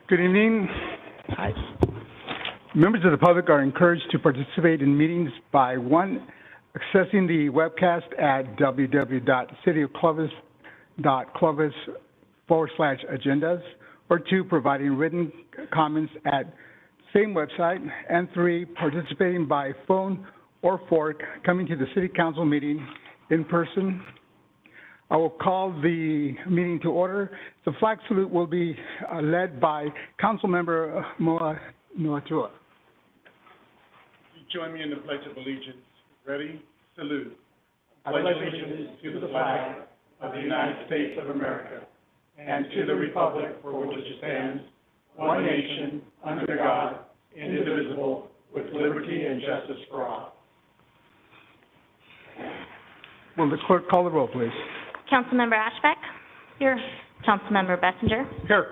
Good evening. Hi. Members of the public are encouraged to participate in meetings by, one, accessing the webcast at www.cityofclovis.clovis/agendas, or two, providing written comments at same website, and three, participating by phone or fork, coming to the City Council meeting in person. I will call the meeting to order. The flag salute will be led by Councilmember Moatua. Join me in the Pledge of Allegiance. Ready? Salute. I pledge allegiance to the flag of the United States of America and to the republic for which it stands, one nation, under God, indivisible, with liberty and justice for all. Will the clerk call the roll, please? Councilmember Ashbeck. Here. Councilmember Bessinger. Here.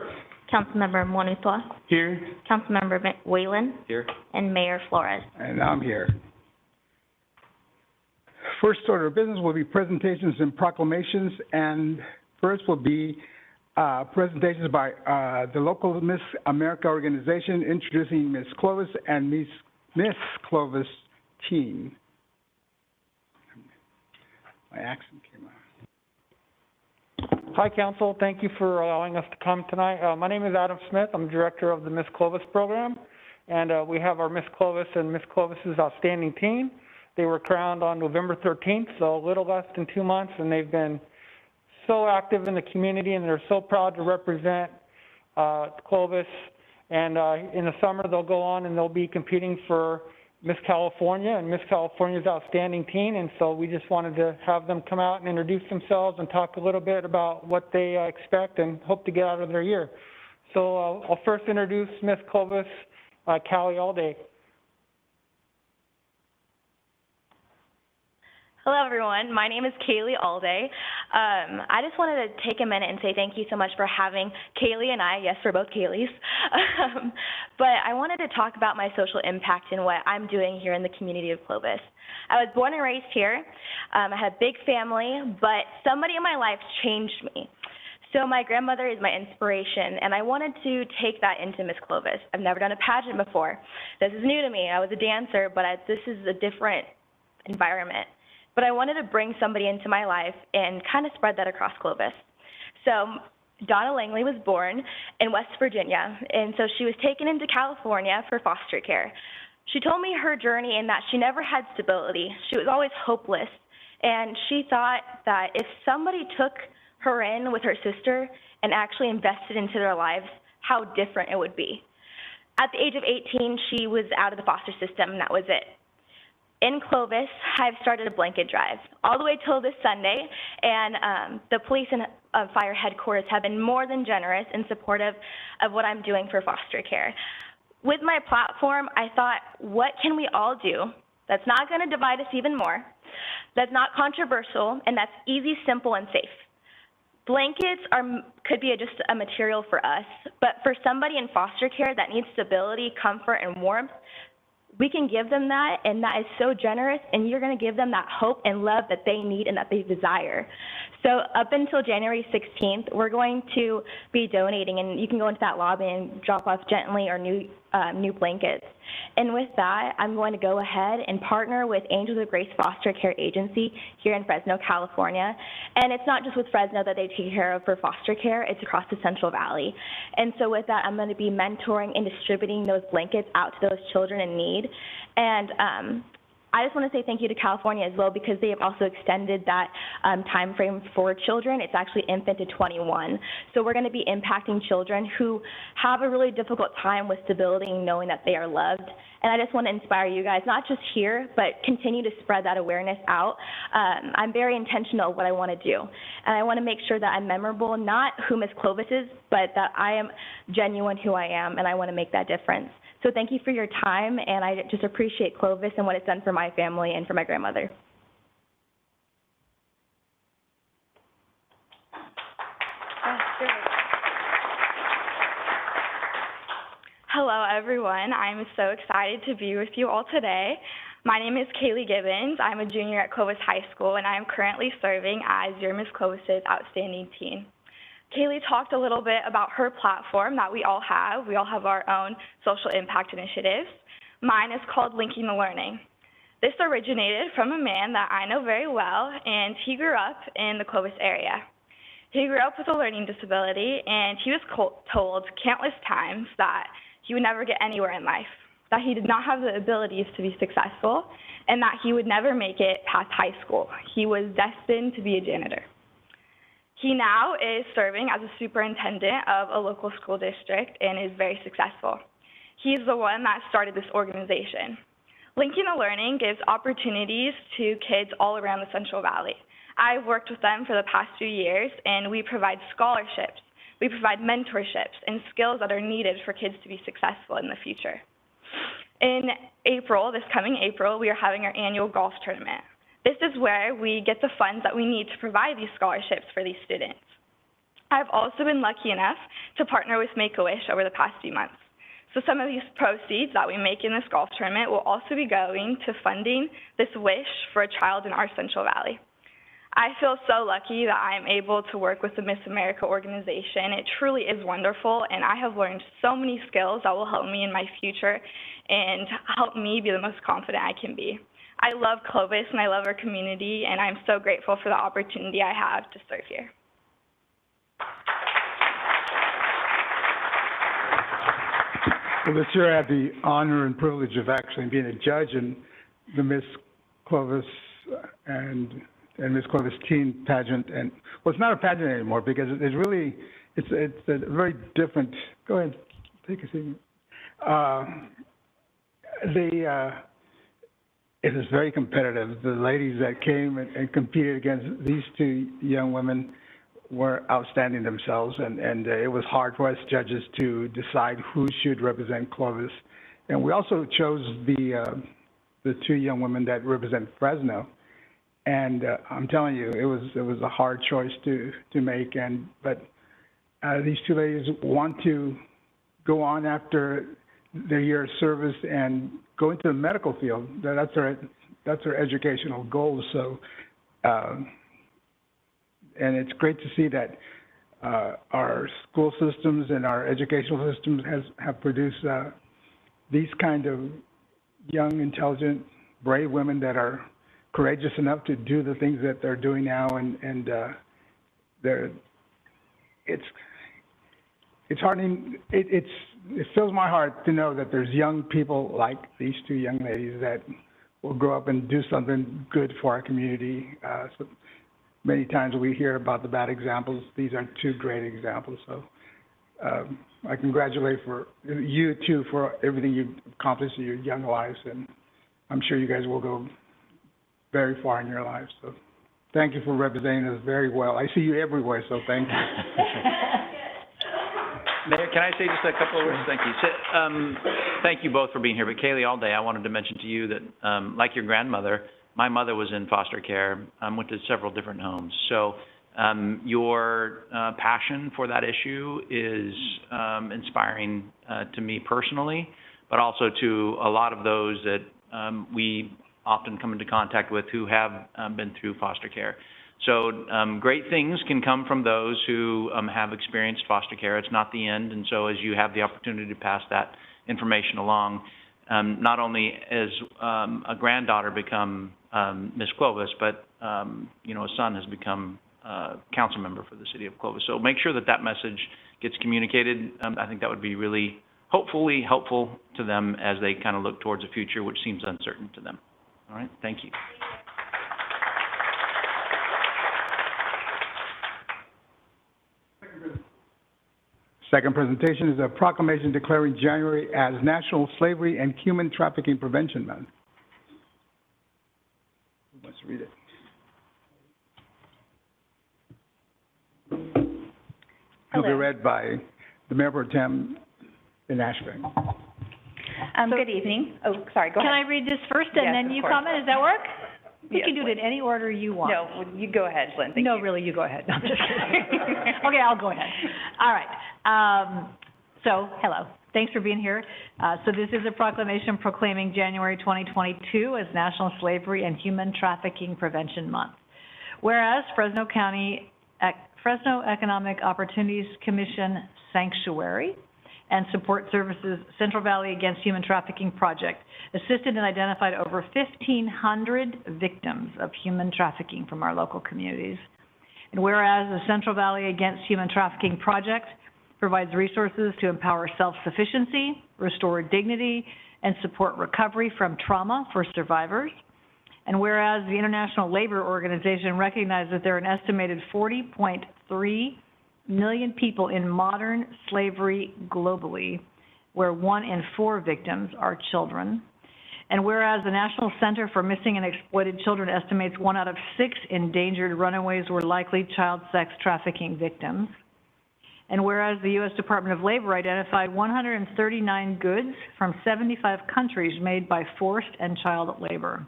Councilmember Moatua. Here. Councilmember Whalen. Here. And Mayor Flores. And I'm here. First order of business will be presentations and proclamations, and first will be presentations by the local Miss America organization introducing Miss Clovis and Miss Clovis team. My accent came out. Hi, Council. Thank you for allowing us to come tonight. My name is Adam Smith. I'm director of the Miss Clovis program, and we have our Miss Clovis and Miss Clovis's outstanding teen. They were crowned on November 13th, so a little less than 2 months, and they've been so active in the community, and they're so proud to represent Clovis. And in the summer, they'll go on and they'll be competing for Miss California and Miss California's outstanding teen, and so we just wanted to have them come out and introduce themselves and talk a little bit about what they expect and hope to get out of their year. So I'll first introduce Miss Clovis, Callie Alday. Hello, everyone. My name is Kaylee Alday. I just wanted to take a minute and say thank you so much for having Kaylee and I. Yes, we're both Kayleys. But I wanted to talk about my social impact and what I'm doing here in the community of Clovis. I was born and raised here. I had a big family, but somebody in my life changed me. So my grandmother is my inspiration, and I wanted to take that into Miss Clovis. I've never done a pageant before. This is new to me. I was a dancer, but this is a different environment. But I wanted to bring somebody into my life and kind of spread that across Clovis. So Donna Langley was born in West Virginia, and so she was taken into California for foster care. She told me her journey in that she never had stability. She was always hopeless, and she thought that if somebody took her in with her sister and actually invested into their lives, how different it would be. At the age of 18, she was out of the foster system, and that was it. In Clovis, I've started a blanket drive all the way till this Sunday, and the police and fire headquarters have been more than generous and supportive of what I'm doing for foster care. With my platform, I thought, what can we all do that's not going to divide us even more, that's not controversial, and that's easy, simple, and safe? Blankets could be just a material for us, but for somebody in foster care that needs stability, comfort, and warmth, we can give them that, and that is so generous, and you're going to give them that hope and love that they need and that they desire. So up until January 16th, we're going to be donating, and you can go into that lobby and drop off gently or new blankets. And with that, I'm going to go ahead and partner with Angels of Grace Foster Care Agency here in Fresno, California. And it's not just with Fresno that they take care of for foster care, it's across the Central Valley. And so with that, I'm going to be mentoring and distributing those blankets out to those children in need. And I just want to say thank you to California as well, because they have also extended that time frame for children. It's actually infant to 21. So we're going to be impacting children who have a really difficult time with stability and knowing that they are loved. And I just want to inspire you guys, not just here, but continue to spread that awareness out. I'm very intentional what I want to do. And I want to make sure that I'm memorable, not who Miss Clovis is, but that I am genuine who I am, and I want to make that difference. So thank you for your time, and I just appreciate Clovis and what it's done for my family and for my grandmother. Hello, everyone. I'm so excited to be with you all today. My name is Kaylee Gibbons. I'm a junior at Clovis High School, and I am currently serving as your Miss Clovis's outstanding teen. Kaylee talked a little bit about her platform that we all have. We all have our own social impact initiatives. Mine is called Linking the Learning. This originated from a man that I know very well, and he grew up in the Clovis area. He grew up with a learning disability, and he was told countless times that he would never get anywhere in life, that he did not have the abilities to be successful, and that he would never make it past high school. He was destined to be a janitor. He now is serving as a superintendent of a local school district and is very successful. He's the one that started this organization. Linking the Learning gives opportunities to kids all around the Central Valley. I've worked with them for the past few years, and we provide scholarships, we provide mentorships, and skills that are needed for kids to be successful in the future. In April, this coming April, we are having our annual golf tournament. This is where we get the funds that we need to provide these scholarships for these students. I've also been lucky enough to partner with Make-A-Wish over the past few months. So some of these proceeds that we make in this golf tournament will also be going to funding this wish for a child in our Central Valley. I feel so lucky that I am able to work with the Miss America organization. It truly is wonderful, and I have learned so many skills that will help me in my future and help me be the most confident I can be. I love Clovis, and I love our community, and I'm so grateful for the opportunity I have to serve here. Well, this year I had the honor and privilege of actually being a judge in the Miss Clovis and Miss Clovis teen pageant. And well, it's not a pageant anymore because it's really, it's a very different, go ahead, take a seat. It is very competitive. The ladies that came and competed against these two young women were outstanding themselves, and it was hard for us judges to decide who should represent Clovis. And we also chose the two young women that represent Fresno. And I'm telling you, it was a hard choice to make. But these two ladies want to go on after their year of service and go into the medical field. That's their educational goal. So. And it's great to see that our school systems and our educational systems have produced these kind of young, intelligent, brave women that are courageous enough to do the things that they're doing now, and it's heartening. It fills my heart to know that there's young people like these two young ladies that will grow up and do something good for our community. So many times we hear about the bad examples. These are two great examples. So I congratulate you too for everything you've accomplished in your young lives, and I'm sure you guys will go very far in your lives. So thank you for representing us very well. I see you everywhere, so thank you. Mayor, can I say just a couple of words? Thank you. So, thank you both for being here. But Kaylee, all day, I wanted to mention to you that, like your grandmother, my mother was in foster care, went to several different homes. So your passion for that issue is inspiring to me personally, but also to a lot of those that we often come into contact with who have been through foster care. So great things can come from those who have experienced foster care. It's not the end, and so as you have the opportunity to pass that information along, not only as a granddaughter become Miss Clovis, but you know, a son has become council member for the city of Clovis. So make sure that that message gets communicated. I think that would be really, hopefully helpful to them as they kind of look towards a future which seems uncertain to them. All right, thank you. Second presentation is a proclamation declaring January as National Slavery and Human Trafficking Prevention Month. Who wants to read it? It'll be read by the Mayor Pro Tem in Ashburn. Good evening. Oh, sorry, go ahead. Can I read this first and then you comment? Does that work? You Yes, can do it in any order you want. No, you go ahead, Lynn. Thank No, you. really, you go ahead. No, I'm just kidding. Okay, I'll go ahead. All right. So, hello. Thanks for being here. So this is a proclamation proclaiming January 2022 as National Slavery and Human Trafficking Prevention Month. Whereas Fresno County Fresno Economic Opportunities Commission Sanctuary and Support Services Central Valley Against Human Trafficking Project assisted and identified over 1,500 victims of human trafficking from our local communities. And whereas the Central Valley Against Human Trafficking Project provides resources to empower self-sufficiency, restore dignity, and support recovery from trauma for survivors. And whereas the International Labor Organization recognized that there are an estimated 40.3 million people in modern slavery globally, where 1 in 4 victims are children. And whereas the National Center for Missing and Exploited Children estimates 1 out of 6 endangered runaways were likely child sex trafficking victims. And whereas the U.S. Department of Labor identified 139 goods from 75 countries made by forced and child labor.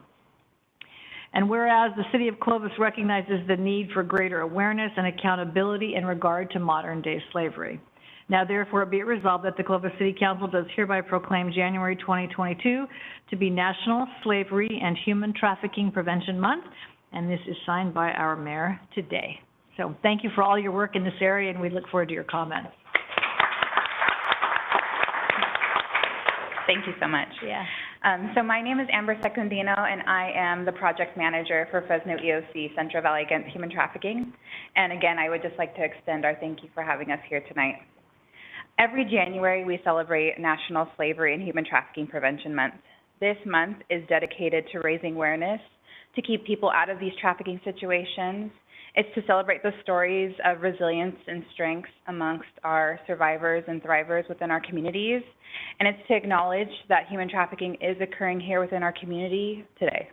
And whereas the City of Clovis recognizes the need for greater awareness and accountability in regard to modern-day slavery. Now, therefore, be it resolved that the Clovis City Council does hereby proclaim January 2022 to be National Slavery and Human Trafficking Prevention Month, and this is signed by our mayor today. So thank you for all your work in this area, and we look forward to your comments. Thank you so much. Yeah. So my name is Amber Secundino, and I am the project manager for Fresno EOC Central Valley Against Human Trafficking. And again, I would just like to extend our thank you for having us here tonight. Every January, we celebrate National Slavery and Human Trafficking Prevention Month. This month is dedicated to raising awareness to keep people out of these trafficking situations. It's to celebrate the stories of resilience and strength amongst our survivors and thrivers within our communities. And it's to acknowledge that human trafficking is occurring here within our community today.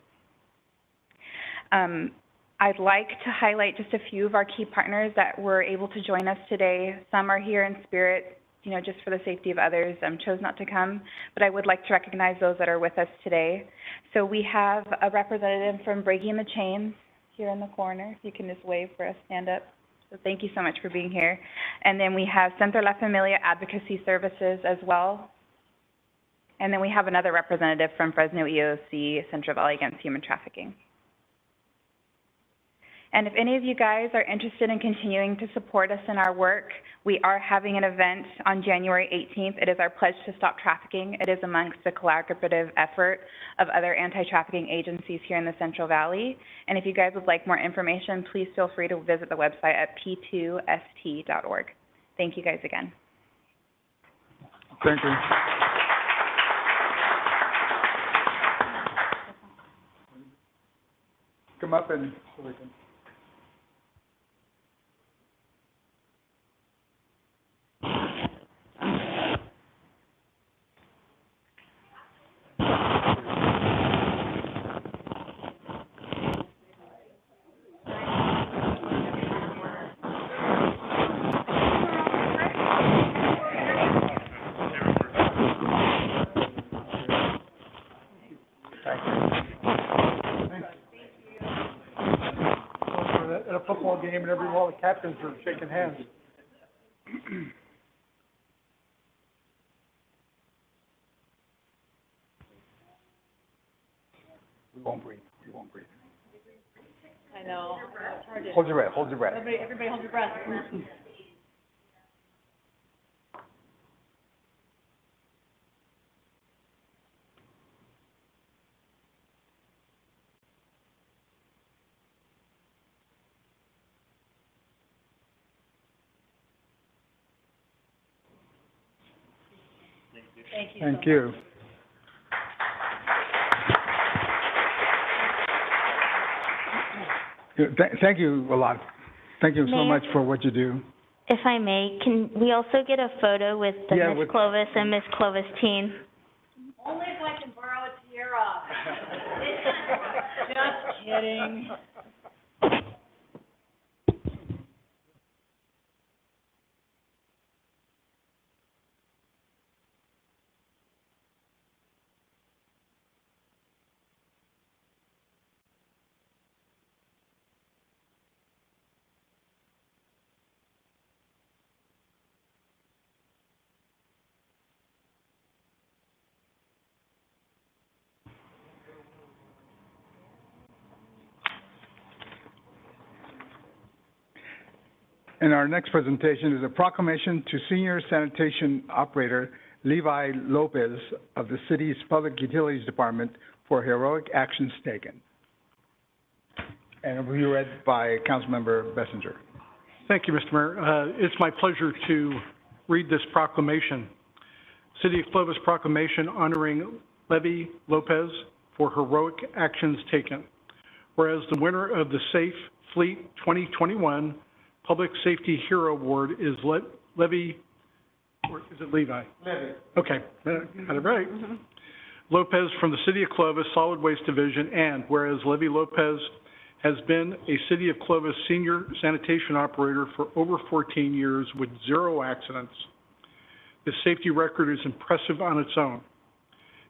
I'd like to highlight just a few of our key partners that were able to join us today. Some are here in spirit, you know, just for the safety of others, chose not to come, but I would like to recognize those that are with us today. So we have a representative from Breaking the Chains here in the corner. If you can just wave for us, stand up. So thank you so much for being here. And then we have Centro La Familia Advocacy Services as well. And then we have another representative from Fresno EOC, Central Valley Against Human Trafficking. And if any of you guys are interested in continuing to support us in our work, we are having an event on January 18th. It is our Pledge to Stop Trafficking. It is amongst the collaborative effort of other anti-trafficking agencies here in the Central Valley. And if you guys would like more information, please feel free to visit the website at p2st.org. Thank you guys again. Thank you. Come up and so we can. At a football game, and all the captains are shaking hands. We won't breathe. We won't breathe. I know. It's hard to... Hold your breath. Hold your breath. Everybody hold your breath. Thank you. Thank you. Thank you a lot. Thank you so much for what you do. If I may, can we also get a photo with the Miss Clovis and Miss Clovis team? Only if I can borrow a tiara. Just kidding. And our next presentation is a proclamation to Senior Sanitation Operator Levi Lopez of the city's Public Utilities Department for heroic actions taken. And it will be read by Councilmember Bessinger. Thank you, Mr. Mayor. It's my pleasure to read this proclamation. City of Clovis proclamation honoring Levi Lopez for heroic actions taken. Whereas the winner of the Safe Fleet 2021 Public Safety Hero Award is Levi, or is it Levi? Levi. Okay, got it right. Lopez from the City of Clovis Solid Waste Division, and whereas Levi Lopez has been a City of Clovis Senior Sanitation Operator for over 14 years with 0 accidents. His safety record is impressive on its own.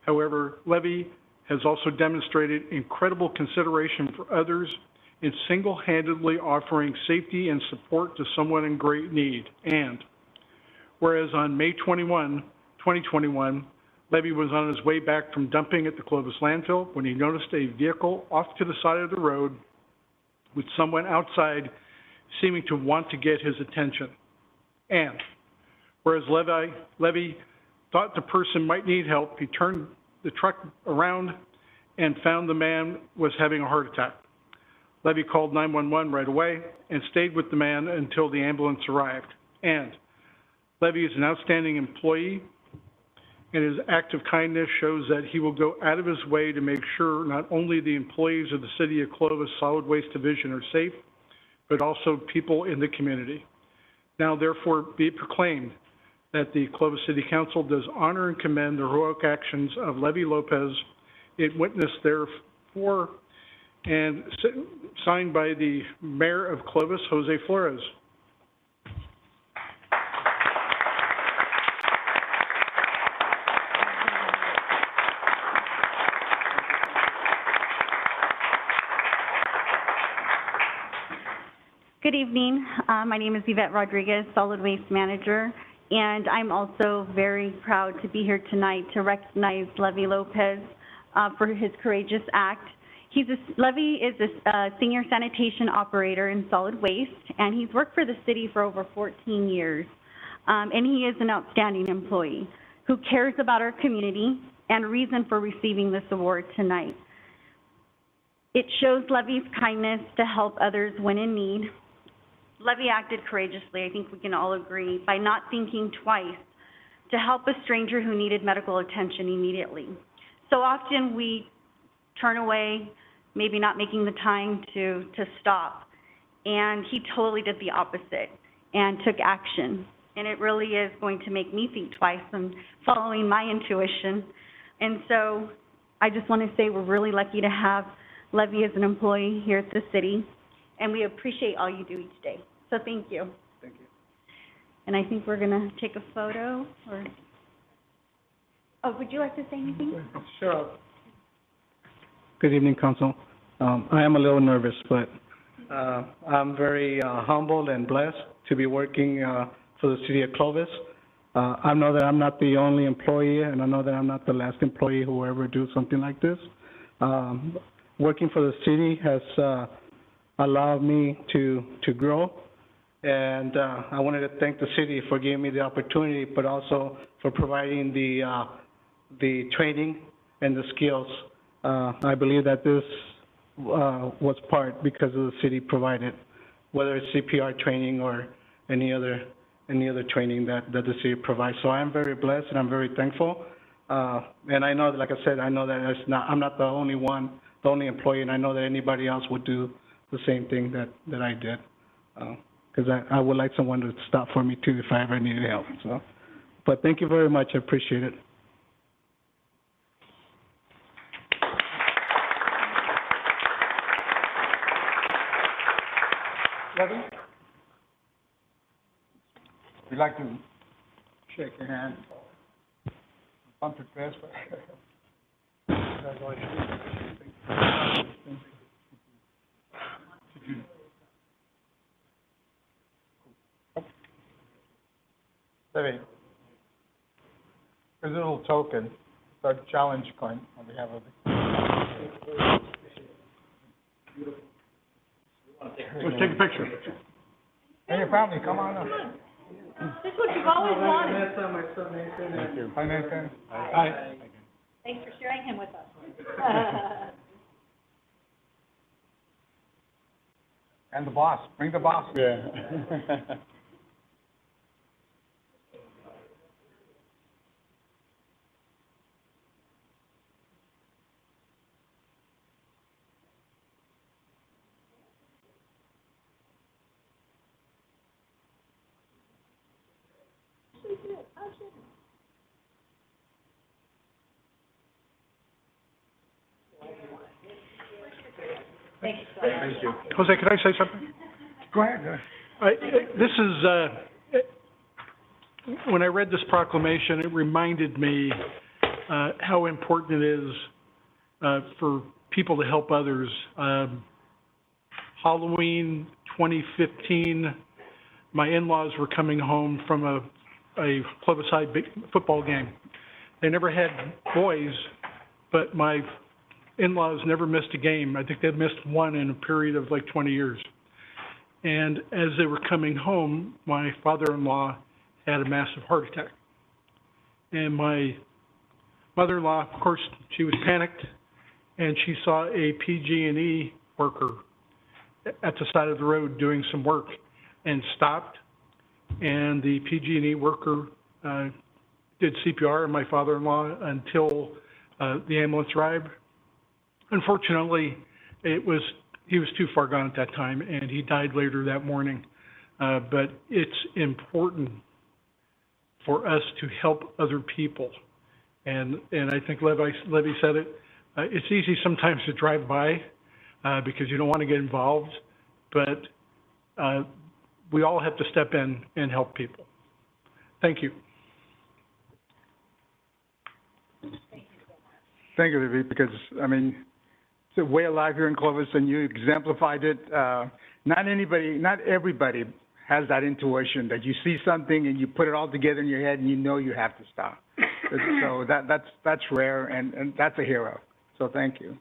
However, Levi has also demonstrated incredible consideration for others in single-handedly offering safety and support to someone in great need. And whereas on May 21, 2021, Levi was on his way back from dumping at the Clovis landfill when he noticed a vehicle off to the side of the road with someone outside seeming to want to get his attention. And whereas Levi thought the person might need help, he turned the truck around and found the man was having a heart attack. Levi called 911 right away and stayed with the man until the ambulance arrived. And Levi is an outstanding employee, and his act of kindness shows that he will go out of his way to make sure not only the employees of the City of Clovis Solid Waste Division are safe, but also people in the community. Now, therefore, be it proclaimed that the Clovis City Council does honor and commend the heroic actions of Levi Lopez, it witnessed therefore, and signed by the Mayor of Clovis, Jose Flores. Good evening. My name is Yvette Rodriguez, Solid Waste Manager, and I'm also very proud to be here tonight to recognize Levi Lopez for his courageous act. Levi is a Senior Sanitation Operator in Solid Waste, and he's worked for the city for over 14 years. And he is an outstanding employee who cares about our community and reason for receiving this award tonight. It shows Levi's kindness to help others when in need. Levi acted courageously, I think we can all agree, by not thinking twice to help a stranger who needed medical attention immediately. So often we turn away, maybe not making the time to stop, and he totally did the opposite and took action. And it really is going to make me think twice and following my intuition. And so I just want to say we're really lucky to have Levi as an employee here at the city, and we appreciate all you do each day. So thank you. Thank you. And I think we're going to take a photo. Or oh, would you like to say anything? Sure. Good evening, Council. I am a little nervous, but I'm very humbled and blessed to be working for the City of Clovis. I know that I'm not the only employee, and I know that I'm not the last employee who will ever do something like this. Working for the city has allowed me to grow, and I wanted to thank the city for giving me the opportunity, but also for providing the training and the skills. I believe that this was part because of the city provided, whether it's CPR training or any other training that the city provides. So I'm very blessed and I'm very thankful. And I know, like I said, I know that I'm not the only one, the only employee, and I know that anybody else would do the same thing that I did. Because I would like someone to stop for me too if I ever needed help. So, but thank you very much. I appreciate it. Levi, we'd like to shake your hand. Bump your fist. Levi, here's a little token. It's our challenge coin on behalf of the... Let's take a picture. And your family, come on up. This is what you've always wanted. My son Nathan. Thank you. Hi, Nathan. Hi. Thanks for sharing him with us. And the boss, bring the boss. Yeah. Thank you. Thank you. Jose, could I say something? Go ahead. This is, when I read this proclamation, it reminded me how important it is for people to help others. Halloween 2015, my in-laws were coming home from a Clovis High big football game. They never had boys, but my in-laws never missed a game. I think they'd missed one in a period of like 20 years. And as they were coming home, my father-in-law had a massive heart attack. And my mother-in-law, of course, she was panicked, and she saw a PG&E worker at the side of the road doing some work and stopped. And the PG&E worker did CPR on my father-in-law until the ambulance arrived. Unfortunately, he was too far gone at that time, and he died later that morning. But it's important for us to help other people. And I think Levy said it. It's easy sometimes to drive by because you don't want to get involved, but we all have to step in and help people. Thank you. Thank you, Levy, because, I mean, it's a way of life here in Clovis, and you exemplified it. Not everybody has that intuition that you see something and you put it all together in your head and you know you have to stop. So that's rare, and that's a hero. So thank you.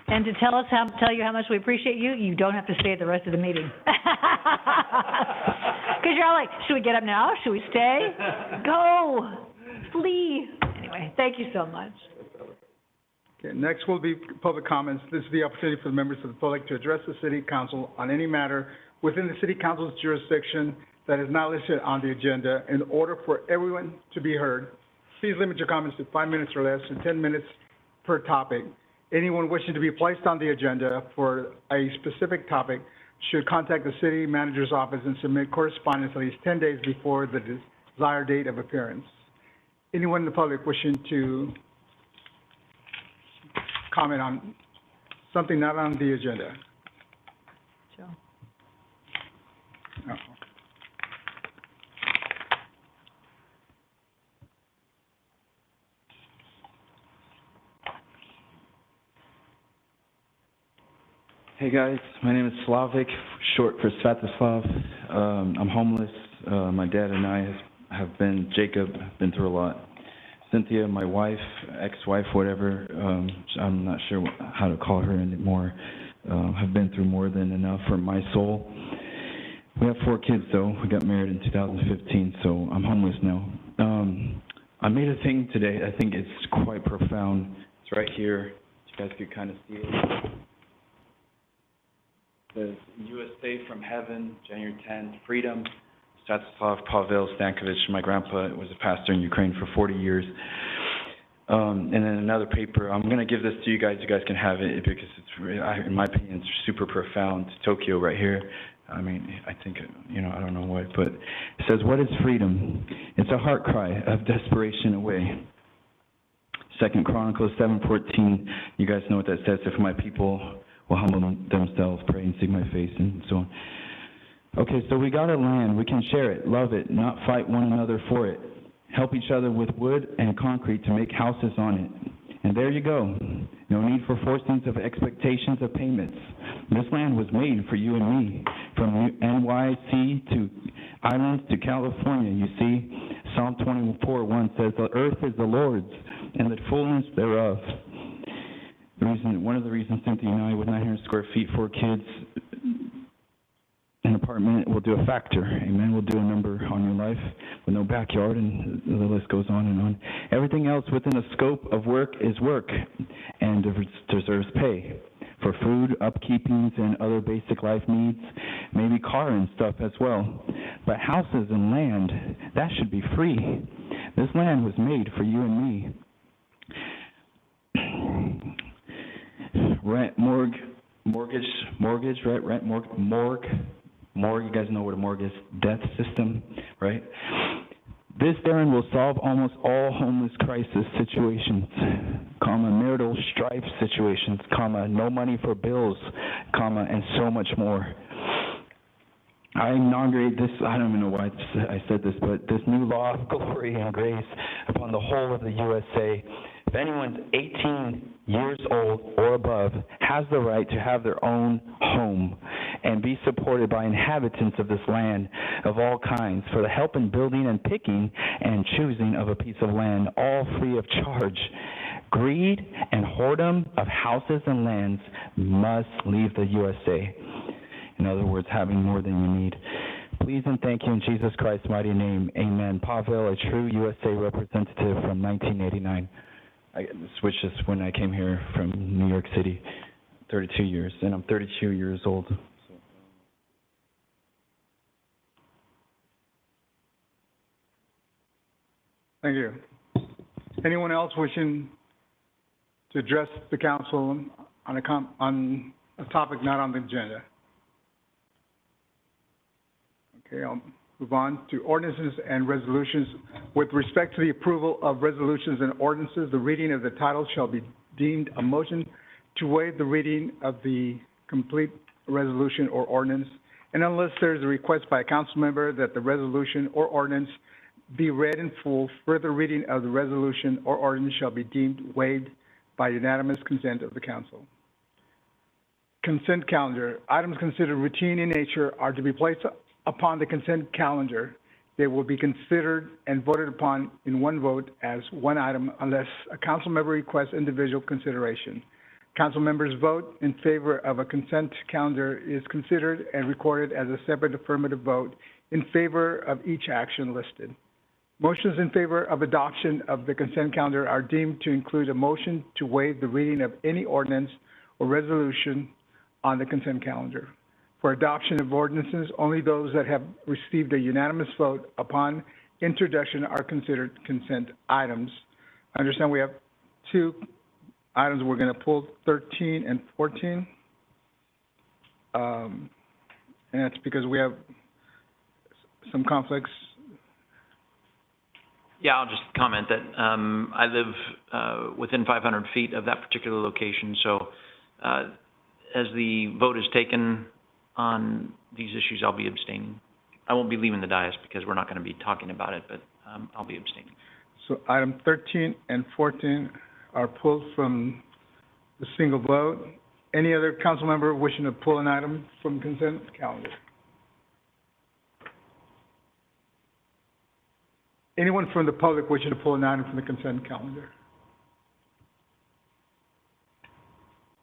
And to tell you how much we appreciate you, you don't have to stay the rest of the meeting. Because you're all like, should we get up now? Should we stay? Go, flee. Anyway, thank you so much. Okay, next will be public comments. This is the opportunity for the members of the public to address the City Council on any matter within the City Council's jurisdiction that is not listed on the agenda. In order for everyone to be heard, please limit your comments to 5 minutes or less and 10 minutes per topic. Anyone wishing to be placed on the agenda for a specific topic should contact the city manager's office and submit correspondence at least 10 days before the desired date of appearance. Anyone in the public wishing to comment on something not on the agenda? Sure. No. Hey guys, my name is Slavic, short for Svatoslav. I'm homeless. My dad and I have been, Jacob, been through a lot. Cynthia, my wife, ex-wife, whatever, I'm not sure how to call her anymore, have been through more than enough for my soul. We have 4 kids though. We got married in 2015, so I'm homeless now. I made a thing today. I think it's quite profound. It's right here. You guys could kind of see it. It says, USA from Heaven, January 10th, Freedom, Svatoslav Pavel Stankovich. My grandpa was a pastor in Ukraine for 40 years. And then another paper, I'm going to give this to you guys can have it because it's, in my opinion, it's super profound. Tokyo right here. I mean, I think, I don't know what, but it says, what is freedom? It's a heart cry of desperation away. 2 Chronicles 7:14, you guys know what that says. If my people will humble themselves, pray and seek my face, and so on. Okay, so we got a land. We can share it, love it, not fight one another for it. Help each other with wood and concrete to make houses on it. And there you go. No need for forcings of expectations of payments. This land was made for you and me, from NYC to islands to California. You see, Psalm 24:1 says, the earth is the Lord's and the fullness thereof. The reason and Cynthia and I, with 900 square feet, 4 kids, an apartment, we'll do a factor, amen? We'll do a number on your life with no backyard, and the list goes on and on. Everything else within the scope of work is work and deserves pay for food, upkeepings, and other basic life needs, maybe car and stuff as well. But houses and land, that should be free. This land was made for you and me. Rent, mortgage, right? Rent, morgue, you guys know what a morgue is, death system, right? This, Darren, will solve almost all homeless crisis situations, marital strife situations, no money for bills, and so much more. I inaugurate this, I don't even know why I said this, but this new law of glory and grace upon the whole of the USA. If anyone's 18 years old or above has the right to have their own home and be supported by inhabitants of this land of all kinds for the help in building and picking and choosing of a piece of land, all free of charge. Greed and whoredom of houses and lands must leave the USA. In other words, having more than you need. Please and thank you in Jesus Christ's mighty name. Amen. Pavel, a true USA representative from 1989. Which is when I came here from New York City, 32 years, and I'm 32 years old. Thank you. Anyone else wishing to address the council on a topic not on the agenda? Okay, I'll move on to ordinances and resolutions. With respect to the approval of resolutions and ordinances, the reading of the title shall be deemed a motion to waive the reading of the complete resolution or ordinance, and unless there is a request by a council member that the resolution or ordinance be read in full, further reading of the resolution or ordinance shall be deemed waived by unanimous consent of the council. Consent calendar. Items considered routine in nature are to be placed upon the consent calendar. They will be considered and voted upon in one vote as one item unless a council member requests individual consideration. Council members' vote in favor of a consent calendar is considered and recorded as a separate affirmative vote in favor of each action listed. Motions in favor of adoption of the consent calendar are deemed to include a motion to waive the reading of any ordinance or resolution on the consent calendar. For adoption of ordinances, only those that have received a unanimous vote upon introduction are considered consent items. I understand we have two items. We're going to pull 13 and 14. And that's because we have some conflicts. Yeah, I'll just comment that I live within 500 feet of that particular location, so as the vote is taken on these issues, I'll be abstaining. I won't be leaving the dais because we're not going to be talking about it, but I'll be abstaining. So item 13 and 14 are pulled from the single vote. Any other council member wishing to pull an item from consent calendar? Anyone from the public wishing to pull an item from the consent calendar?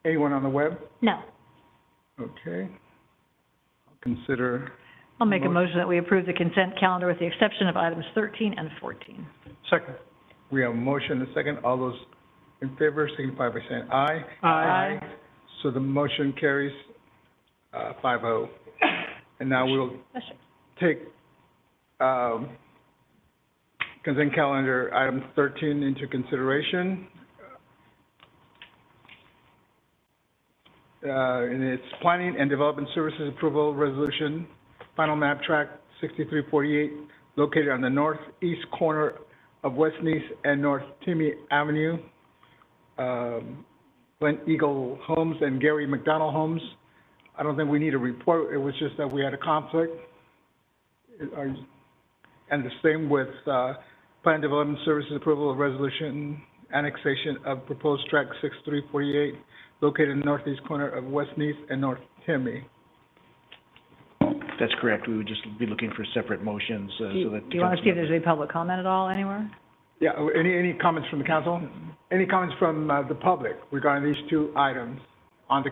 Anyone on the web? No. Okay. Consider. I'll make a motion that we approve the consent calendar with the exception of items 13 and 14. Second. We have a motion and a second. All those in favor signify by saying aye. Aye. So the motion carries 5-0. And now we'll take consent calendar item 13 into consideration. And it's Planning and Development Services Approval Resolution, Final Map Track 6348, located on the northeast corner of West Nice and North Timmy Avenue. Glen Eagle Homes and Gary McDonald Homes. I don't think we need a report. It was just that we had a conflict. And the same with Plan and Development Services Approval of Resolution, Annexation of Proposed Track 6348, located in the northeast corner of West Nice and North Timmy. That's correct. We would just be looking for separate motions so that. Do you want to see if there's any public comment at all anywhere? Yeah, any comments from the council? Any comments from the public regarding these two items? on the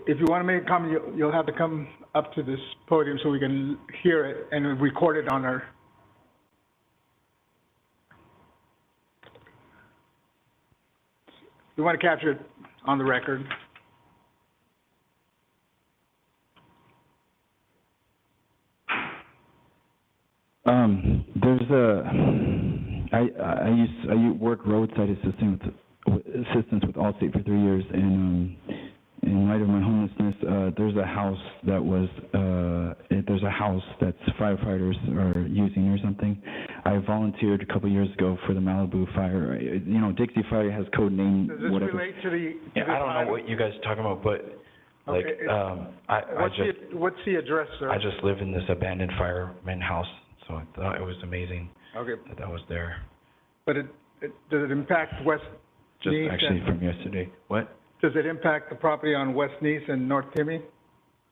if you want to make a comment, you'll have to come up to this podium so we can hear it and record it on our. We want to capture it on the record. I work roadside assistance with Allstate for 3 years, and in light of my homelessness, there's a house that firefighters are using or something. I volunteered a couple years ago for the Malibu fire. You know, Dixie Fire has code name, Does this whatever. relate to the? Yeah, I don't know what you guys are talking about, but like, okay. What's the address, sir? I just live in this abandoned fireman house, so I thought it was amazing. Okay. That was there. But does it impact West Just Nice actually from yesterday. What? Does it impact the property on West Nice and North Timmy?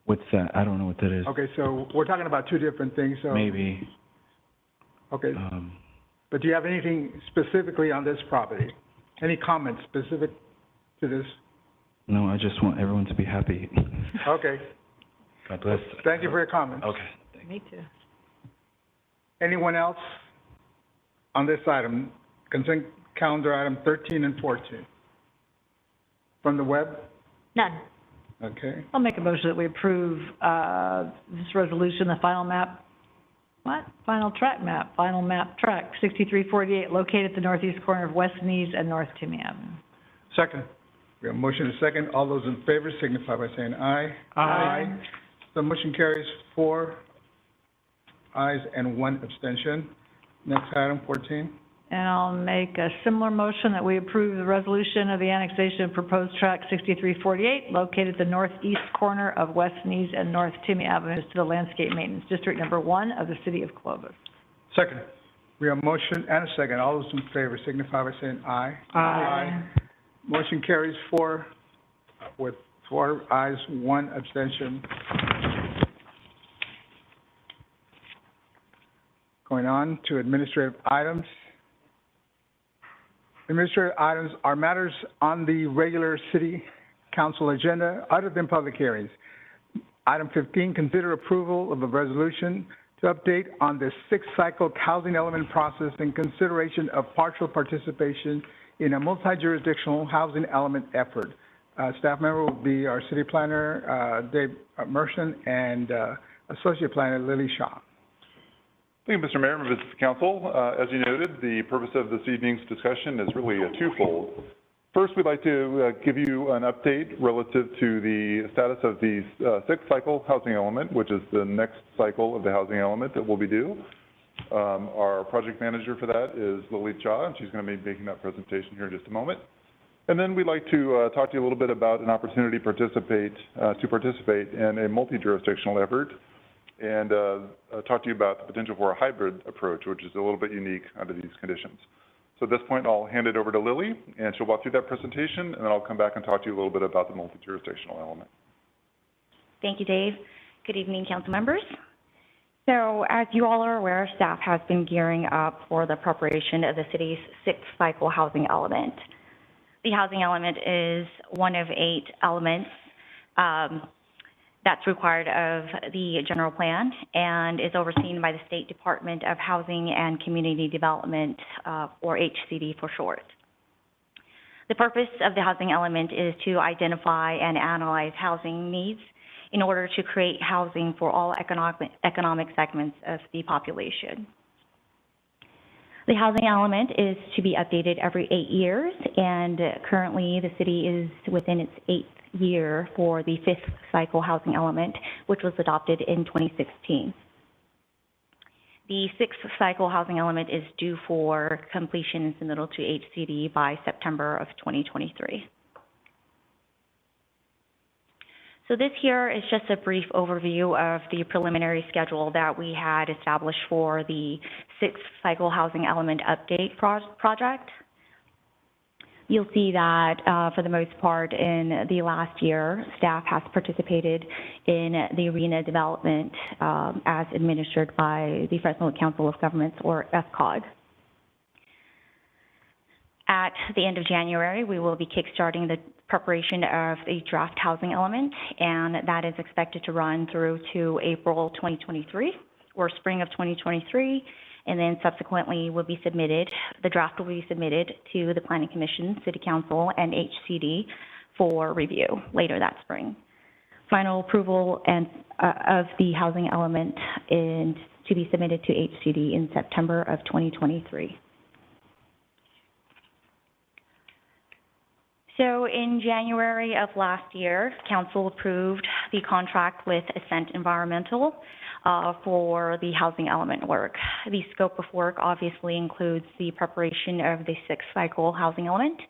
What's that? I don't know what that is. Okay, so we're talking about two different things, so. Maybe. Okay. But do you have anything specifically on this property? Any comments specific to this? No, I just want everyone to be happy. Okay. God bless. Thank you for your comments. Okay. Me too. Anyone else on this item? Consent calendar item 13 and 14. From the web? None. Okay. I'll make a motion that we approve this resolution, the final map, final map track 6348, located at the northeast corner of West Nice and North Timmy Avenue. Second. We have a motion and a second. All those in favor signify by saying aye. Aye. The motion carries 4 ayes and 1 abstention. Next item, 14. And I'll make a similar motion that we approve the resolution of the annexation of proposed track 6348, located at the northeast corner of West Nice and North Timmy Avenues to the Landscape Maintenance District Number 1 of the City of Clovis. Second. We have a motion and a second. All those in favor signify by saying aye. Aye. Motion carries 4 with 4 ayes, 1 abstention. Going on to administrative items. Administrative items are matters on the regular city council agenda other than public hearings. Item 15, consider approval of a resolution to update on the 6th cycle housing element process and consideration of partial participation in a multi-jurisdictional housing element effort. Staff member will be our city planner, Dave Merson, and associate planner, Lily Shaw. Thank you, Mr. Mayor, members of the council. As you noted, the purpose of this evening's discussion is really a twofold. First, we'd like to give you an update relative to the status of the 6th cycle housing element, which is the next cycle of the housing element that will be due. Our project manager for that is Lily Shaw, and she's going to be making that presentation here in just a moment. And then we'd like to talk to you a little bit about an opportunity to participate in a multi-jurisdictional effort, and talk to you about the potential for a hybrid approach, which is a little bit unique under these conditions. So at this point, I'll hand it over to Lily, and she'll walk through that presentation, and then I'll come back and talk to you a little bit about the multi-jurisdictional element. Thank you, Dave. Good evening, council members. So as you all are aware, staff has been gearing up for the preparation of the city's 6th cycle housing element. The housing element is one of 8 elements that's required of the general plan and is overseen by the State Department of Housing and Community Development, or HCD for short. The purpose of the housing element is to identify and analyze housing needs in order to create housing for all economic segments of the population. The housing element is to be updated every 8 years, and currently the city is within its 8th year for the 5th cycle housing element, which was adopted in 2016. The 6th cycle housing element is due for completion and submittal to HCD by September of 2023. So this here is just a brief overview of the preliminary schedule that we had established for the 6th cycle housing element update project. you'll see that for the most part in the last year, staff has participated in the arena development as administered by the Fresno Council of Governments, or FCOG. At the end of January, we will be kickstarting the preparation of the draft housing element, and that is expected to run through to April 2023 or spring of 2023, and then subsequently will be submitted, the draft will be submitted to the Planning Commission, City Council, and HCD for review later that spring. Final approval of the housing element is to be submitted to HCD in September of 2023. So in January of last year, Council approved the contract with Ascent Environmental for the housing element work. The scope of work obviously includes the preparation of the 6th cycle housing element.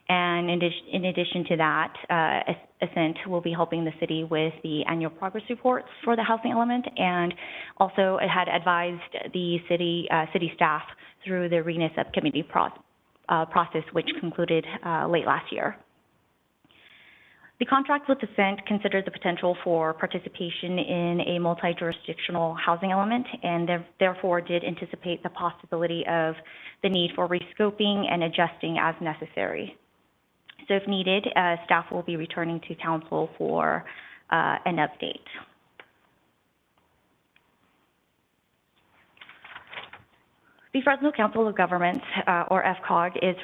And in addition to that, Ascent will be helping the city with the annual progress reports for the housing element, and also it had advised the city staff through the RENA subcommittee process, which concluded late last year. The contract with Ascent considered the potential for participation in a multi-jurisdictional housing element, and therefore did anticipate the possibility of the need for rescoping and adjusting as necessary. So if needed, staff will be returning to council for an update. The Fresno Council of Governments, or FCOG, is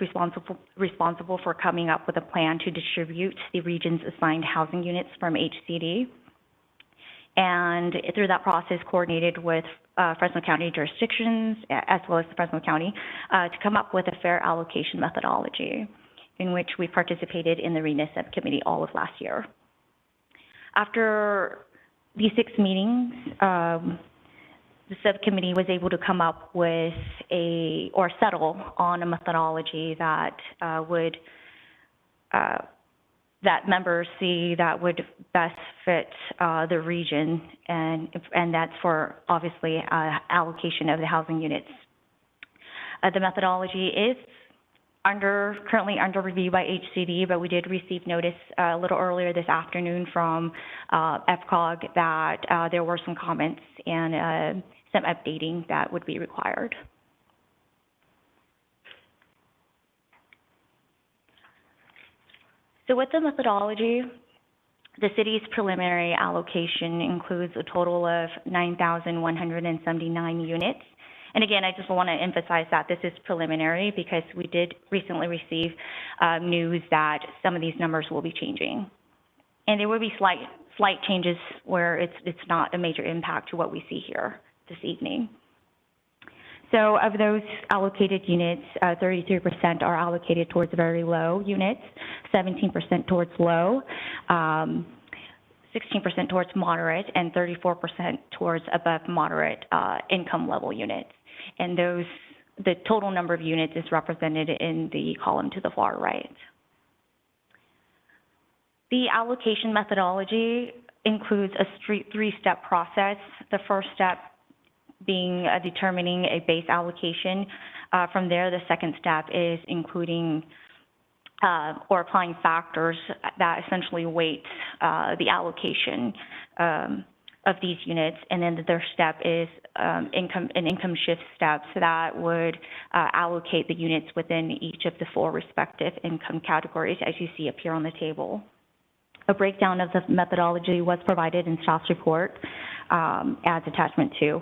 responsible for coming up with a plan to distribute the region's assigned housing units from HCD. And through that process, coordinated with Fresno County jurisdictions, as well as the Fresno County, to come up with a fair allocation methodology, in which we participated in the RENA subcommittee all of last year. After the 6 meetings, the subcommittee was able to come up with settle on a methodology that that members see that would best fit the region, and that's for obviously allocation of the housing units. The methodology is currently under review by HCD, but we did receive notice a little earlier this afternoon from FCOG that there were some comments and some updating that would be required. So with the methodology, the city's preliminary allocation includes a total of 9,179 units. And again, I just want to emphasize that this is preliminary because we did recently receive news that some of these numbers will be changing. And there will be slight changes where it's not a major impact to what we see here this evening. So of those allocated units, 33% are allocated towards very low units, 17% towards low, 16% towards moderate, and 34% towards above moderate income level units. And the total number of units is represented in the column to the far right. The allocation methodology includes a 3-step process. The first step being determining a base allocation. From there, the second step is including or applying factors that essentially weight the allocation of these units. And then the third step is income shift steps that would allocate the units within each of the 4 respective income categories, as you see up here on the table. A breakdown of the methodology was provided in staff's report as attachment 2.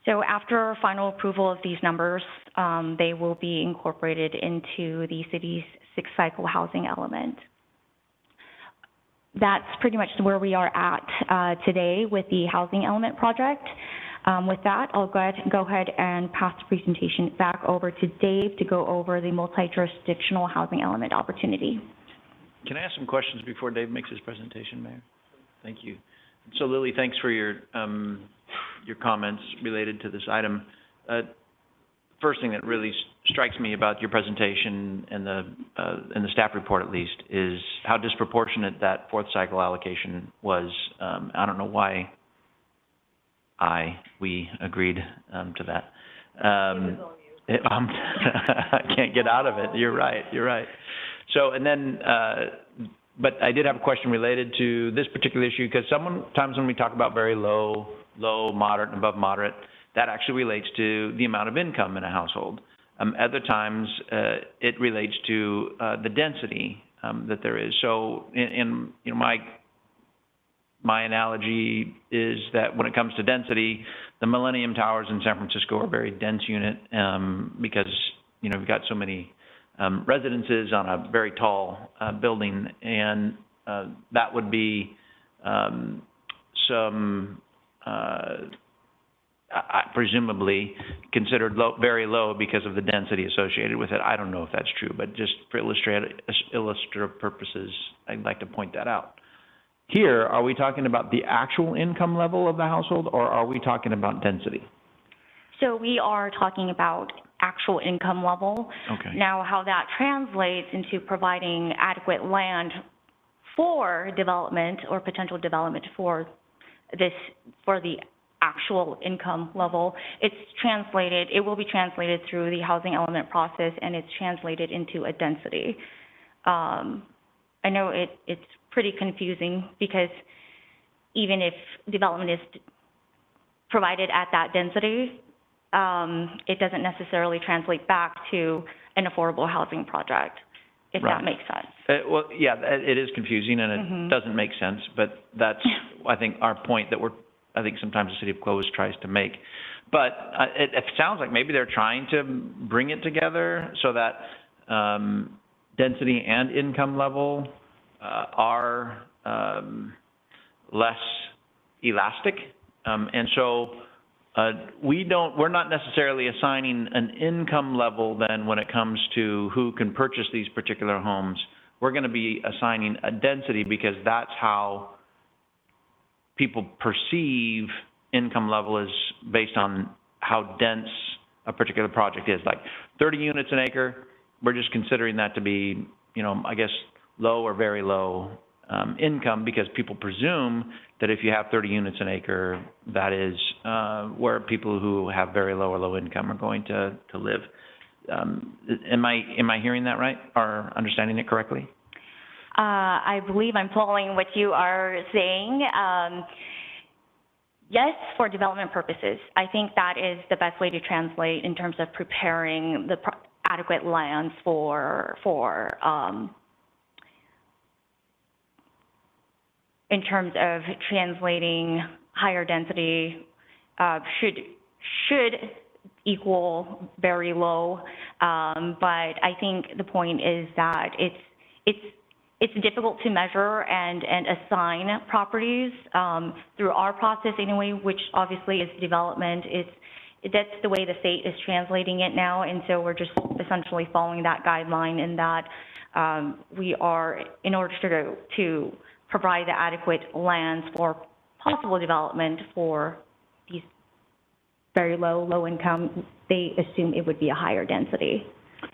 So after final approval of these numbers, they will be incorporated into the city's 6th cycle housing element. That's pretty much where we are at today with the housing element project. With that, I'll go ahead and pass the presentation back over to Dave to go over the multi-jurisdictional housing element opportunity. Can I ask some questions before Dave makes his presentation, Mayor? Thank you. So Lily, thanks for your comments related to this item. First thing that really strikes me about your presentation and the staff report, at least, is how disproportionate that 4th cycle allocation was. I don't know why we agreed to that. I can't get out of it. You're right. So, and then, but I did have a question related to this particular issue, because sometimes when we talk about very low, moderate, and above moderate, that actually relates to the amount of income in a household. Other times, it relates to the density that there is. So, in you know, my analogy is that when it comes to density, the Millennium Towers in San Francisco are a very dense unit because, you know, we've got so many residences on a very tall building, and that would be presumably considered very low because of the density associated with it. I don't know if that's true, but just for illustrative purposes, I'd like to point that out. Here, are we talking about the actual income level of the household, or are we talking about density? So we are talking about actual income level. Okay. Now, how that translates into providing adequate land for development or potential development for the actual income level, it will be translated through the housing element process, and it's translated into a density. I know it's pretty confusing, because even if development is provided at that density, it doesn't necessarily translate back to an affordable housing project, if that makes sense. Well, yeah, it is confusing, and it doesn't make sense, but that's, I think, our point that I think sometimes the city of Clovis tries to make. But it sounds like maybe they're trying to bring it together so that density and income level are less elastic. And so we're not necessarily assigning an income level then when it comes to who can purchase these particular homes. We're going to be assigning a density, because that's how people perceive income level is based on how dense a particular project is. Like 30 units an acre, we're just considering that to be, you know, I guess, low or very low income, because people presume that if you have 30 units an acre, that is where people who have very low or low income are going to live. Am I hearing that right, or understanding it correctly? I believe I'm following what you are saying. Yes, for development purposes. I think that is the best way to translate in terms of preparing the adequate lands in terms of translating higher density should equal very low. But I think the point is that it's difficult to measure and assign properties through our process anyway, which obviously is development. That's the way the state is translating it now, and so we're just essentially following that guideline, in that we are, in order to provide the adequate lands for possible development for these very low income, they assume it would be a higher density.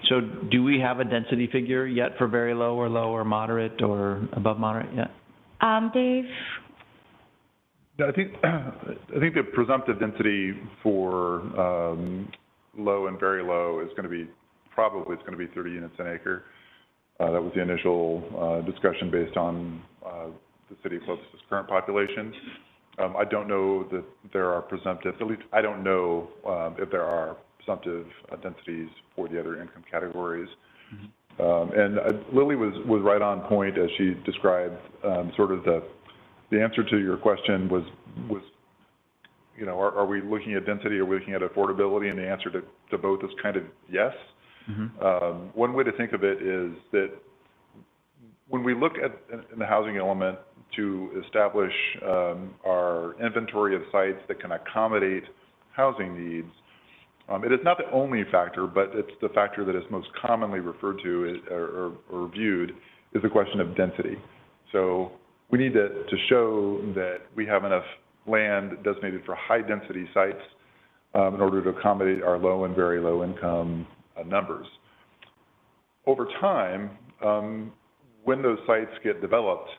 So do we have a density figure yet for very low or moderate or above moderate yet? Dave? I think the presumptive density for low and very low is going to be, probably it's going to be 30 units an acre. That was the initial discussion based on the city of Clovis' current population. I don't know that there are presumptive, at least I don't know if there are presumptive densities for the other income categories. And Lily was right on point as she described sort of the answer to your question was, you know, are we looking at density, or are we looking at affordability? And the answer to both is kind of yes. One way to think of it is that when we look at in the housing element to establish our inventory of sites that can accommodate housing needs, it is not the only factor, but it's the factor that is most commonly referred to or viewed is the question of density. So we need to show that we have enough land designated for high density sites in order to accommodate our low and very low income numbers. Over time, when those sites get developed,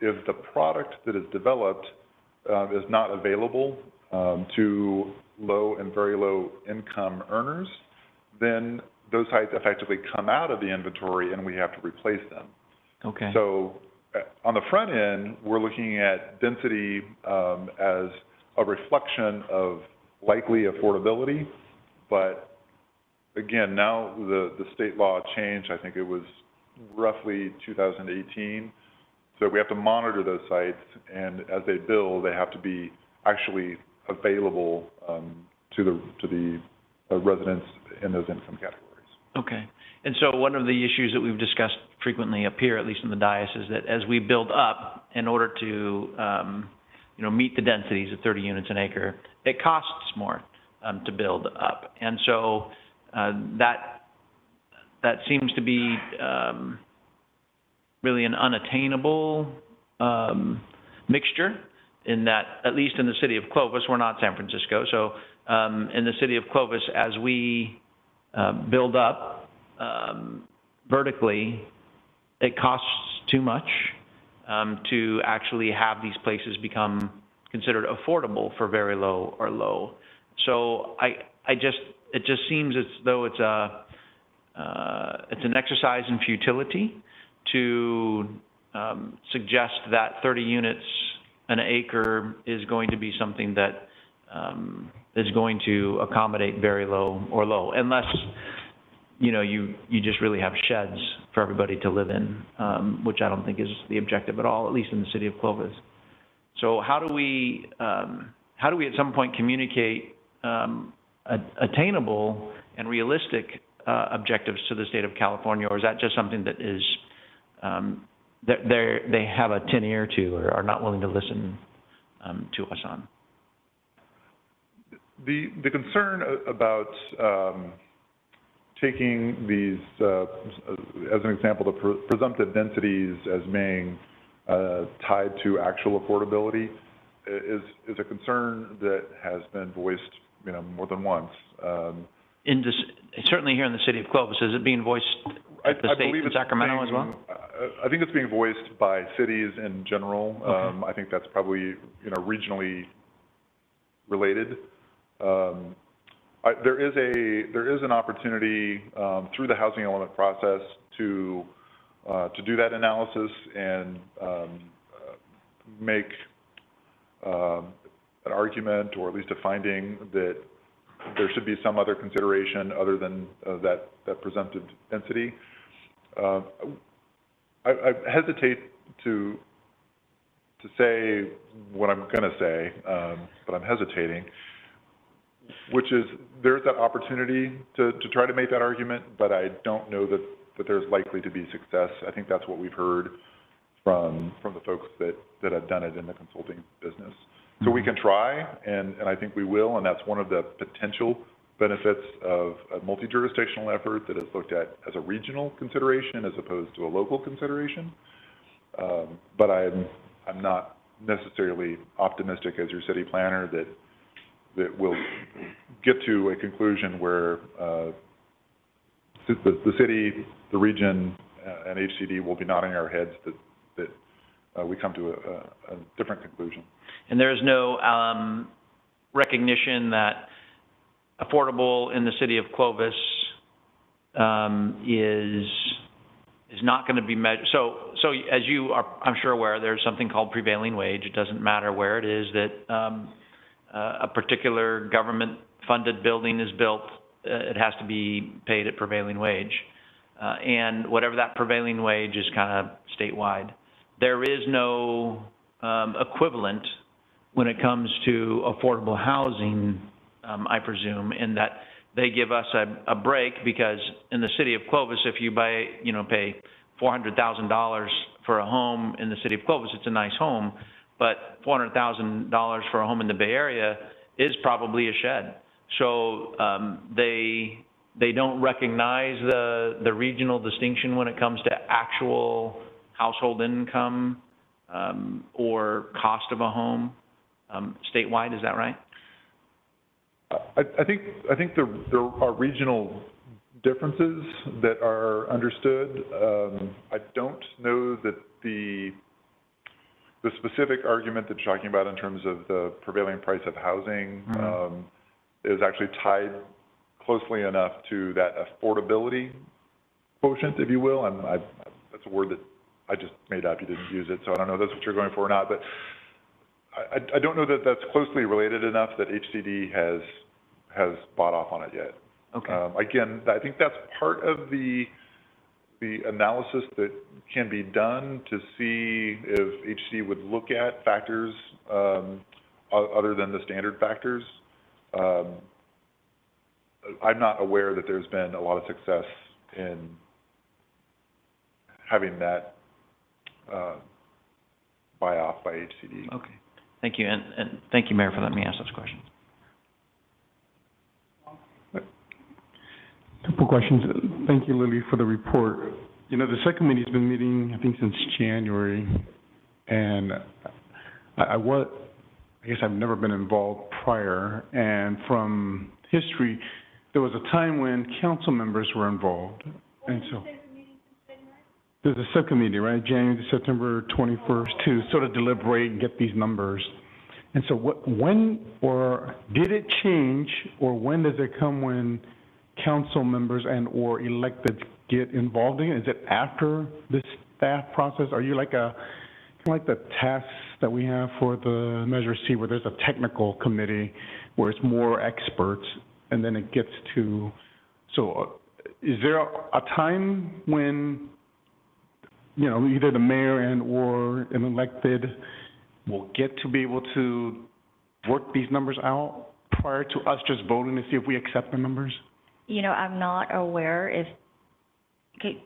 if the product that is developed is not available to low and very low income earners, then those sites effectively come out of the inventory and we have to replace them. Okay. So on the front end, we're looking at density as a reflection of likely affordability, but again, now the state law changed. I think it was roughly 2018. So we have to monitor those sites, and as they build, they have to be actually available to the residents in those income categories. Okay. And so one of the issues that we've discussed frequently up here, at least in the dais, is that as we build up, in order to meet the densities of 30 units an acre, it costs more to build up. And so that seems to be really an unattainable mixture, in that, at least in the city of Clovis, we're not San Francisco, so in the city of Clovis, as we build up vertically, it costs too much to actually have these places become considered affordable for very low or low. So it just seems as though it's an exercise in futility to suggest that 30 units an acre is going to be something that is going to accommodate very low or low, unless you just really have sheds for everybody to live in, which I don't think is the objective at all, at least in the city of Clovis. So how do we at some point communicate attainable and realistic objectives to the state of California, or is that just something that is they have a tin ear to, or are not willing to listen to us on? The concern about taking these, as an example, the presumptive densities as being tied to actual affordability is a concern that has been voiced, more than once. Certainly here in the city of Clovis, is it being voiced at the state in Sacramento as well? I think it's being voiced by cities in general. Okay. I think that's probably, regionally related. There is an opportunity through the housing element process to do that analysis and make an argument, or at least a finding, that there should be some other consideration other than that presumptive density. I hesitate to say what I'm going to say, but I'm hesitating, which is there's that opportunity to try to make that argument, but I don't know that there's likely to be success. I think that's what we've heard from the folks that have done it in the consulting business. So we can try, and I think we will, and that's one of the potential benefits of a multi-jurisdictional effort that is looked at as a regional consideration as opposed to a local consideration. But I'm not necessarily optimistic as your city planner that we'll get to a conclusion where the city, the region, and HCD will be nodding our heads that we come to a different conclusion. And there is no recognition that affordable in the city of Clovis is not going to be measured. So as you are, I'm sure, aware, there's something called prevailing wage. It doesn't matter where it is that a particular government-funded building is built, it has to be paid at prevailing wage. And whatever that prevailing wage is kind of statewide. There is no equivalent when it comes to affordable housing, I presume, in that they give us a break, because in the city of Clovis, if you pay $400,000 for a home in the city of Clovis, it's a nice home, but $400,000 for a home in the Bay Area is probably a shed. So they don't recognize the regional distinction when it comes to actual household income or cost of a home statewide. Is that right? I think there are regional differences that are understood. I don't know that the specific argument that you're talking about in terms of the prevailing price of housing is actually tied closely enough to that affordability quotient, if you will. That's a word that I just made up. You didn't use it, so I don't know if that's what you're going for or not. But I don't know that that's closely related enough that HCD has bought off on it yet. Okay. Again, I think that's part of the analysis that can be done to see if HC would look at factors other than the standard factors. I'm not aware that there's been a lot of success in having that buy off by HCD. Okay. Thank you, and thank you, Mayor, for letting me ask those questions. Couple questions. Thank you, Lily, for the report. You know, the subcommittee's been meeting, I think, since January, and I guess I've never been involved prior, and from history, there was a time when council members were involved, and so there's a subcommittee, right, January to September 21st, to sort of deliberate and get these numbers. And so when, or did it change, or when does it come when council members and or elected get involved in it? Is it after the staff process? Are you like kind of like the tasks that we have for the Measure C, where there's a technical committee where it's more experts, and then it gets to, so is there a time when, you know, either the mayor and or an elected will get to be able to work these numbers out prior to us just voting to see if we accept the numbers? You know, I'm not aware if, okay,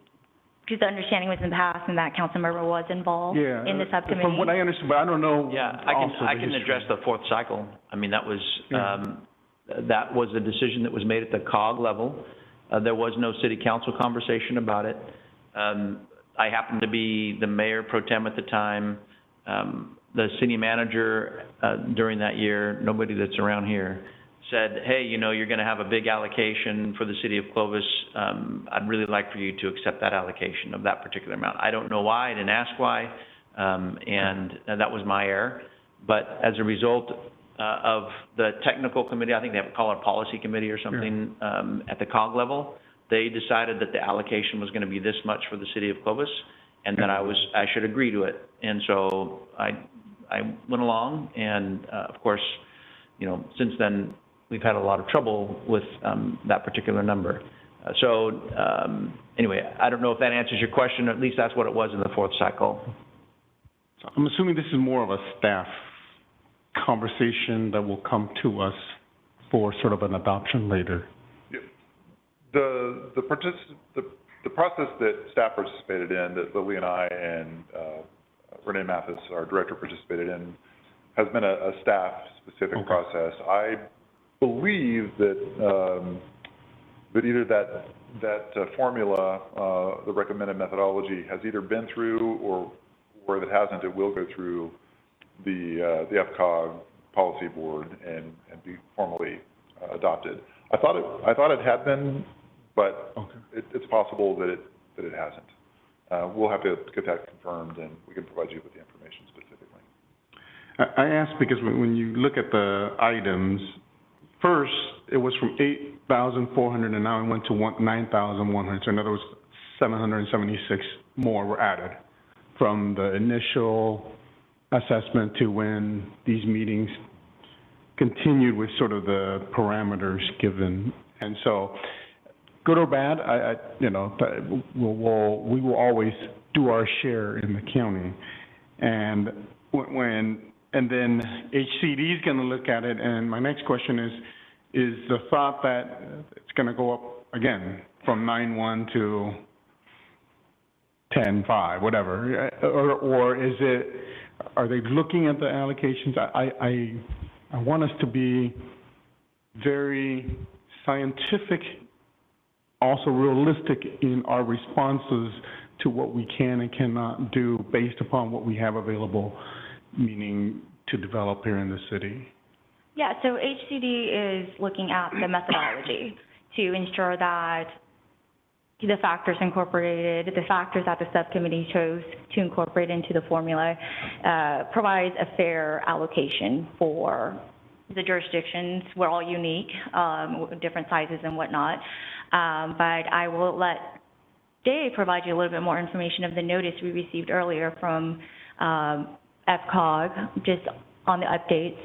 because the understanding was in the past and that council member was involved in the subcommittee. From what I understand, but I don't know. Yeah, I can address the fourth cycle. I mean, that was a decision that was made at the COG level. There was no city council conversation about it. I happened to be the mayor pro tem at the time. The city manager during that year, nobody that's around here, said, hey, you know, you're going to have a big allocation for the city of Clovis. I'd really like for you to accept that allocation of that particular amount. I don't know why. I didn't ask why. And that was my error. But as a result of the technical committee, I think they have to call it a policy committee or something, at the COG level, they decided that the allocation was going to be this much for the city of Clovis, and that I should agree to it. And so I went along, and of course, you know, since then, we've had a lot of trouble with that particular number. Anyway, I don't know if that answers your question. At least that's what it was in the fourth cycle. So I'm assuming this is more of a staff conversation that will come to us for sort of an adoption later. The process that staff participated in, that Lily and I and Renee Mathis, our director, participated in, has been a staff-specific process. I believe that that either that formula, the recommended methodology, has either been through, or if it hasn't, it will go through the FCOG policy board and be formally adopted. I thought it had been, but it's possible that it hasn't. We'll have to get that confirmed, and we can provide you with the information specifically. I asked because when you look at the items, first it was from 8,400 and now it went to 9,100. So in other words, 776 more were added from the initial assessment to when these meetings continued with sort of the parameters given. And so, good or bad, you know, we will always do our share in the county. And and then HCD is going to look at it. And my next question is the thought that it's going to go up again from 9.1 to 10.5, whatever, or is it? Are they looking at the allocations? I want us to be very scientific, also realistic in our responses to what we can and cannot do based upon what we have available, meaning to develop here in the city. Yeah, so HCD is looking at the methodology to ensure that the factors incorporated, the factors that the subcommittee chose to incorporate into the formula, provides a fair allocation for the jurisdictions, we're all unique, different sizes and whatnot. But I will let Dave provide you a little bit more information of the notice we received earlier from FCOG, just on the updates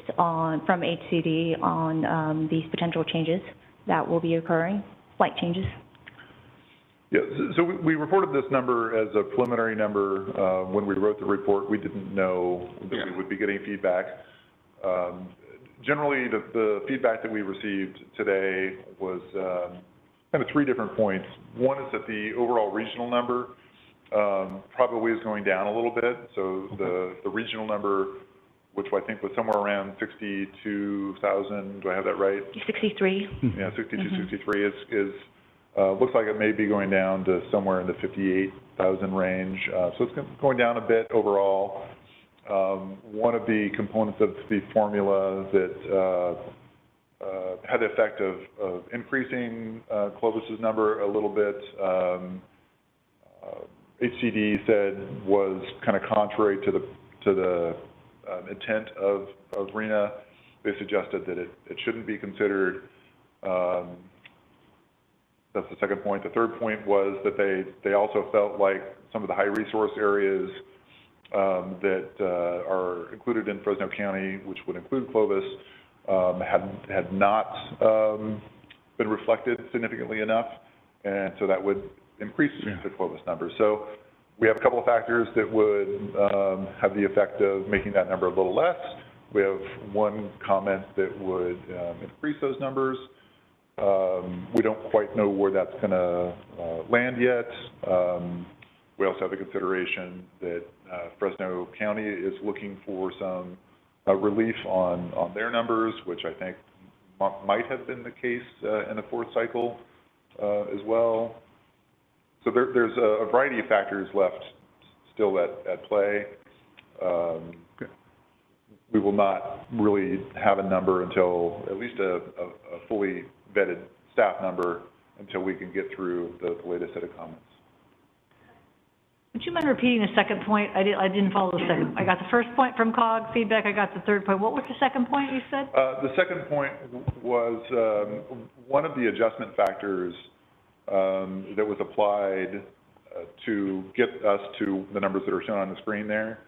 from HCD on these potential changes that will be occurring, slight changes. Yeah, so we reported this number as a preliminary number. When we wrote the report, we didn't know that we would be getting feedback. Generally, the feedback that we received today was kind of three different points. One is that the overall regional number probably is going down a little bit. So the regional number, which I think was somewhere around 62,000, do I have that right? 63. Yeah, 62, 63 is looks like it may be going down to somewhere in the 58,000 range. So it's going down a bit overall. One of the components of the formula that had the effect of increasing Clovis's number a little bit, HCD said was kind of contrary to the intent of RENA. They suggested that it shouldn't be considered. That's the second point. The third point was that they also felt like some of the high resource areas that are included in Fresno County, which would include Clovis, had not been reflected significantly enough, and so that would increase the Clovis number. So we have a couple of factors that would have the effect of making that number a little less. We have one comment that would increase those numbers. We don't quite know where that's going to land yet. We also have the consideration that Fresno County is looking for some relief on their numbers, which I think might have been the case in the fourth cycle as well. So there's a variety of factors left still at play. We will not really have a number until, at least a fully vetted staff number, until we can get through the latest set of comments. Would you mind repeating the second point? I didn't follow the second. I got the first point from COG feedback. I got the third point. What was the second point you said? The second point was one of the adjustment factors that was applied to get us to the numbers that are shown on the screen there.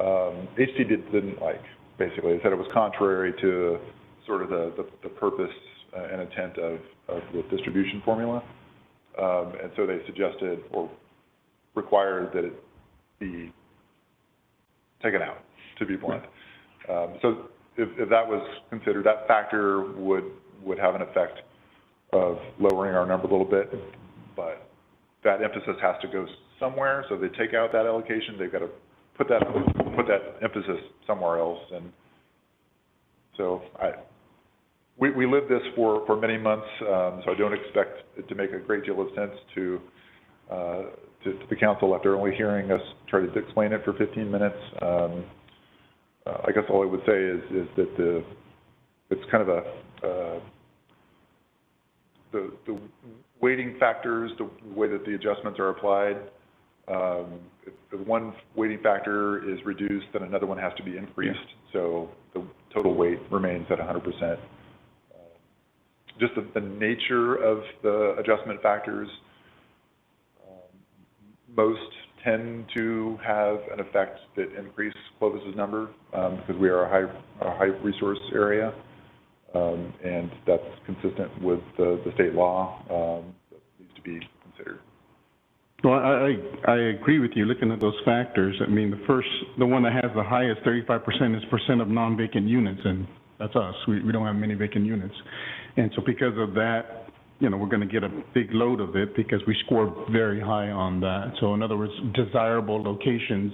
HCD didn't like, basically. They said it was contrary to sort of the purpose and intent of the distribution formula. And so they suggested or required that it be taken out, to be blunt. So if that was considered, that factor would have an effect of lowering our number a little bit, but that emphasis has to go somewhere. So they take out that allocation, they've got to put that emphasis somewhere else. And so we lived this for many months, so I don't expect it to make a great deal of sense to the council after only hearing us try to explain it for 15 minutes. I guess all I would say is that it's kind of the weighting factors, the way that the adjustments are applied. If one weighting factor is reduced, then another one has to be increased. So the total weight remains at 100%. Just the nature of the adjustment factors, most tend to have an effect that increase Clovis's number because we are a high resource area, and that's consistent with the state law that needs to be considered. Well, I agree with you. Looking at those factors, I mean, the one that has the highest 35% is percent of non-vacant units, and that's us. We don't have many vacant units, and so because of that, you know, we're going to get a big load of it because we scored very high on that. So in other words, desirable locations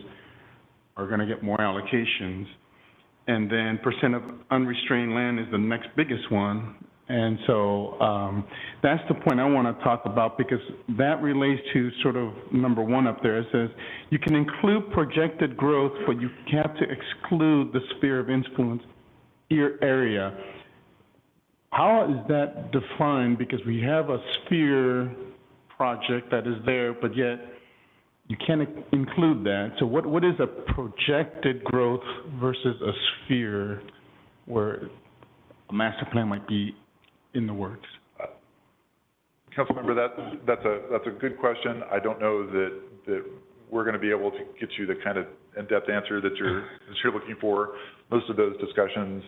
are going to get more allocations. And then percent of unrestrained land is the next biggest one. And so that's the point I want to talk about, because that relates to sort of number one up there. It says you can include projected growth, but you have to exclude the sphere of influence area. How is that defined? Because we have a sphere project that is there, but yet you can't include that. So what is a projected growth versus a sphere where a master plan might be in the works? Councilmember, that's a good question. I don't know that we're going to be able to get you the kind of in-depth answer that you're looking for. Most of those discussions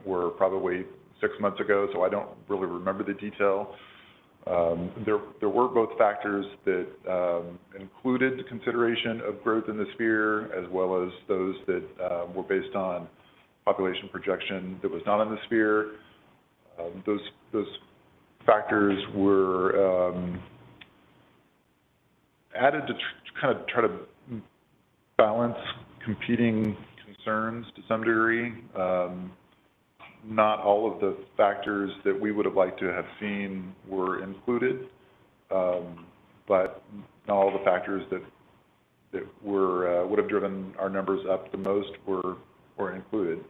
were probably 6 months ago, so I don't really remember the detail. There were both factors that included consideration of growth in the sphere, as well as those that were based on population projection that was not in the sphere. Those factors were added to kind of try to balance competing concerns to some degree. Not all of the factors that we would have liked to have seen were included, but not all the factors that would have driven our numbers up the most were included.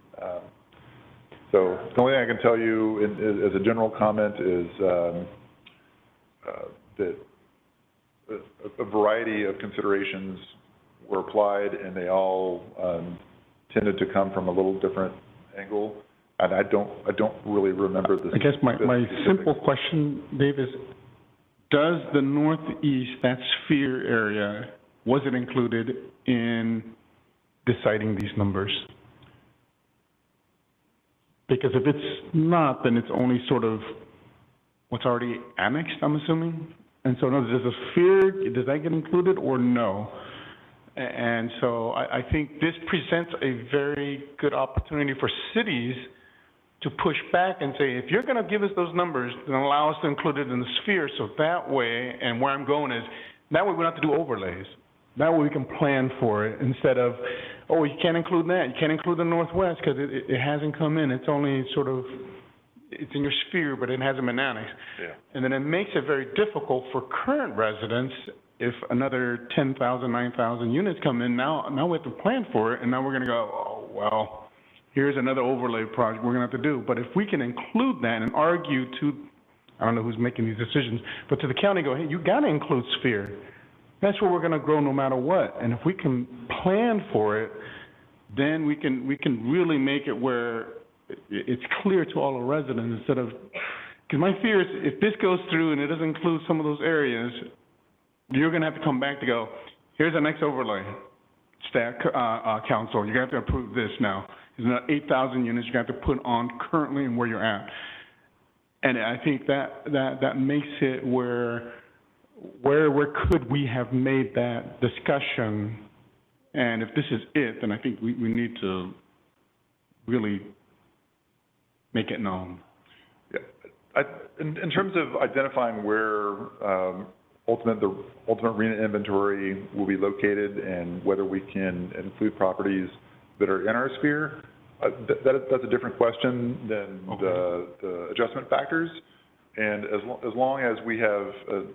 So the only thing I can tell you as a general comment is that a variety of considerations were applied, and they all tended to come from a little different angle. And I don't really remember this. I guess my simple question, Dave, is does the northeast, that sphere area, was it included in deciding these numbers? Because if it's not, then it's only sort of what's already annexed, I'm assuming. And so, no, does the sphere, does that get included or no? And so I think this presents a very good opportunity for cities to push back and say, if you're going to give us those numbers, then allow us to include it in the sphere. So that way, and where I'm going is, that way we don't have to do overlays. That way we can plan for it instead of, oh, you can't include that. You can't include the Northwest because it hasn't come in. It's only sort of, it's in your sphere, but it hasn't been annexed. Yeah. And then it makes it very difficult for current residents if another 10,000, 9,000 units come in. Now we have to plan for it, and now we're going to go, oh, well, here's another overlay project we're going to have to do. But if we can include that and argue to, I don't know who's making these decisions, but to the county, go, hey, you got to include sphere. That's where we're going to grow no matter what. And if we can plan for it, then we can really make it where it's clear to all the residents instead of, because my fear is if this goes through and it doesn't include some of those areas, you're going to have to come back to go, here's the next overlay, staff, council, you're going to have to approve this now. There's another 8,000 units you're going to have to put on currently and where you're at. And I think that makes it where could we have made that discussion, and if this is it, then I think we need to really make it known. Yeah, in terms of identifying where the ultimate RENA inventory will be located and whether we can include properties that are in our sphere, that's a different question than the adjustment factors. And as long as we have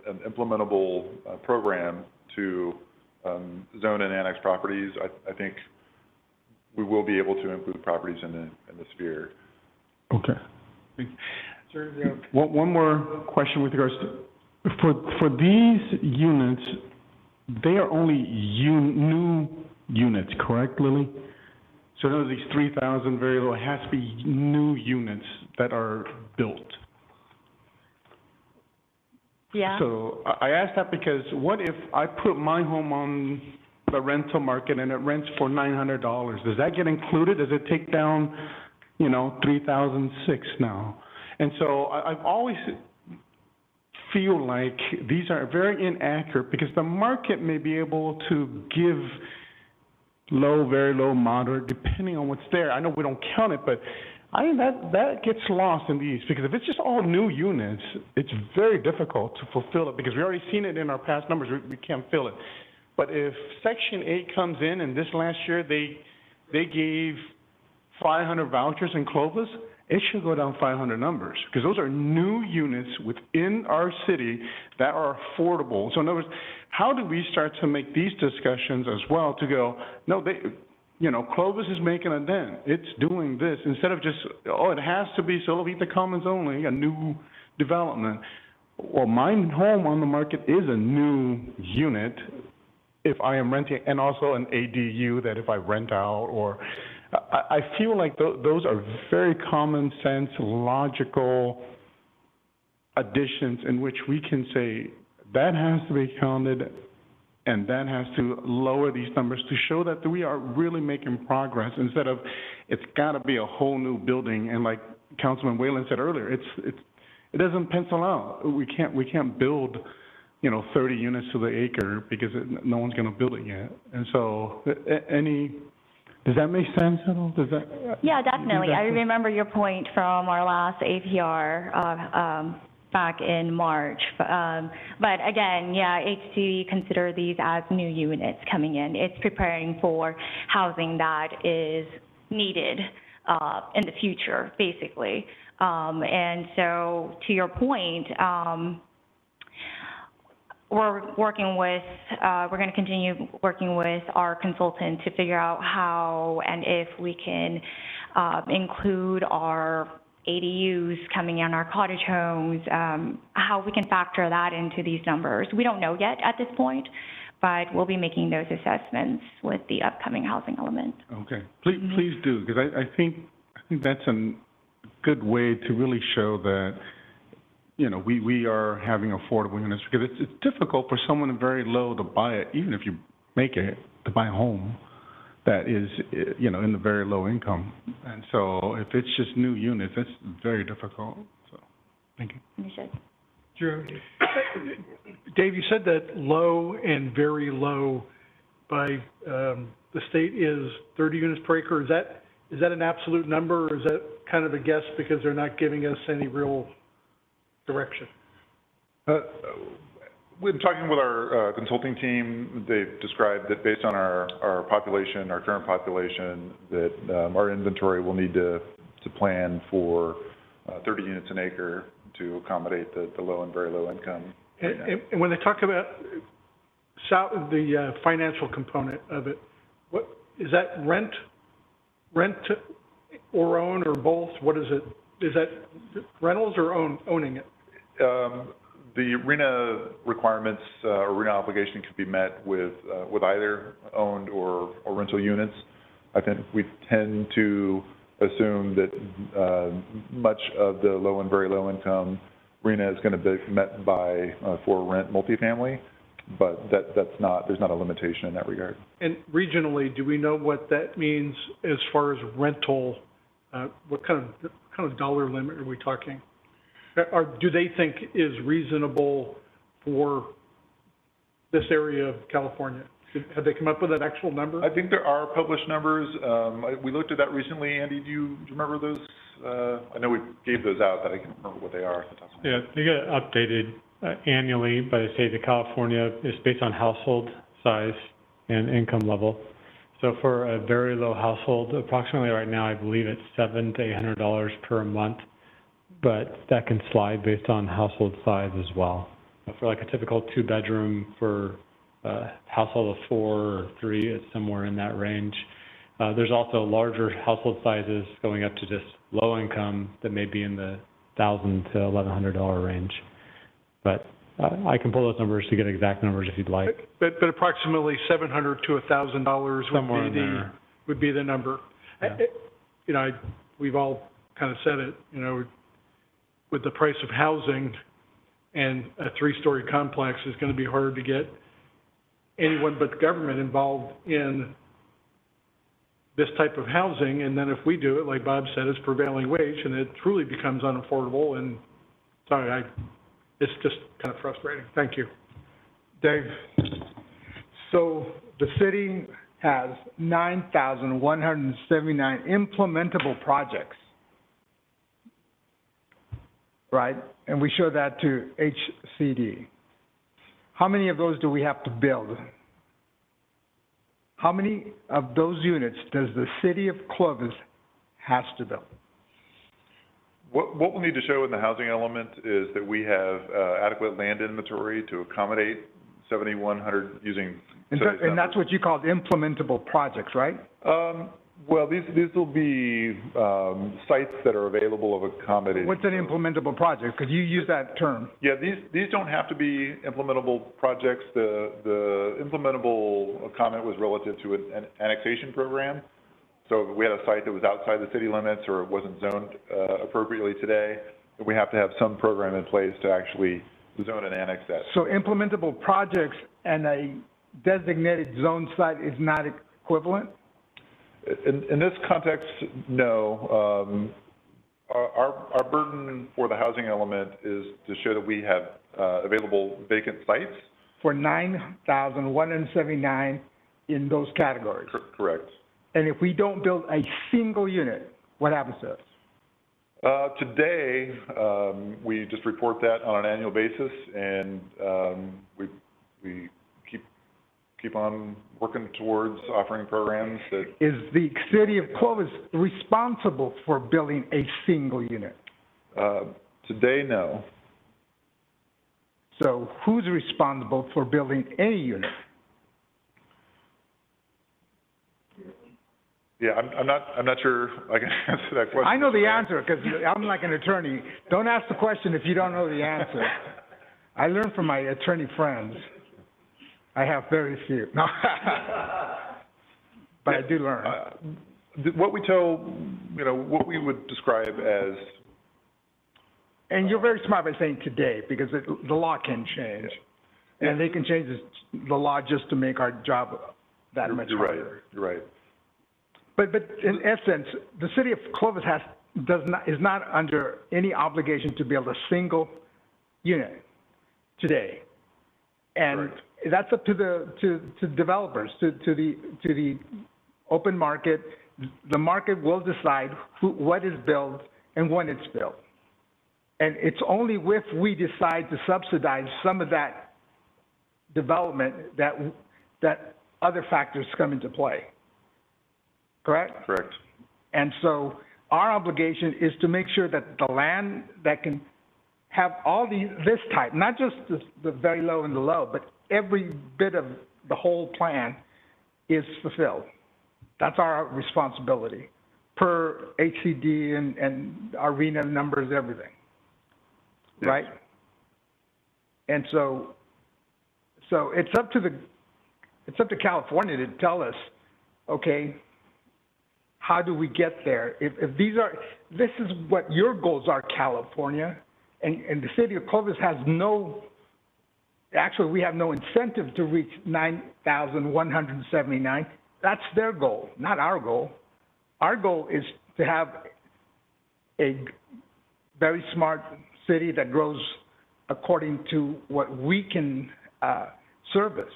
an implementable program to zone and annex properties, I think we will be able to include properties in the sphere. Okay. One more question with regards to, for these units, they are only new units, correct, Lily? So those these 3,000 very low, it has to be new units that are built. Yeah. So I asked that because what if I put my home on the rental market and it rents for $900? Does that get included? Does it take down, $3,006 now? And so I've always feel like these are very inaccurate because the market may be able to give low, very low, moderate, depending on what's there. I know we don't count it, but I think that gets lost in these, because if it's just all new units, it's very difficult to fulfill it, because we already seen it in our past numbers, we can't fill it. But if Section 8 comes in, and this last year they gave 500 vouchers in Clovis, it should go down 500 numbers, because those are new units within our city that are affordable. So in other words, how do we start to make these discussions as well to go, no, Clovis is making a dent. It's doing this. Instead of just, it has to be Solivita Commons only, a new development. Well, my home on the market is a new unit if I am renting, and also an ADU that if I rent out, or I feel like those are very common sense, logical additions in which we can say that has to be counted and that has to lower these numbers to show that we are really making progress instead of it's got to be a whole new building. And like Councilman Whalen said earlier, it doesn't pencil out. We can't build, 30 units to the acre because no one's going to build it yet. And so does that make sense at all? Yeah, definitely. I remember your point from our last APR back in March. But again, yeah, HCD consider these as new units coming in. It's preparing for housing that is needed in the future, basically. And so to your point, we're going to continue working with our consultant to figure out how and if we can include our ADUs coming in our cottage homes, how we can factor that into these numbers. We don't know yet at this point, but we'll be making those assessments with the upcoming housing element. Okay, please do, because I think that's a good way to really show that we are having affordable units, because it's difficult for someone very low to buy it, even if you make it, to buy a home that is, in the very low income. And so if it's just new units, that's very difficult. So, thank you. Understood. Drew, Dave, you said that low and very low by the state is 30 units per acre. Is that an absolute number, or is that kind of a guess because they're not giving us any real direction? When talking with our consulting team, they've described that based on our population, our current population, that our inventory will need to plan for 30 units an acre to accommodate the low and very low income. And when they talk about the financial component of it, what is that? Rent or own or both? What is it? Is that rentals or owning it? The RENA requirements or RENA obligation can be met with either owned or rental units. I think we tend to assume that much of the low and very low income RENA is going to be met by for rent multifamily, but there's not a limitation in that regard. And regionally, do we know what that means as far as rental? What kind of dollar limit are we talking? Or do they think is reasonable for this area of California? Have they come up with an actual number? I think there are published numbers. We looked at that recently. Andy, do you remember those? I know we gave those out, but I can't remember what they are. Yeah, they get updated annually by the state of California. It's based on household size and income level. So for a very low household, approximately right now, I believe it's $700 to $800 per month. But that can slide based on household size as well. For like a typical 2-bedroom for a household of 4 or 3, it's somewhere in that range. There's also larger household sizes going up to just low income that may be in the $1,000 to $1,100 range. But I can pull those numbers to get exact numbers if you'd like. But approximately $700 to $1,000 would be the number. Yeah. We've all kind of said it, with the price of housing and a 3-story complex, is going to be hard to get anyone but the government involved in this type of housing. And then if we do it, like Bob said, it's prevailing wage, and it truly becomes unaffordable. And sorry, it's just kind of frustrating. Thank you. Dave, so the city has 9,179 implementable projects, right? And we show that to HCD. How many of those do we have to build? How many of those units does the city of Clovis has to build? What we'll need to show in the housing element is that we have adequate land inventory to accommodate 7,100 using. And that's what you call implementable projects, right? Well, these will be sites that are available of accommodating. What's an implementable project? Because you use that term. Yeah, these don't have to be implementable projects. The implementable comment was relative to an annexation program. So if we had a site that was outside the city limits or it wasn't zoned appropriately today, then we have to have some program in place to actually zone and annex that. So implementable projects and a designated zone site is not equivalent? In this context, no. Our burden for the housing element is to show that we have available vacant sites. For 9,179 in those categories? Correct. And if we don't build a single unit, what happens to us? Today, we just report that on an annual basis, and we keep on working towards offering programs that... Is the city of Clovis responsible for building a single unit? Today, no. So who's responsible for building any unit? Yeah, I'm not sure I can answer that question. I know the answer because I'm like an attorney. Don't ask the question if you don't know the answer. I learned from my attorney friends. I have very few. No. But I do learn. What we tell, what we would describe as... And you're very smart by saying today, because the law can change. Yeah. And they can change the law just to make our job that much harder. You're right. But in essence, the city of Clovis is not under any obligation to build a single unit today. And that's up to the developers, to the open market. The market will decide what is built and when it's built. And it's only if we decide to subsidize some of that development that other factors come into play. Correct? Correct. And so our obligation is to make sure that the land that can have all this type, not just the very low and the low, but every bit of the whole plan is fulfilled. That's our responsibility per HCD and our RENA numbers, everything. Yes. Right? And so it's up to California to tell us, okay, how do we get there? If this is what your goals are, California, and the city of Clovis has actually we have no incentive to reach 9,179. That's their goal, not our goal. Our goal is to have a very smart city that grows according to what we can service.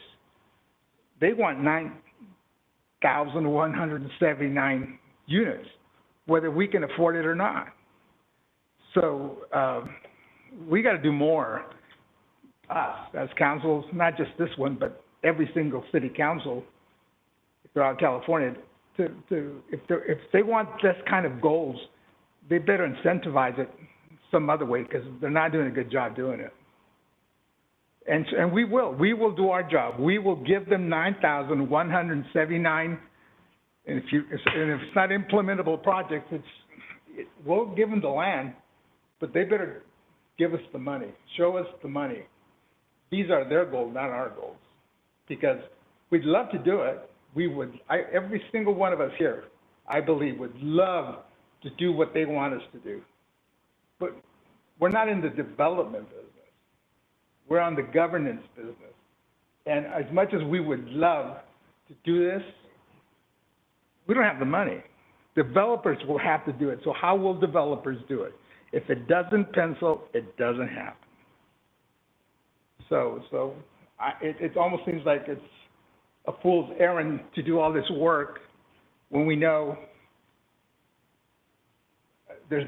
They want 9,179 units, whether we can afford it or not. So we got to do more, us as councils, not just this one, but every single city council throughout California. If they want this kind of goals, they better incentivize it some other way because they're not doing a good job doing it. And we will do our job. We will give them 9,179. And if it's not implementable projects, we'll give them the land, but they better give us the money, show us the money. These are their goals, not our goals, because we'd love to do it. Every single one of us here, I believe, would love to do what they want us to do. But we're not in the development business. We're on the governance business. And as much as we would love to do this, we don't have the money. Developers will have to do it. So how will developers do it? If it doesn't pencil, it doesn't happen. It almost seems like it's a fool's errand to do all this work when we know there's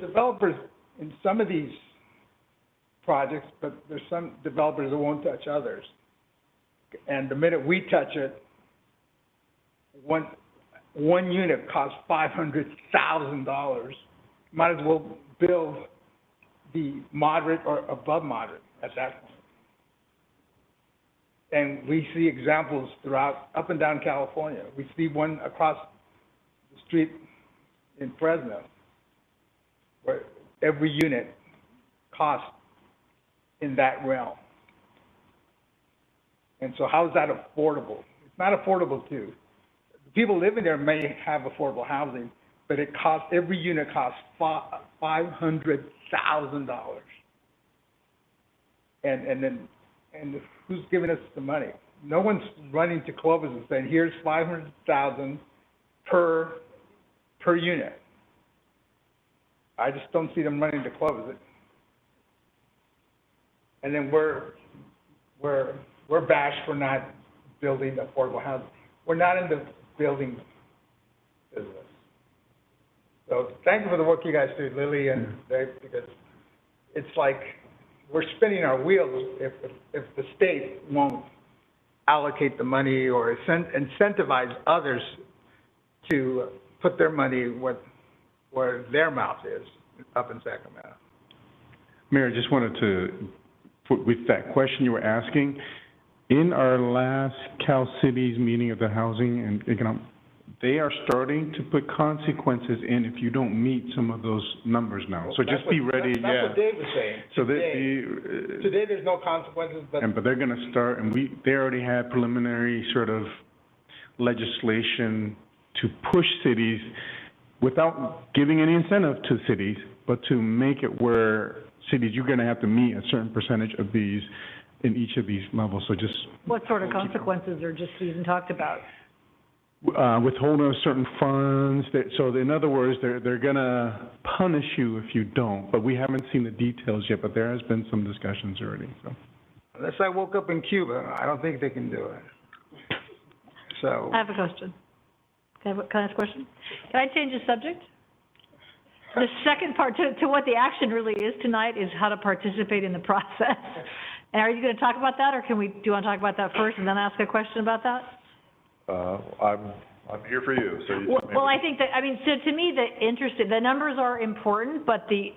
developers in some of these projects, but there's some developers that won't touch others. And the minute we touch it, one unit costs $500,000. Might as well build the moderate or above moderate at that point. And we see examples up and down California. We see one across the street in Fresno, where every unit costs in that realm. And so how is that affordable? It's not affordable too. people living there may have affordable housing, but it costs, every unit costs $500,000. And who's giving us the money? No one's running to Clovis and saying, here's $500,000 per unit. I just don't see them running to Clovis. And then we're bashed for not building affordable housing. We're not in the building business. So thank you for the work you guys do, Lily and Dave, because it's like we're spinning our wheels if the state won't allocate the money or incentivize others to put their money where their mouth is, up in Sacramento. Mayor, I just wanted to, with that question you were asking, in our last Cal Cities meeting of the Housing and Economic, they are starting to put consequences in if you don't meet some of those numbers now. So just be ready. That's what Dave was saying. So Today there's no consequences, but they're going to start, and they already had preliminary sort of legislation to push cities without giving any incentive to cities, but to make it where cities, you're going to have to meet a certain percentage of these in each of these levels. So just What sort of consequences are just even talked about? withholding of certain funds. So in other words, they're going to punish you if you don't. But we haven't seen the details yet, but there has been some discussions already. So. Unless I woke up in Cuba, I don't think they can do it. So. I have a question. Can I ask a question? Can I change the subject? The second part to what the action really is tonight is how to participate in the process. And are you going to talk about that, or do you want to talk about that first and then ask a question about that? I'm here for you. So Well, I think that, so to me, the numbers are important, but the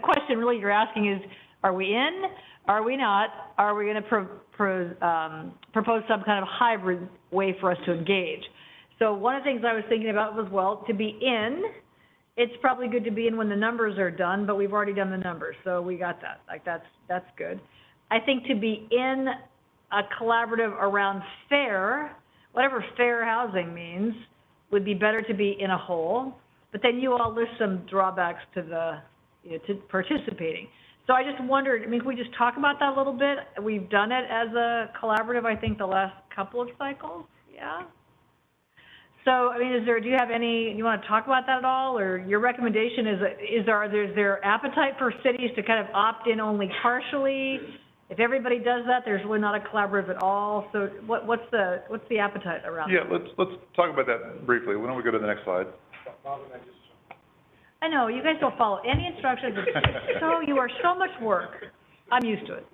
question really you're asking is, are we in? Are we not? Are we going to propose some kind of hybrid way for us to engage? So one of the things I was thinking about was, well, to be in, it's probably good to be in when the numbers are done, but we've already done the numbers, so we got that. Like, that's good. I think to be in a collaborative around fair, whatever fair housing means, would be better to be in a whole. But then you all list some drawbacks to to participating. So I just wondered, can we just talk about that a little bit? We've done it as a collaborative, I think, the last couple of cycles, yeah? So, do you have you want to talk about that at all? Or your recommendation is there appetite for cities to kind of opt in only partially? If everybody does that, there's really not a collaborative at all. So what's the appetite around that? Yeah, let's talk about that briefly. Why don't we go to the next slide? I know, you guys don't follow any instructions. You are so much work. I'm used to it.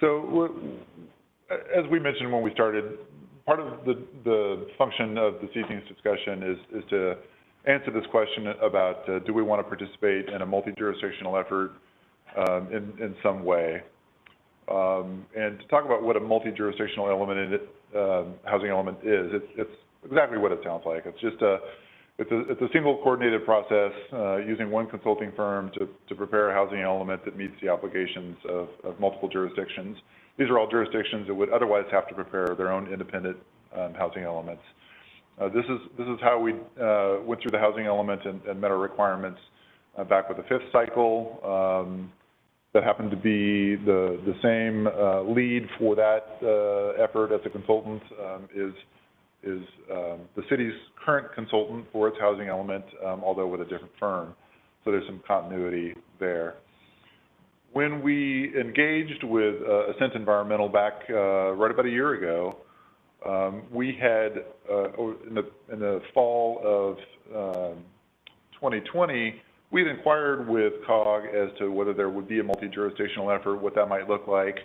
So, as we mentioned when we started, part of the function of this evening's discussion is to answer this question about do we want to participate in a multi-jurisdictional effort in some way, and to talk about what a multi-jurisdictional housing element is. It's exactly what it sounds like. It's just it's a single coordinated process using one consulting firm to prepare a housing element that meets the obligations of multiple jurisdictions. These are all jurisdictions that would otherwise have to prepare their own independent housing elements. This is how we went through the housing element and met our requirements back with the fifth cycle. That happened to be the same lead for that effort as a consultant is the city's current consultant for its housing element, although with a different firm. So there's some continuity there. When we engaged with Ascent Environmental back right about a year ago, we had in the fall of 2020, we'd inquired with COG as to whether there would be a multi-jurisdictional effort, what that might look like.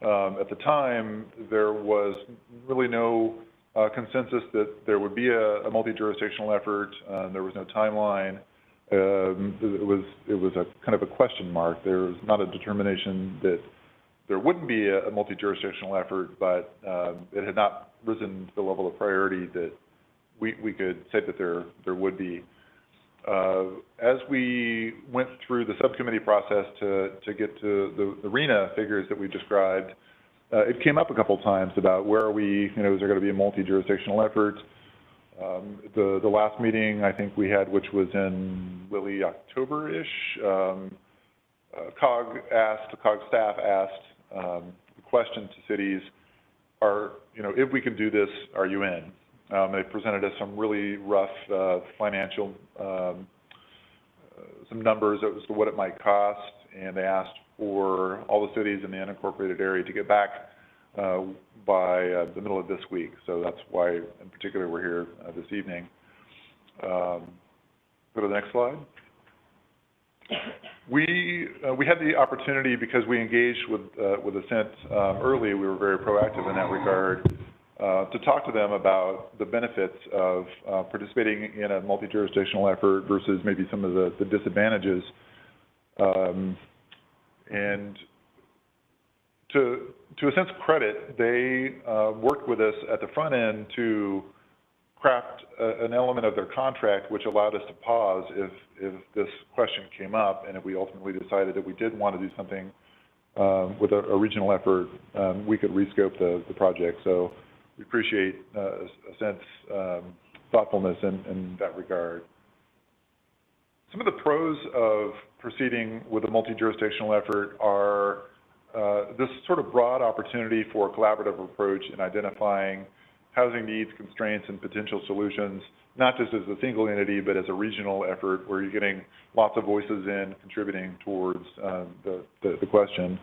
At the time, there was really no consensus that there would be a multi-jurisdictional effort. There was no timeline. It was a kind of a question mark. There was not a determination that there wouldn't be a multi-jurisdictional effort, but it had not risen to the level of priority that we could say that there would be. As we went through the subcommittee process to get to the RENA figures that we described, it came up a couple times about where are we, is there going to be a multi-jurisdictional effort? The last meeting I think we had, which was in really October-ish, COG staff asked the question to cities, if we can do this, are you in? They presented us some really rough financial, some numbers as to what it might cost, and they asked for all the cities in the unincorporated area to get back by the middle of this week. So that's why, in particular, we're here this evening. Go to the next slide. We had the opportunity, because we engaged with Ascent early, we were very proactive in that regard, to talk to them about the benefits of participating in a multi-jurisdictional effort versus maybe some of the disadvantages. And to Ascent's credit, they worked with us at the front end to craft an element of their contract which allowed us to pause if this question came up, and if we ultimately decided that we did want to do something with a regional effort, we could rescope the project. So we appreciate Ascent's thoughtfulness in that regard. Some of the pros of proceeding with a multi-jurisdictional effort are this sort of broad opportunity for a collaborative approach in identifying housing needs, constraints, and potential solutions, not just as a single entity, but as a regional effort where you're getting lots of voices in contributing towards the question.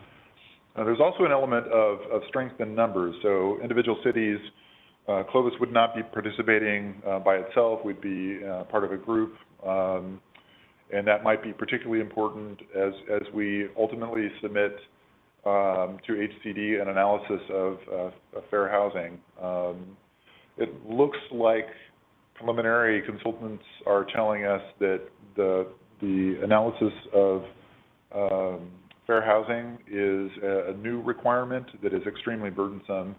There's also an element of strength in numbers. So individual cities, Clovis would not be participating by itself. We'd be part of a group, and that might be particularly important as we ultimately submit to HCD an analysis of fair housing. It looks like preliminary consultants are telling us that the analysis of fair housing is a new requirement that is extremely burdensome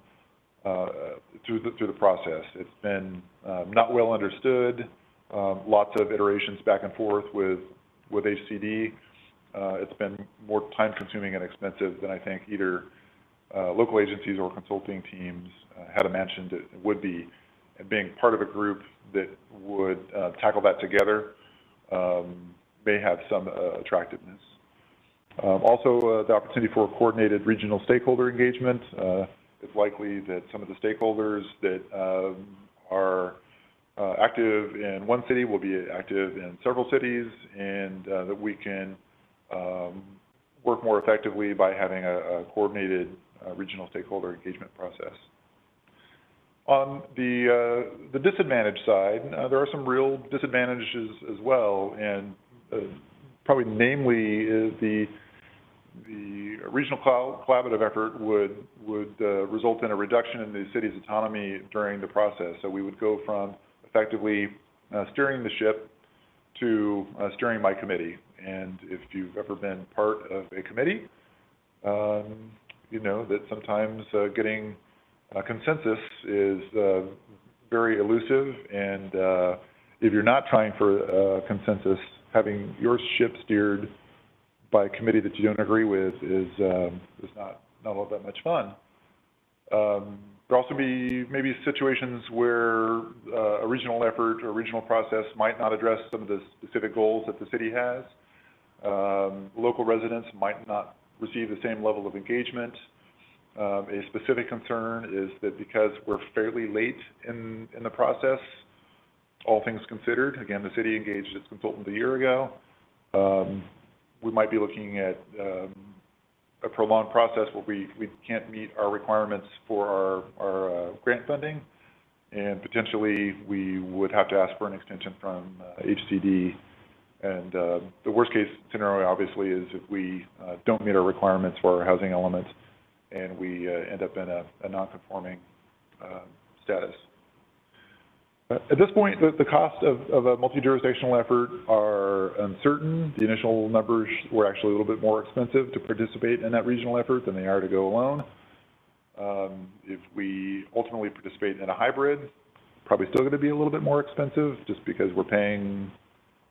through the process. It's been not well understood, lots of iterations back and forth with HCD. It's been more time-consuming and expensive than I think either local agencies or consulting teams had imagined it would be. And being part of a group that would tackle that together may have some attractiveness. Also, the opportunity for coordinated regional stakeholder engagement. It's likely that some of the stakeholders that are active in one city will be active in several cities, and that we can work more effectively by having a coordinated regional stakeholder engagement process. On the disadvantage side, there are some real disadvantages as well, and probably namely is the regional collaborative effort would result in a reduction in the city's autonomy during the process. So we would go from effectively steering the ship to steering by committee. And if you've ever been part of a committee, you know that sometimes getting consensus is very elusive, and if you're not trying for consensus, having your ship steered by a committee that you don't agree with is not all that much fun. There'll also be maybe situations where a regional effort or regional process might not address some of the specific goals that the city has. Local residents might not receive the same level of engagement. A specific concern is that because we're fairly late in the process, all things considered, again, the city engaged its consultant a year ago, we might be looking at a prolonged process where we can't meet our requirements for our grant funding, and potentially we would have to ask for an extension from HCD. And the worst case scenario, obviously, is if we don't meet our requirements for our housing elements and we end up in a non-conforming status. At this point, the cost of a multi-jurisdictional effort are uncertain. The initial numbers were actually a little bit more expensive to participate in that regional effort than they are to go alone. If we ultimately participate in a hybrid, probably still going to be a little bit more expensive just because we're paying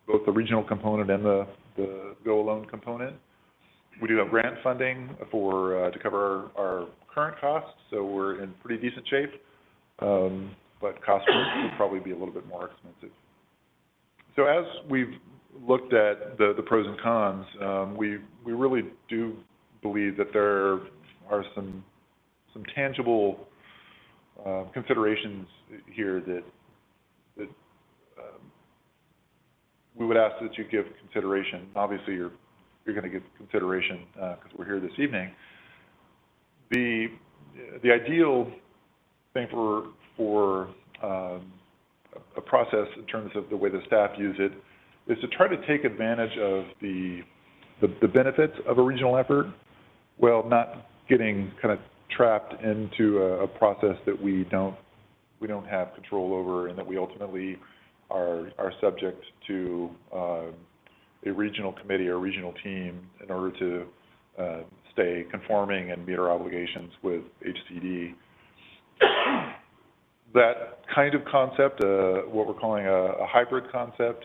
both the regional component and the go-alone component. We do have grant funding for, to cover our current costs, so we're in pretty decent shape. But cost would probably be a little bit more expensive. So as we've looked at the pros and cons, we really do believe that there are some tangible considerations here that we would ask that you give consideration. Obviously, you're going to give consideration because we're here this evening. The ideal thing for a process in terms of the way the staff use it is to try to take advantage of the benefits of a regional effort, while not getting kind of trapped into a process that we don't have control over, and that we ultimately are subject to a regional committee or regional team in order to stay conforming and meet our obligations with HCD. That kind of concept, what we're calling a hybrid concept,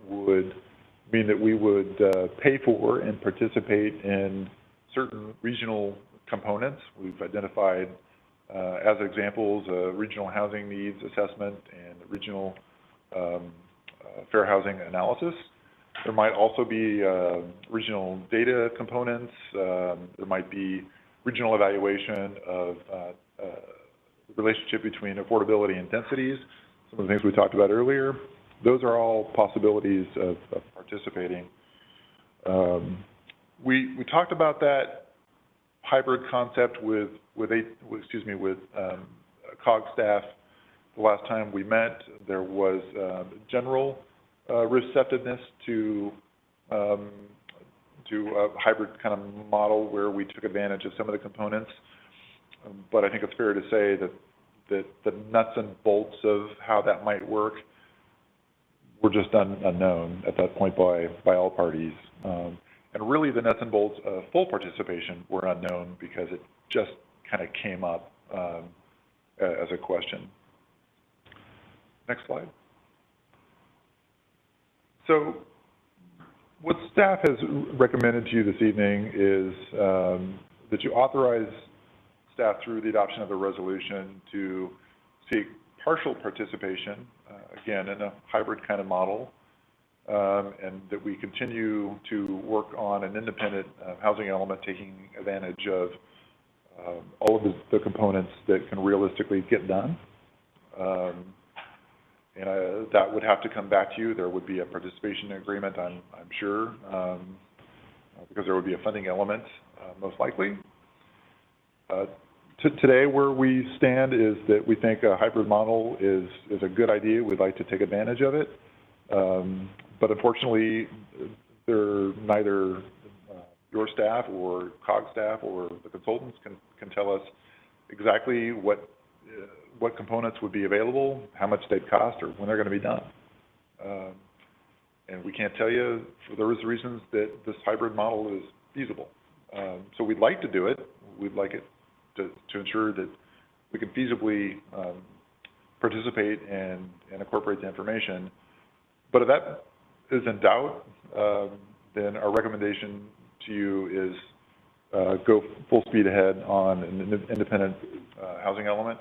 would mean that we would pay for and participate in certain regional components. We've identified as examples regional housing needs assessment and regional fair housing analysis. There might also be regional data components. There might be regional evaluation of the relationship between affordability and densities, some of the things we talked about earlier. Those are all possibilities of participating. We talked about that hybrid concept with COG staff the last time we met. There was general receptiveness to a hybrid kind of model where we took advantage of some of the components. But I think it's fair to say that the nuts and bolts of how that might work were just unknown at that point by all parties. And really the nuts and bolts of full participation were unknown because it just kind of came up as a question. Next slide. So what staff has recommended to you this evening is that you authorize staff through the adoption of the resolution to seek partial participation, again, in a hybrid kind of model, and that we continue to work on an independent housing element taking advantage of all of the components that can realistically get done. And that would have to come back to you. There would be a participation agreement, I'm sure, because there would be a funding element, most likely. Today, where we stand is that we think a hybrid model is a good idea. We'd like to take advantage of it. But unfortunately, neither your staff or COG staff or the consultants can tell us exactly what components would be available, how much they'd cost, or when they're going to be done. And we can't tell you for those reasons that this hybrid model is feasible. So we'd like to do it. We'd like it to ensure that we can feasibly participate and incorporate the information. But if that is in doubt, then our recommendation to you is go full speed ahead on an independent housing element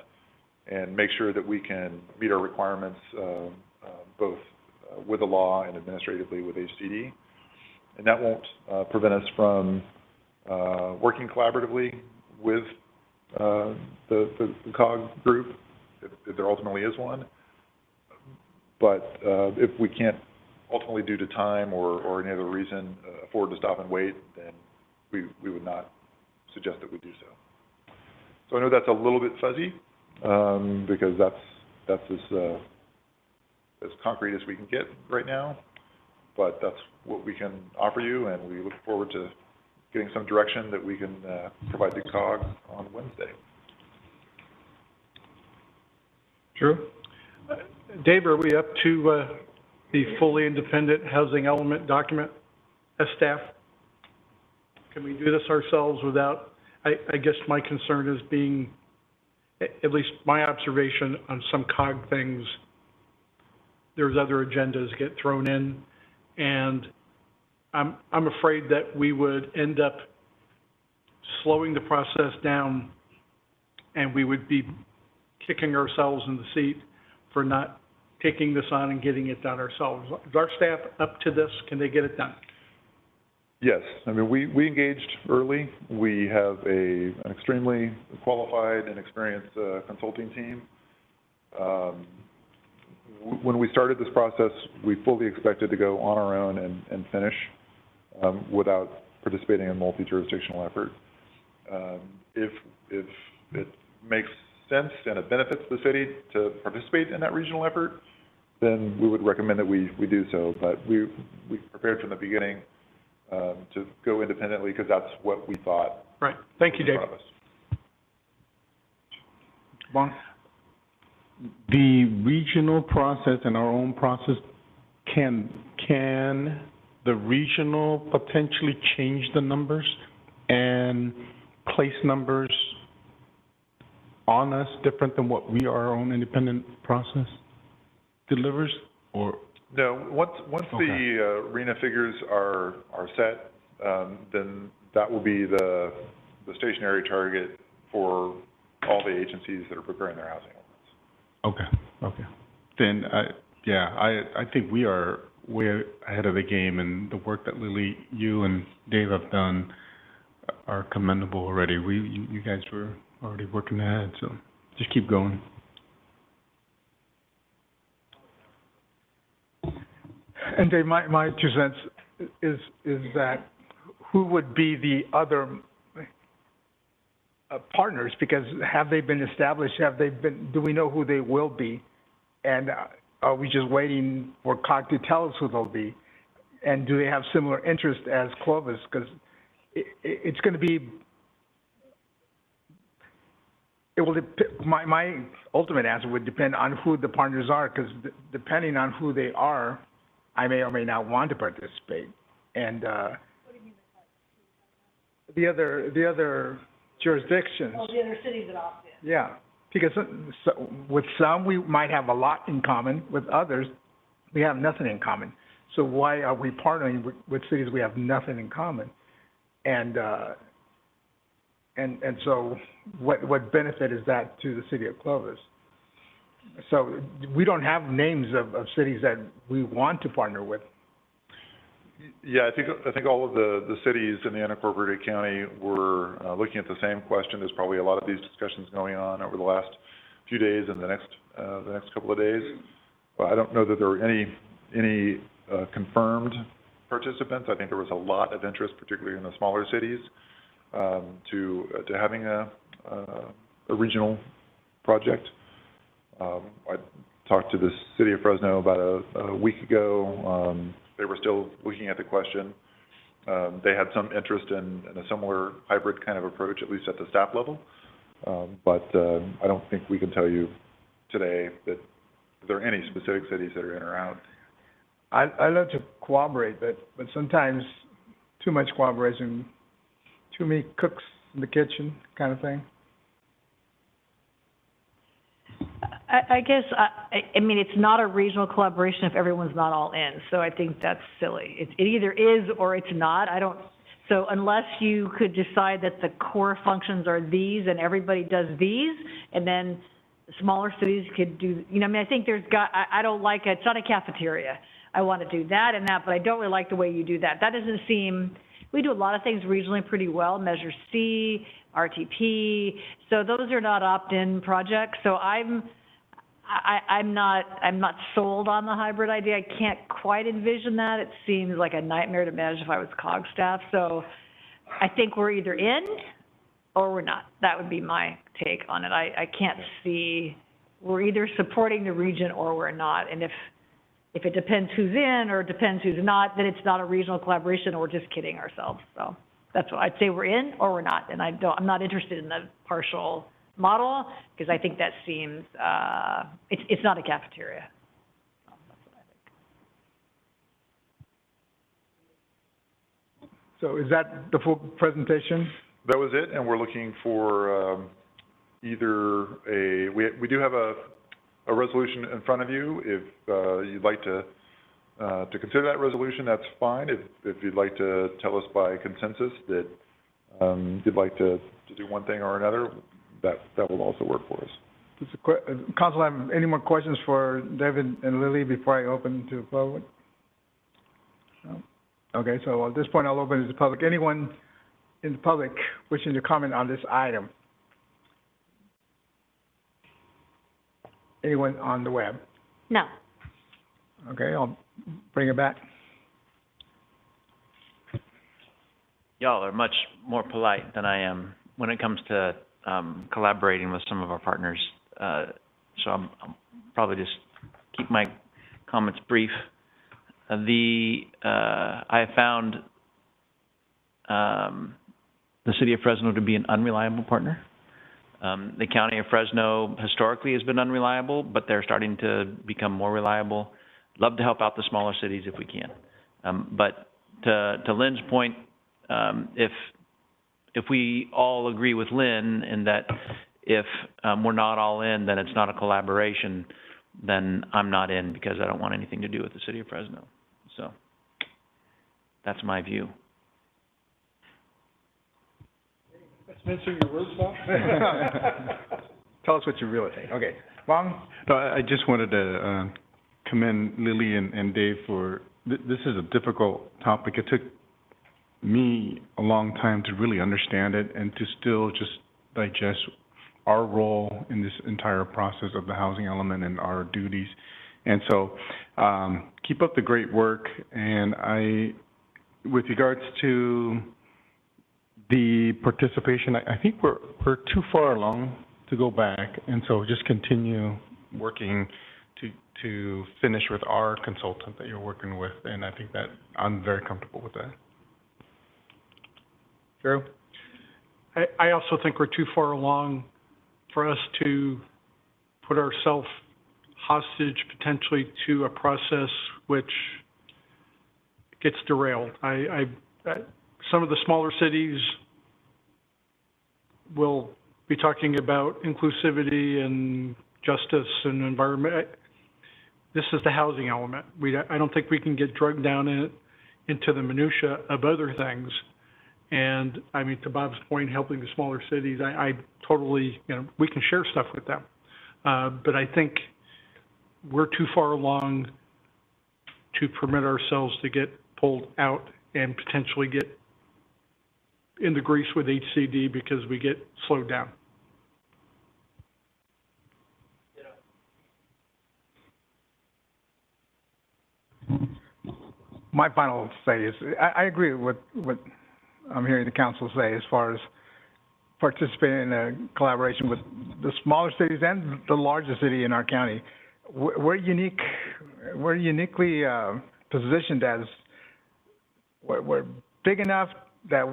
and make sure that we can meet our requirements both with the law and administratively with HCD. And that won't prevent us from working collaboratively with the COG group, if there ultimately is one. But if we can't ultimately due to time or any other reason afford to stop and wait, then we would not suggest that we do so. So I know that's a little bit fuzzy, because that's as concrete as we can get right now, but that's what we can offer you, and we look forward to getting some direction that we can provide to COG on Wednesday. Drew? Dave, are we up to the fully independent housing element document as staff? Can we do this ourselves without, I guess my concern is being, at least my observation on some COG things, there's other agendas get thrown in, and I'm afraid that we would end up slowing the process down, and we would be kicking ourselves in the seat for not taking this on and getting it done ourselves. Is our staff up to this? Can they get it done? Yes, I mean, we engaged early. We have an extremely qualified and experienced consulting team. When we started this process, we fully expected to go on our own and finish without participating in multi-jurisdictional effort. If it makes sense and it benefits the city to participate in that regional effort, then we would recommend that we do so. But we prepared from the beginning to go independently because that's what we thought. Right. Thank you, Dave. Bon? The regional process and our own process, can the regional potentially change the numbers and place numbers on us different than what our own independent process delivers, or? No, once the RENA figures are set, then that will be the stationary target for all the agencies that are preparing their housing ordinance. Okay. Then, I think we are way ahead of the game, and the work that Lily, you and Dave have done are commendable already. You guys were already working ahead, so just keep going. And Dave, my 2 cents is that who would be the other partners? Because have they been established? Do we know who they will be? And are we just waiting for COG to tell us who they'll be? And do they have similar interest as Clovis? Because it's going to be, my ultimate answer would depend on who the partners are, because depending on who they are, I may or may not want to participate. And what do you mean the other jurisdictions. Oh, the other cities that opt in. Yeah, because with some we might have a lot in common. With others, we have nothing in common. So why are we partnering with cities we have nothing in common? And so what benefit is that to the city of Clovis? So we don't have names of cities that we want to partner with. Yeah, I think all of the cities in the unincorporated county were looking at the same question. There's probably a lot of these discussions going on over the last few days and the next couple of days. I don't know that there were any confirmed participants. I think there was a lot of interest, particularly in the smaller cities, to having a regional project. I talked to the city of Fresno about a week ago. They were still looking at the question. They had some interest in a similar hybrid kind of approach, at least at the staff level. But I don't think we can tell you today that there are any specific cities that are in or out. I love to cooperate, but sometimes too much cooperation, too many cooks in the kitchen kind of thing. I guess, I mean, it's not a regional collaboration if everyone's not all in, so I think that's silly. It either is or it's not. So unless you could decide that the core functions are these and everybody does these, and then smaller cities could do, I mean, I think I don't like it. It's not a cafeteria. I want to do that and that, but I don't really like the way you do that. That doesn't seem, we do a lot of things regionally pretty well, Measure C, RTP, so those are not opt-in projects. So I'm not sold on the hybrid idea. I can't quite envision that. It seems like a nightmare to manage if I was COG staff. So I think we're either in or we're not. That would be my take on it. I can't see, we're either supporting the region or we're not. And if it depends who's in or it depends who's not, then it's not a regional collaboration or we're just kidding ourselves. So that's what I'd say, we're in or we're not. And I'm not interested in the partial model, because I think that seems, it's not a cafeteria. So that's what I think. So is that the full presentation? That was it, and we're looking for either we do have a resolution in front of you. If you'd like to consider that resolution, that's fine. If you'd like to tell us by consensus that you'd like to do one thing or another, that will also work for us. Council, have any more questions for David and Lily before I open to the public? No? Okay, so at this point, I'll open it to the public. Anyone in the public wishing to comment on this item? Anyone on the web? No. Okay, I'll bring it back. Y'all are much more polite than I am when it comes to collaborating with some of our partners. So I'll probably just keep my comments brief. I found the city of Fresno to be an unreliable partner. The county of Fresno historically has been unreliable, but they're starting to become more reliable. Love to help out the smaller cities if we can. But to Lynn's point, if we all agree with Lynn in that if we're not all in, then it's not a collaboration, then I'm not in because I don't want anything to do with the city of Fresno. So that's my view. That's mincing your words, Bob? Tell us what you really think. Okay, Vaughn? No, I just wanted to commend Lily and Dave for, this is a difficult topic. It took me a long time to really understand it and to still just digest our role in this entire process of the housing element and our duties. And so keep up the great work. And with regards to the participation, I think we're too far along to go back. And so just continue working to finish with our consultant that you're working with. And I think that I'm very comfortable with that. Drew? I also think we're too far along for us to put ourselves hostage potentially to a process which gets derailed. Some of the smaller cities will be talking about inclusivity and justice and environment. This is the housing element. I don't think we can get drugged down into the minutia of other things. And I mean, to Bob's point, helping the smaller cities, I totally, we can share stuff with them. But I think we're too far along to permit ourselves to get pulled out and potentially get in the grease with HCD because we get slowed down. My final say is, I agree with what I'm hearing the council say as far as participating in a collaboration with the smaller cities and the largest city in our county. We're uniquely positioned as we're big enough that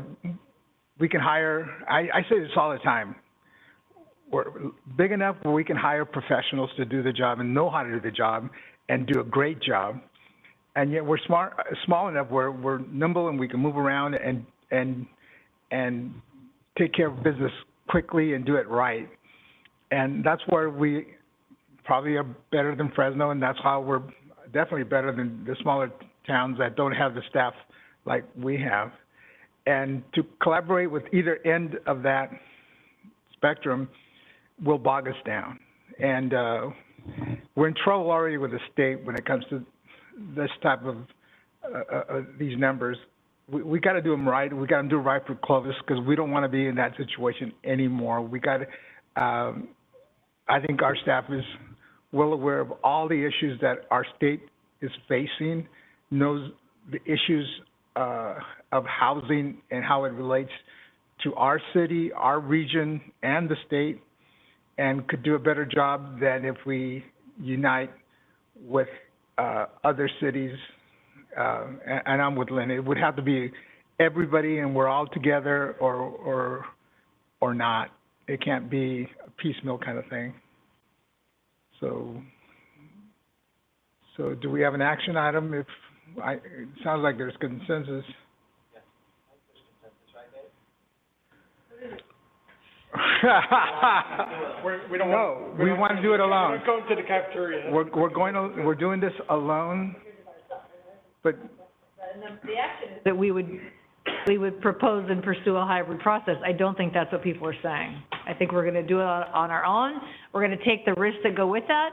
we can hire. I say this all the time. We're big enough where we can hire professionals to do the job and know how to do the job and do a great job. And yet we're small enough where we're nimble and we can move around and take care of business quickly and do it right. And that's where we probably are better than Fresno, and that's how we're definitely better than the smaller towns that don't have the staff like we have. And to collaborate with either end of that spectrum will bog us down. And we're in trouble already with the state when it comes to this type of these numbers. We got to do them right. We got to do it right for Clovis because we don't want to be in that situation anymore. We got to, I think our staff is well aware of all the issues that our state is facing, knows the issues of housing and how it relates to our city, our region, and the state, and could do a better job than if we unite with other cities. And I'm with Lynn. It would have to be everybody, and we're all together, or not. It can't be a piecemeal kind of thing. So do we have an action item? It sounds like there's consensus. Yeah, there's consensus, right, We don't no, we want to do it alone. We're going to the cafeteria. We're doing this alone, but the action is that we would we would propose and pursue a hybrid process. I don't think that's what people are saying. I think we're gonna do it on our own. We're gonna take the risks that go with that.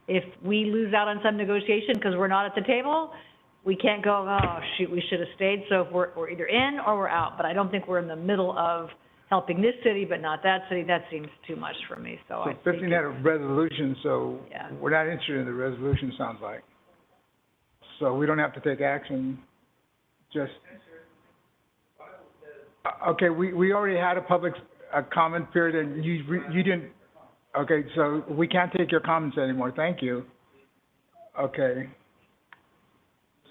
If we lose out on some negotiation because we're not at the table, we can't go, oh, shoot, we should have stayed. So if we're either in or we're out. But I don't think we're in the middle of helping this city but not that city. That seems too much for me, so I think. 15 had a resolution, so Yeah. we're not interested in the resolution, sounds like. So we don't have to take action, just. Okay, we already had a public, comment period, and you didn't, okay, so we can't take your comments anymore, thank you. Okay.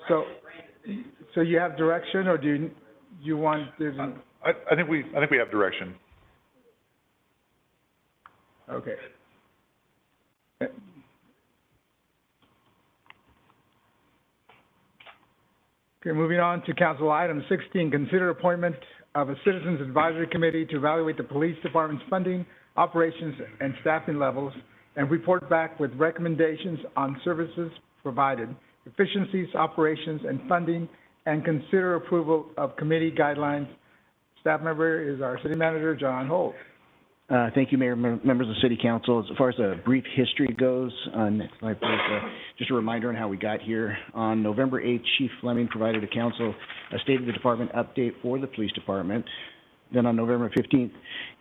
So you have direction, or do you want, I think we have direction. okay. Okay, moving on to council item 16, consider appointment of a Citizens Advisory Committee to evaluate the police department's funding, operations, and staffing levels, and report back with recommendations on services provided, efficiencies, operations, and funding, and consider approval of committee guidelines. Staff member is our city manager, John Holt. Thank you, Mayor, members of the City Council. As far as a brief history goes, next slide, please, just a reminder on how we got here. On November 8th, Chief Fleming provided to Council a State of the Department update for the Police Department. Then on November 15th,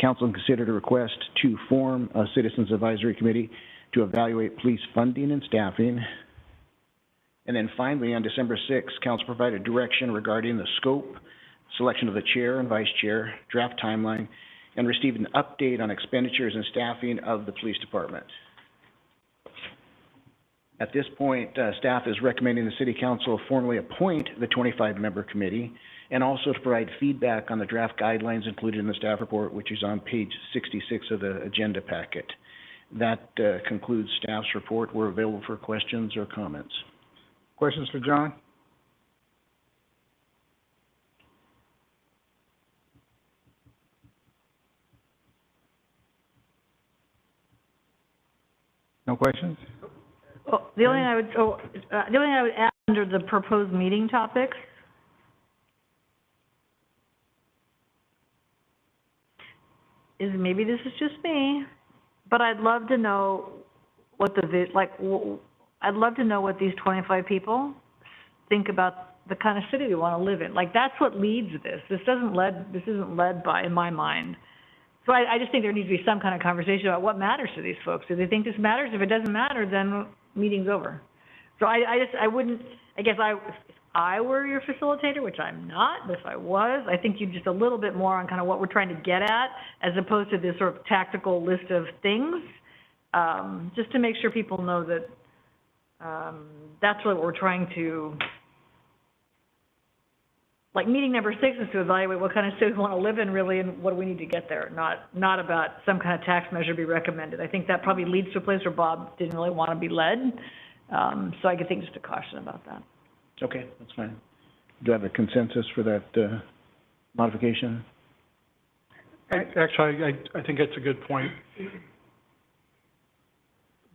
Council considered a request to form a Citizens Advisory Committee to evaluate police funding and staffing. And then finally, on December 6th, Council provided direction regarding the scope, selection of the chair and vice chair, draft timeline, and received an update on expenditures and staffing of the police department. At this point, staff is recommending the City Council formally appoint the 25-member committee and also to provide feedback on the draft guidelines included in the staff report, which is on page 66 of the agenda packet. That concludes staff's report. We're available for questions or comments. Questions for John? No questions? Oh, the only thing I would add under the proposed meeting topics is, maybe this is just me, but I'd love to know what I'd love to know what these 25 people think about the kind of city we want to live in. Like, that's what leads this. This isn't led by, in my mind. So I just think there needs to be some kind of conversation about what matters to these folks. Do they think this matters? If it doesn't matter, then meeting's over. So I guess if I were your facilitator, which I'm not, but if I was, I think you'd just a little bit more on kind of what we're trying to get at, as opposed to this sort of tactical list of things, just to make sure people know that that's what we're trying to. Like, meeting number 6 is to evaluate what kind of city we want to live in, really, and what do we need to get there, not about some kind of tax measure be recommended. I think that probably leads to a place where Bob didn't really want to be led. So I could think just a caution about that. Okay, that's fine. Do I have a consensus for that modification? Actually, I think that's a good point.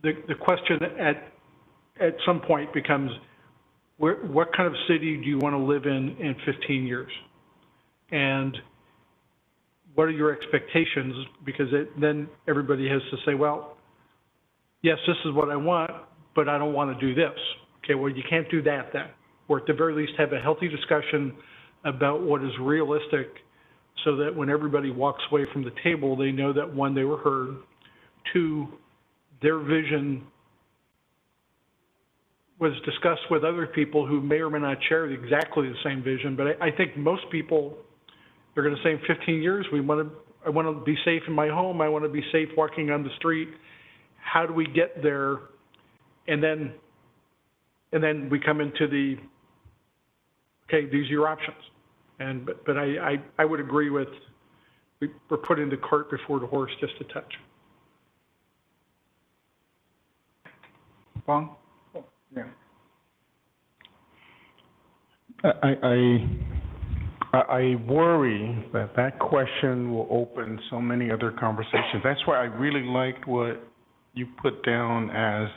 The question at some point becomes, what kind of city do you want to live in 15 years? And what are your expectations? Because then everybody has to say, well, yes, this is what I want, but I don't want to do this. Okay, well, you can't do that then. Or at the very least, have a healthy discussion about what is realistic, so that when everybody walks away from the table, they know that, one, they were heard, two, their vision was discussed with other people who may or may not share exactly the same vision. But I think most people are going to say in 15 years, I want to be safe in my home. I want to be safe walking on the street. How do we get there? And then we come into the, okay, these are your options. But I would agree with, we're putting the cart before the horse just a touch. Fong? Yeah. I worry that question will open so many other conversations. That's why I really liked what you put down as,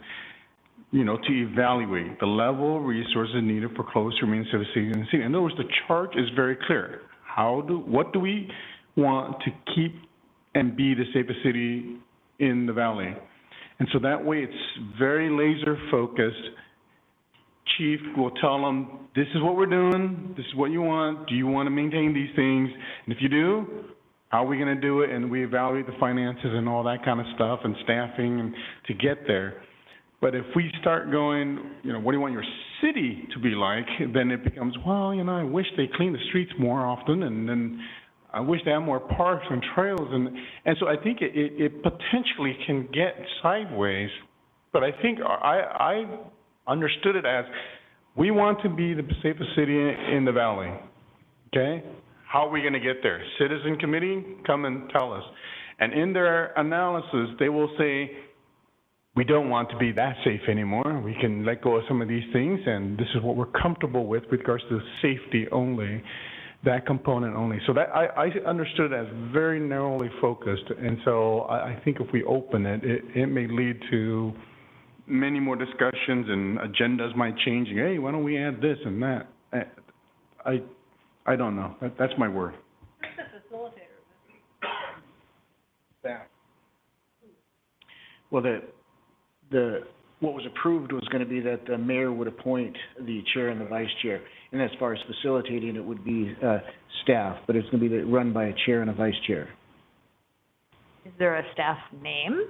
to evaluate the level of resources needed for Clovis to remain a city. In other words, the chart is very clear. what do we want to keep and be the safest city in the valley? And so that way it's very laser focused. Chief will tell them, this is what we're doing, this is what you want, do you want to maintain these things? And if you do, how are we going to do it? And we evaluate the finances and all that kind of stuff and staffing and to get there. But if we start going, what do you want your city to be like? Then it becomes, well, I wish they cleaned the streets more often, and then I wish they had more parks and trails. And so I think it potentially can get sideways. But I think I understood it as, we want to be the safest city in the valley, okay? How are we going to get there? Citizen committee, come and tell us. And in their analysis, they will say, we don't want to be that safe anymore. We can let go of some of these things, and this is what we're comfortable with regards to safety only, that component only. So that I understood it as very narrowly focused, and so I think if we open it, it may lead to many more discussions, and agendas might change. Hey, why don't we add this and that? I don't know. That's my word. Who's the facilitator? Yeah. Well, what was approved was going to be that the mayor would appoint the chair and the vice chair. And as far as facilitating, it would be staff, but it's going to be run by a chair and a vice chair. Is there a staff name?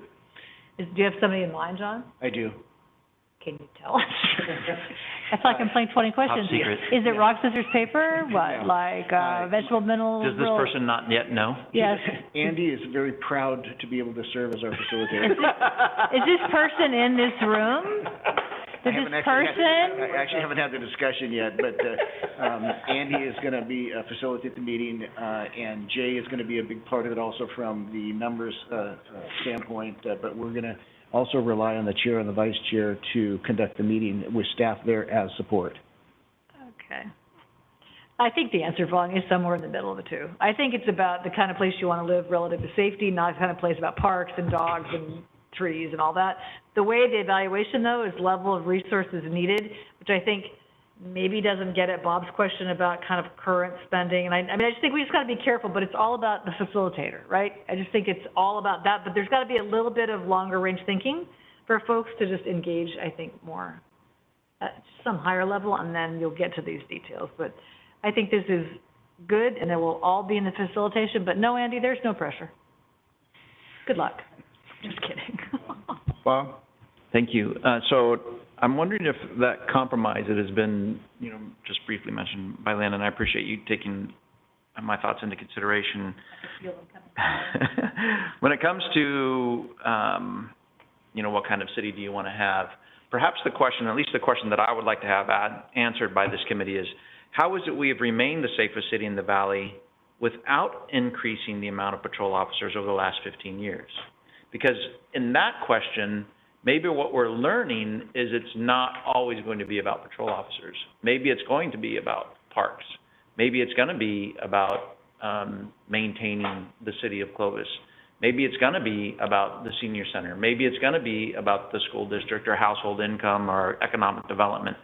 Do you have somebody in mind, John? I do. Can you tell us? I feel like I'm playing 20 questions. Top secret. Is it rock, scissors, paper? What, like vegetable, mineral? Does this person not yet know? Yes. Andy is very proud to be able to serve as our facilitator. Is this person in this room? I actually haven't had the discussion yet, but Andy is going to facilitate the meeting, and Jay is going to be a big part of it also from the numbers standpoint, but we're going to also rely on the chair and the vice chair to conduct the meeting with staff there as support. Okay. I think the answer, Vaughn, is somewhere in the middle of the two. I think it's about the kind of place you want to live relative to safety, not the kind of place about parks and dogs and trees and all that. The way the evaluation, though, is level of resources needed, which I think maybe doesn't get at Bob's question about kind of current spending. And I just think we just got to be careful, but it's all about the facilitator, right? I just think it's all about that, but there's got to be a little bit of longer range thinking for folks to just engage, I think, more at some higher level, and then you'll get to these details. But I think this is good, and it will all be in the facilitation, but no, Andy, there's no pressure. Good luck. Just kidding. Bob? Thank you. So I'm wondering if that compromise that has been, just briefly mentioned by Lynn, and I appreciate you taking my thoughts into consideration. When it comes to, what kind of city do you want to have, perhaps the question, at least the question that I would like to have answered by this committee is, how is it we have remained the safest city in the valley without increasing the amount of patrol officers over the last 15 years? Because in that question, maybe what we're learning is it's not always going to be about patrol officers. Maybe it's going to be about parks. Maybe it's going to be about maintaining the city of Clovis. Maybe it's going to be about the senior center. Maybe it's going to be about the school district or household income or economic development.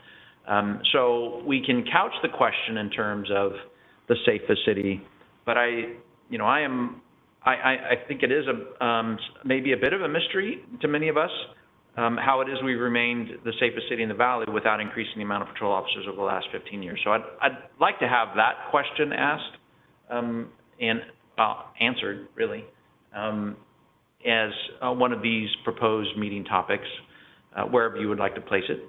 So we can couch the question in terms of the safest city, but I think it is maybe a bit of a mystery to many of us how it is we've remained the safest city in the valley without increasing the amount of patrol officers over the last 15 years. So I'd like to have that question asked and answered, really, as one of these proposed meeting topics, wherever you would like to place it.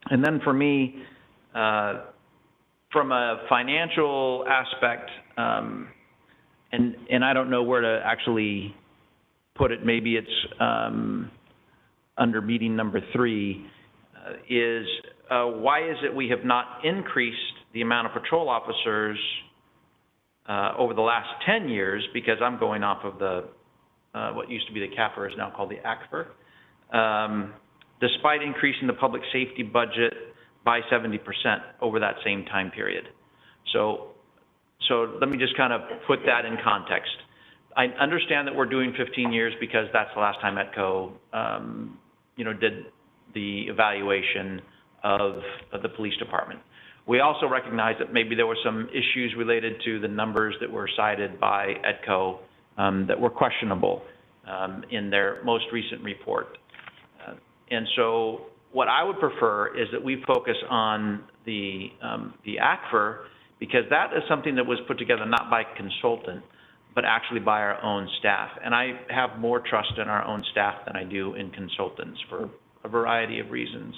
And then for me, from a financial aspect, and I don't know where to actually put it, maybe it's under meeting number 3, is why is it we have not increased the amount of patrol officers over the last 10 years, because I'm going off of the, what used to be the CAFR is now called the ACFR, despite increasing the public safety budget by 70% over that same time period. So let me just kind of put that in context. I understand that we're doing 15 years because that's the last time ETCO, did the evaluation of the police department. We also recognize that maybe there were some issues related to the numbers that were cited by EDCO that were questionable in their most recent report. And so what I would prefer is that we focus on the ACFR, because that is something that was put together not by a consultant, but actually by our own staff. And I have more trust in our own staff than I do in consultants for a variety of reasons.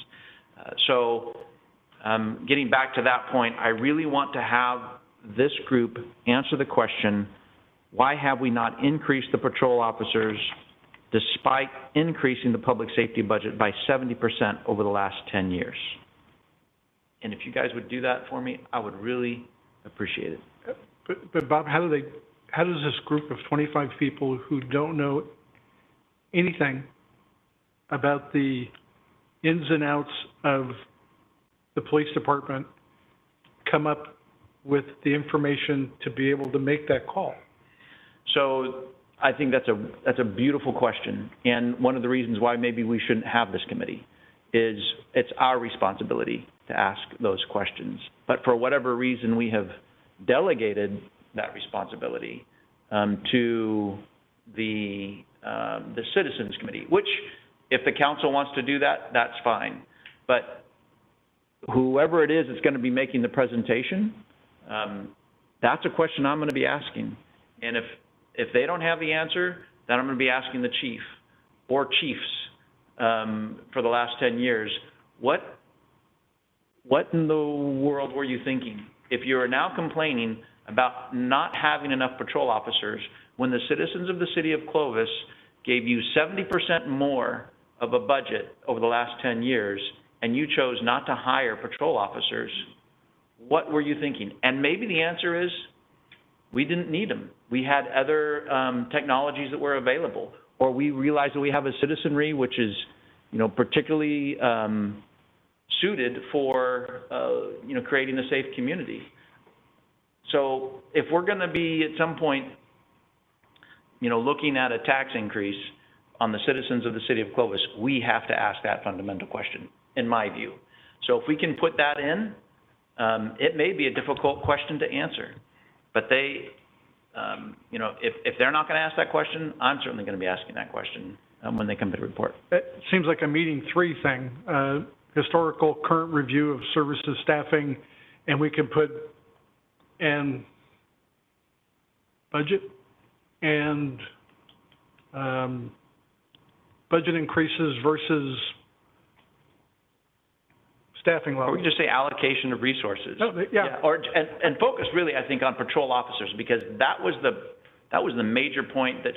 Getting back to that point, I really want to have this group answer the question, why have we not increased the patrol officers despite increasing the public safety budget by 70% over the last 10 years? And if you guys would do that for me, I would really appreciate it. But Bob, how does this group of 25 people who don't know anything about the ins and outs of the police department come up with the information to be able to make that call? So I think that's a beautiful question, and one of the reasons why maybe we shouldn't have this committee is it's our responsibility to ask those questions. But for whatever reason, we have delegated that responsibility to the Citizens Committee, which, if the council wants to do that, that's fine. But whoever it is that's going to be making the presentation, that's a question I'm going to be asking. And if they don't have the answer, then I'm going to be asking the chief or chiefs for the last 10 years, what in the world were you thinking? If you are now complaining about not having enough patrol officers when the citizens of the city of Clovis gave you 70% more of a budget over the last 10 years, and you chose not to hire patrol officers, what were you thinking? And maybe the answer is, we didn't need them. We had other technologies that were available, or we realized that we have a citizenry which is, particularly suited for, creating a safe community. So if we're going to be at some point, looking at a tax increase on the citizens of the city of Clovis, we have to ask that fundamental question, in my view. So if we can put that in, it may be a difficult question to answer. But they, if they're not going to ask that question, I'm certainly going to be asking that question when they come to the report. It seems like a meeting 3 thing, historical current review of services staffing, and we can put in budget and budget increases versus staffing levels. Or we can just say allocation of resources. Oh, yeah. And focus really, I think, on patrol officers, because that was the major point that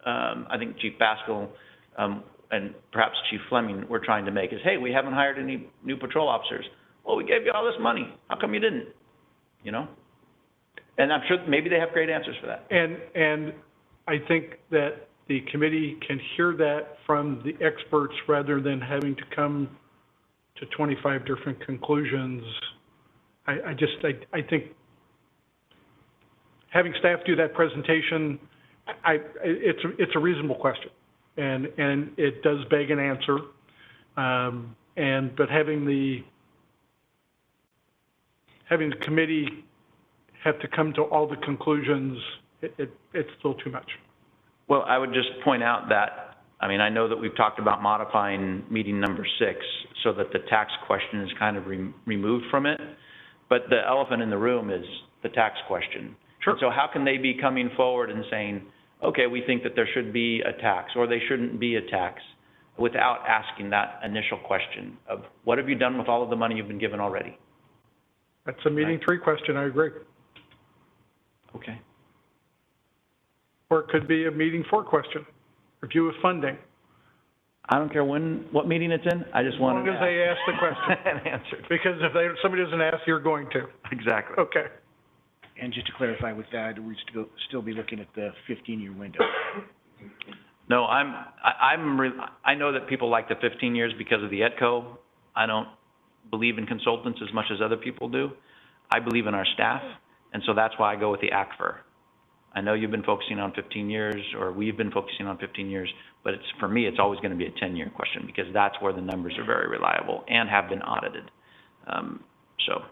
I think Chief Baskell and perhaps Chief Fleming were trying to make is, hey, we haven't hired any new patrol officers. Well, we gave you all this money. How come you didn't? And I'm sure maybe they have great answers for that. And I think that the committee can hear that from the experts rather than having to come to 25 different conclusions. I think having staff do that presentation, it's a reasonable question, and it does beg an answer. But having the committee have to come to all the conclusions, it's still too much. Well, I would just point out that, I know that we've talked about modifying meeting number 6 so that the tax question is kind of removed from it, but the elephant in the room is the tax question. Sure. And so how can they be coming forward and saying, okay, we think that there should be a tax, or they shouldn't be a tax, without asking that initial question of, what have you done with all of the money you've been given already? That's a meeting 3 question, I agree. Okay. Or it could be a meeting 4 question, review of funding. I don't care what meeting it's in, I just want to as long as they ask the question. and answer. Because if somebody doesn't ask, you're going to. Exactly. Okay. And just to clarify with that, we still be looking at the 15-year window. No, I know that people like the 15 years because of the EDCO. I don't believe in consultants as much as other people do. I believe in our staff, and so that's why I go with the ACFR. I know you've been focusing on 15 years, or we've been focusing on 15 years, but for me, it's always going to be a 10-year question, because that's where the numbers are very reliable and have been audited. So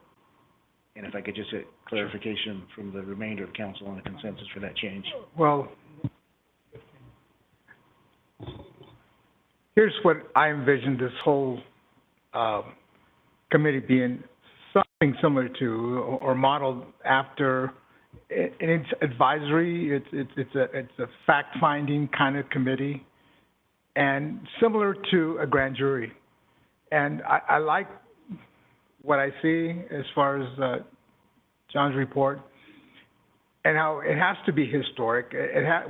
And if I could just get clarification from the remainder of council on the consensus for that change. Well, here's what I envision this whole committee being: something similar to or modeled after. And it's advisory. It's a fact-finding kind of committee, and similar to a grand jury. And I like what I see as far as John's report, and how it has to be historic.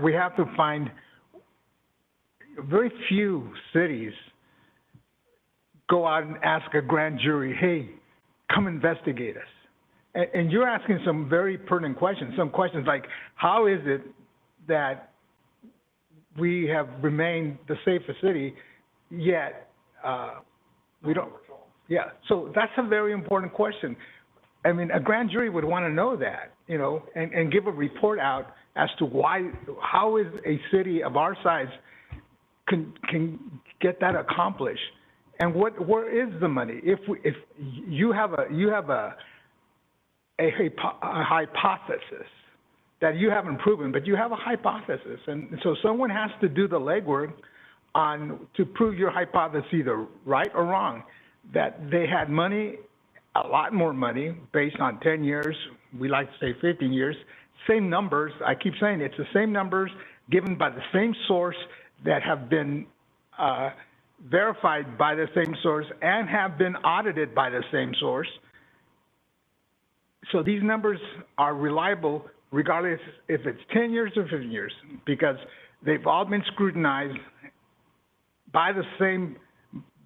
We have to find very few cities go out and ask a grand jury, hey, come investigate us. And you're asking some very pertinent questions, some questions like, how is it that we have remained the safest city, yet we don't, yeah, so that's a very important question. I mean, a grand jury would want to know that, you know, and give a report out as to why, how is a city of our size can get that accomplished, and where is the money? If you have a hypothesis that you haven't proven, but you have a hypothesis, and so someone has to do the legwork to prove your hypothesis either right or wrong. That they had money, a lot more money, based on 10 years. We like to say 15 years. Same numbers. I keep saying it's the same numbers given by the same source that have been verified by the same source and have been audited by the same source. So these numbers are reliable regardless if it's 10 years or 15 years, because they've all been scrutinized by the same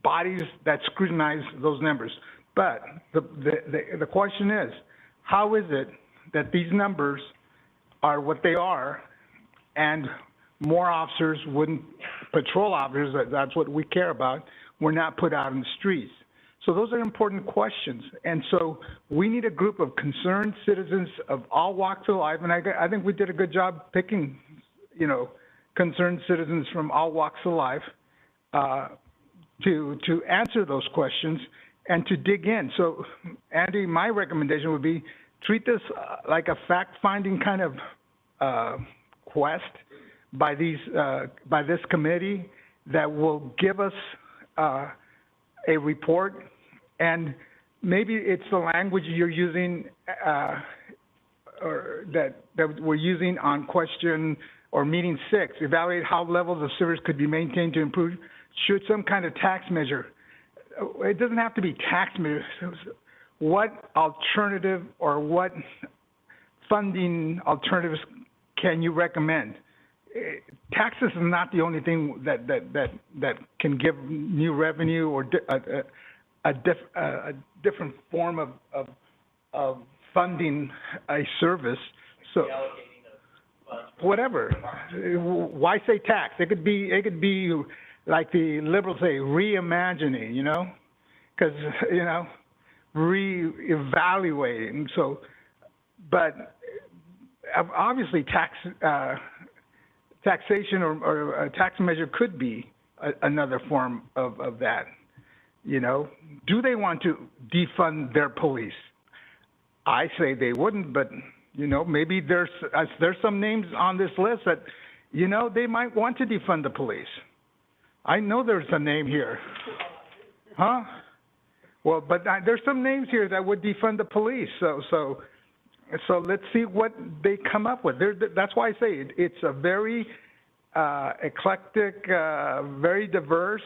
bodies that scrutinize those numbers. But the question is, how is it that these numbers are what they are and more officers wouldn't, patrol officers, that's what we care about, were not put out in the streets? So those are important questions. And so we need a group of concerned citizens of all walks of life, and I think we did a good job picking, you know, concerned citizens from all walks of life to answer those questions and to dig in. So, Andy, my recommendation would be treat this like a fact-finding kind of quest by this committee that will give us a report, and maybe it's the language you're using or that we're using on question or meeting 6. Evaluate how levels of service could be maintained to improve. Should some kind of tax measure? It doesn't have to be tax measure. What alternative or what funding alternatives can you recommend? Taxes is not the only thing that can give new revenue or a different form of funding a service. So whatever. Why say tax? It could be like the liberals say, reimagining, you know, because, you know, reevaluating. So, but obviously taxation or a tax measure could be another form of that, you know. Do they want to defund their police? I say they wouldn't, but, you know, maybe there's some names on this list that, you know, they might want to defund the police. I know there's a name here. Huh? Well, but there's some names here that would defund the police. So let's see what they come up with. That's why I say it's a very eclectic, very diverse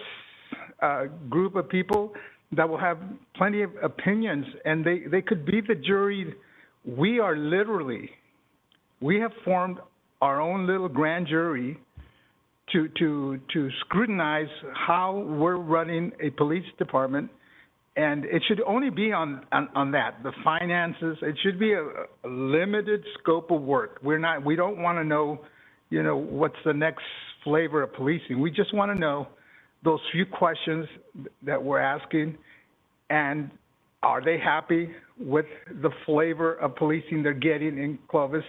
group of people that will have plenty of opinions, and they could be the jury. We have formed our own little grand jury to scrutinize how we're running a police department. And it should only be on that, the finances. It should be a limited scope of work. We don't want to know, you know, what's the next flavor of policing. We just want to know those few questions that we're asking, and are they happy with the flavor of policing they're getting in Clovis?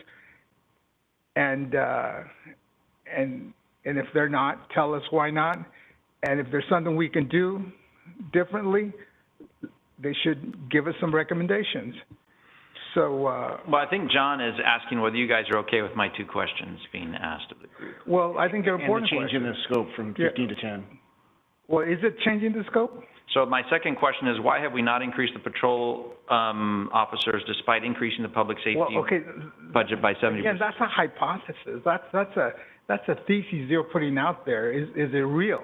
And if they're not, tell us why not. And if there's something we can do differently, they should give us some recommendations. So, Well, I think John is asking whether you guys are okay with my two questions being asked of the group. well, I think they're important And the change in questions. the scope from 15 to 10. Well, is it changing the scope? So my second question is, why have we not increased the patrol officers despite increasing the public safety Well, okay, budget by 70%? again, that's a hypothesis. That's a thesis you're putting out there. Is it real?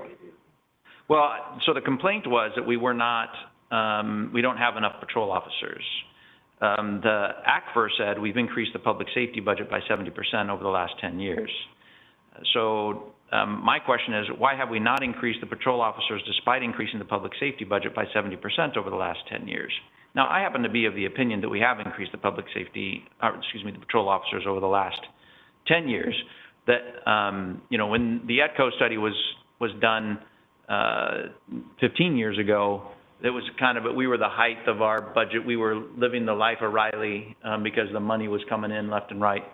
Well, so the complaint was that we were not, we don't have enough patrol officers. The ACFR said we've increased the public safety budget by 70% over the last 10 years. So my question is, why have we not increased the patrol officers despite increasing the public safety budget by 70% over the last 10 years? Now, I happen to be of the opinion that we have increased the public safety, the patrol officers over the last 10 years. That, you know, when the ETCO study was done 15 years ago, it was kind of, we were the height of our budget. We were living the life of Riley because the money was coming in left and right.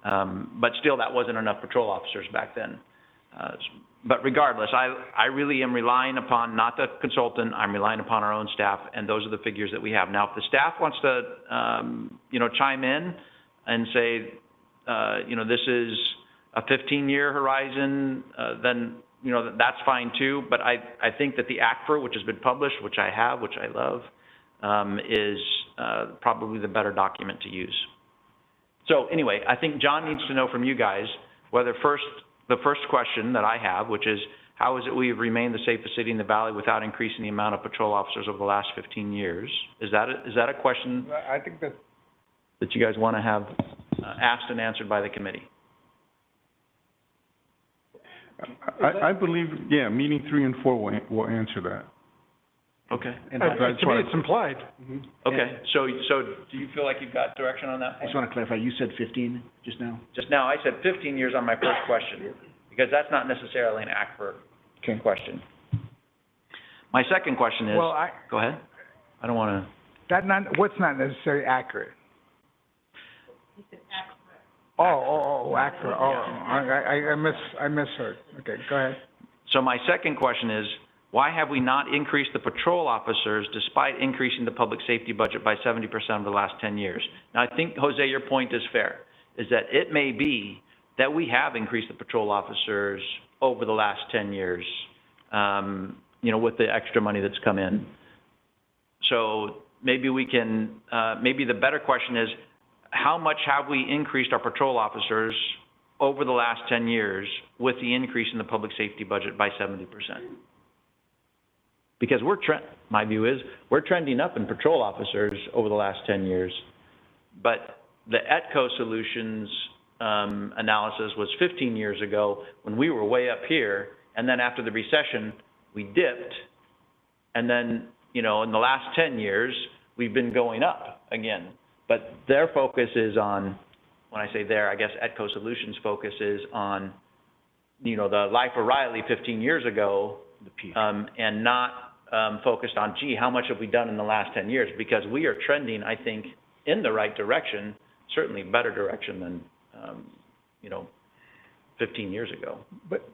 But still, that wasn't enough patrol officers back then. But regardless, I really am relying upon, not the consultant, I'm relying upon our own staff, and those are the figures that we have. Now, if the staff wants to, you know, chime in and say, you know, this is a 15-year horizon, then, you know, that's fine too. But I think that the ACFR, which has been published, which I have, which I love, is probably the better document to use. So anyway, I think John needs to know from you guys whether the first question that I have, which is, how is it we have remained the safest city in the valley without increasing the amount of patrol officers over the last 15 years? Is that a question I think that you guys want to have asked and answered by the committee? I believe, yeah, meeting 3 and 4 will answer that. Okay. And to me, it's implied. Okay, so do you feel like you've got direction on that I just want to clarify, you said 15 just now? Just now, I said 15 years on my first question, because that's not necessarily an ACFR question. My second question is, Well, go ahead. I don't want to. What's not necessarily accurate? Oh, accurate. Oh, I misheard. Okay, go ahead. So my second question is, why have we not increased the patrol officers despite increasing the public safety budget by 70% over the last 10 years? Now, I think, Jose, your point is fair, is that it may be that we have increased the patrol officers over the last 10 years, you know, with the extra money that's come in. So maybe we can, maybe the better question is, how much have we increased our patrol officers over the last 10 years with the increase in the public safety budget by 70%? Because my view is, we're trending up in patrol officers over the last 10 years, but the ETCO Solutions analysis was 15 years ago when we were way up here, and then after the recession, we dipped, and then, you know, in the last 10 years, we've been going up again. But their focus is on, when I say their, I guess ETCO Solutions focus is on, you know, the life of Riley 15 years ago, and not focused on, gee, how much have we done in the last 10 years? Because we are trending, I think, in the right direction, certainly better direction than, you know, 15 years ago. But,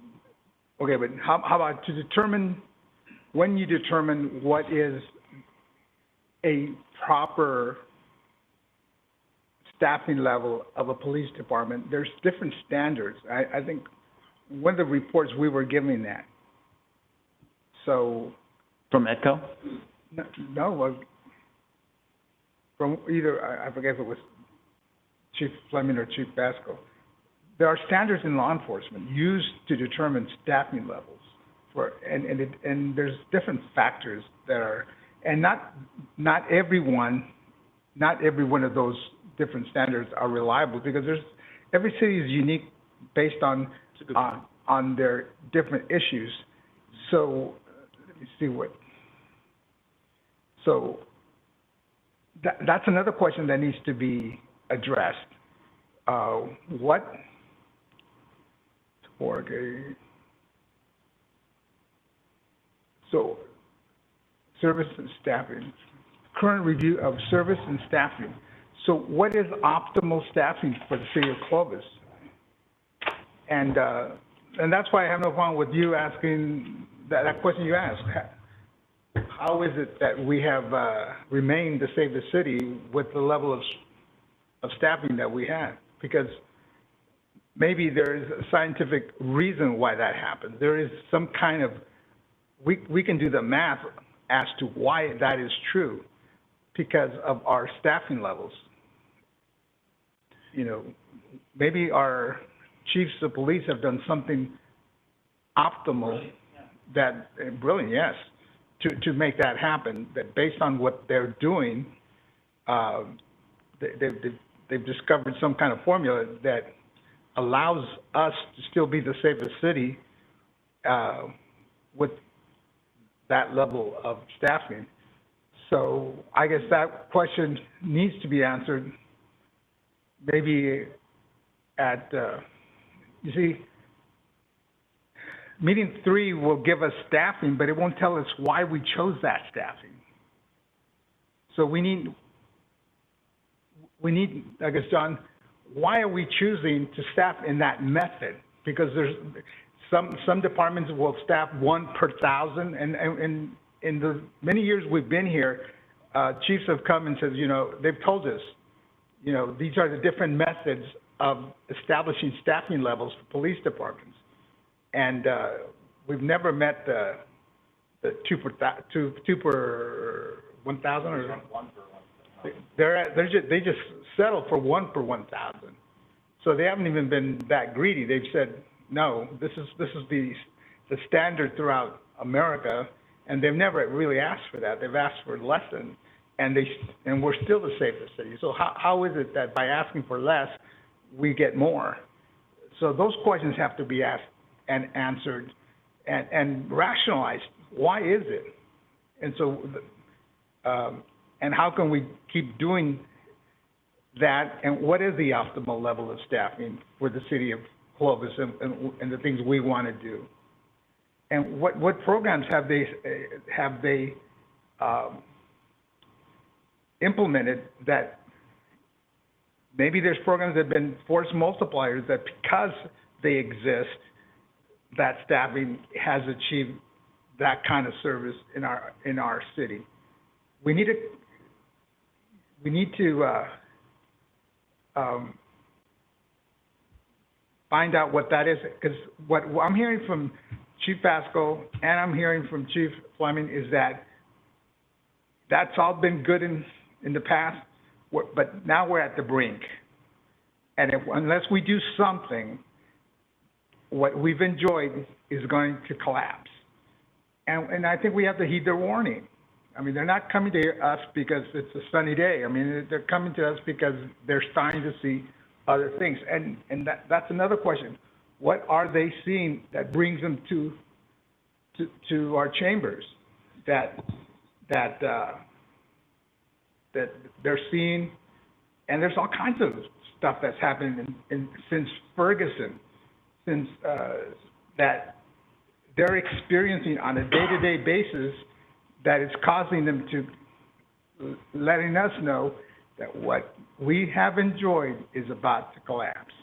okay, but how about to determine, when you determine what is a proper staffing level of a police department, there's different standards. I think one of the reports we were given that. So. From ETCO? No, from either, I forget if it was Chief Fleming or Chief Basco. There are standards in law enforcement used to determine staffing levels and there's different factors that are, and not every one of those different standards are reliable, because every city is unique based on their different issues. So let me see what. So that's another question that needs to be addressed. So service and staffing, current review of service and staffing. So what is optimal staffing for the city of Clovis? And that's why I have no problem with you asking that question you asked. How is it that we have remained the safest city with the level of of staffing that we had, because maybe there is a scientific reason why that happened. There is some kind of, we can do the math as to why that is true because of our staffing levels. You know, maybe our chiefs of police have done something optimal that, brilliant, yes, to make that happen, that based on what they're doing, they've discovered some kind of formula that allows us to still be the safest city with that level of staffing. So I guess that question needs to be answered maybe at, you see, meeting 3 will give us staffing, but it won't tell us why we chose that staffing. So we need, I guess, John, why are we choosing to staff in that method? Because there's some departments will staff 1 per 1,000, and in the many years we've been here, chiefs have come and said, you know, they've told us, you know, these are the different methods of establishing staffing levels for police departments. And we've never met the 2 per 1,000 or 1 per 1,000. They just settle for 1 per 1,000. So they haven't even been that greedy. They've said, no, this is the standard throughout America, and they've never really asked for that. They've asked for less than, and we're still the safest city. So how is it that by asking for less, we get more? So those questions have to be asked and answered and rationalized. Why is it? And so, and how can we keep doing that? And what is the optimal level of staffing for the city of Clovis and the things we want to do? And what programs have they implemented that maybe there's programs that have been force multipliers that because they exist, that staffing has achieved that kind of service in our city. We need to find out what that is, because what I'm hearing from Chief Pasco and I'm hearing from Chief Fleming is that that's all been good in the past, but now we're at the brink. And unless we do something, what we've enjoyed is going to collapse. And I think we have to heed their warning. I mean, they're not coming to us because it's a sunny day. I mean, they're coming to us because they're starting to see other things. And that's another question. What are they seeing that brings them to our chambers that they're seeing? And there's all kinds of stuff that's happened since Ferguson, since that they're experiencing on a day-to-day basis that is causing them to letting us know that what we have enjoyed is about to collapse.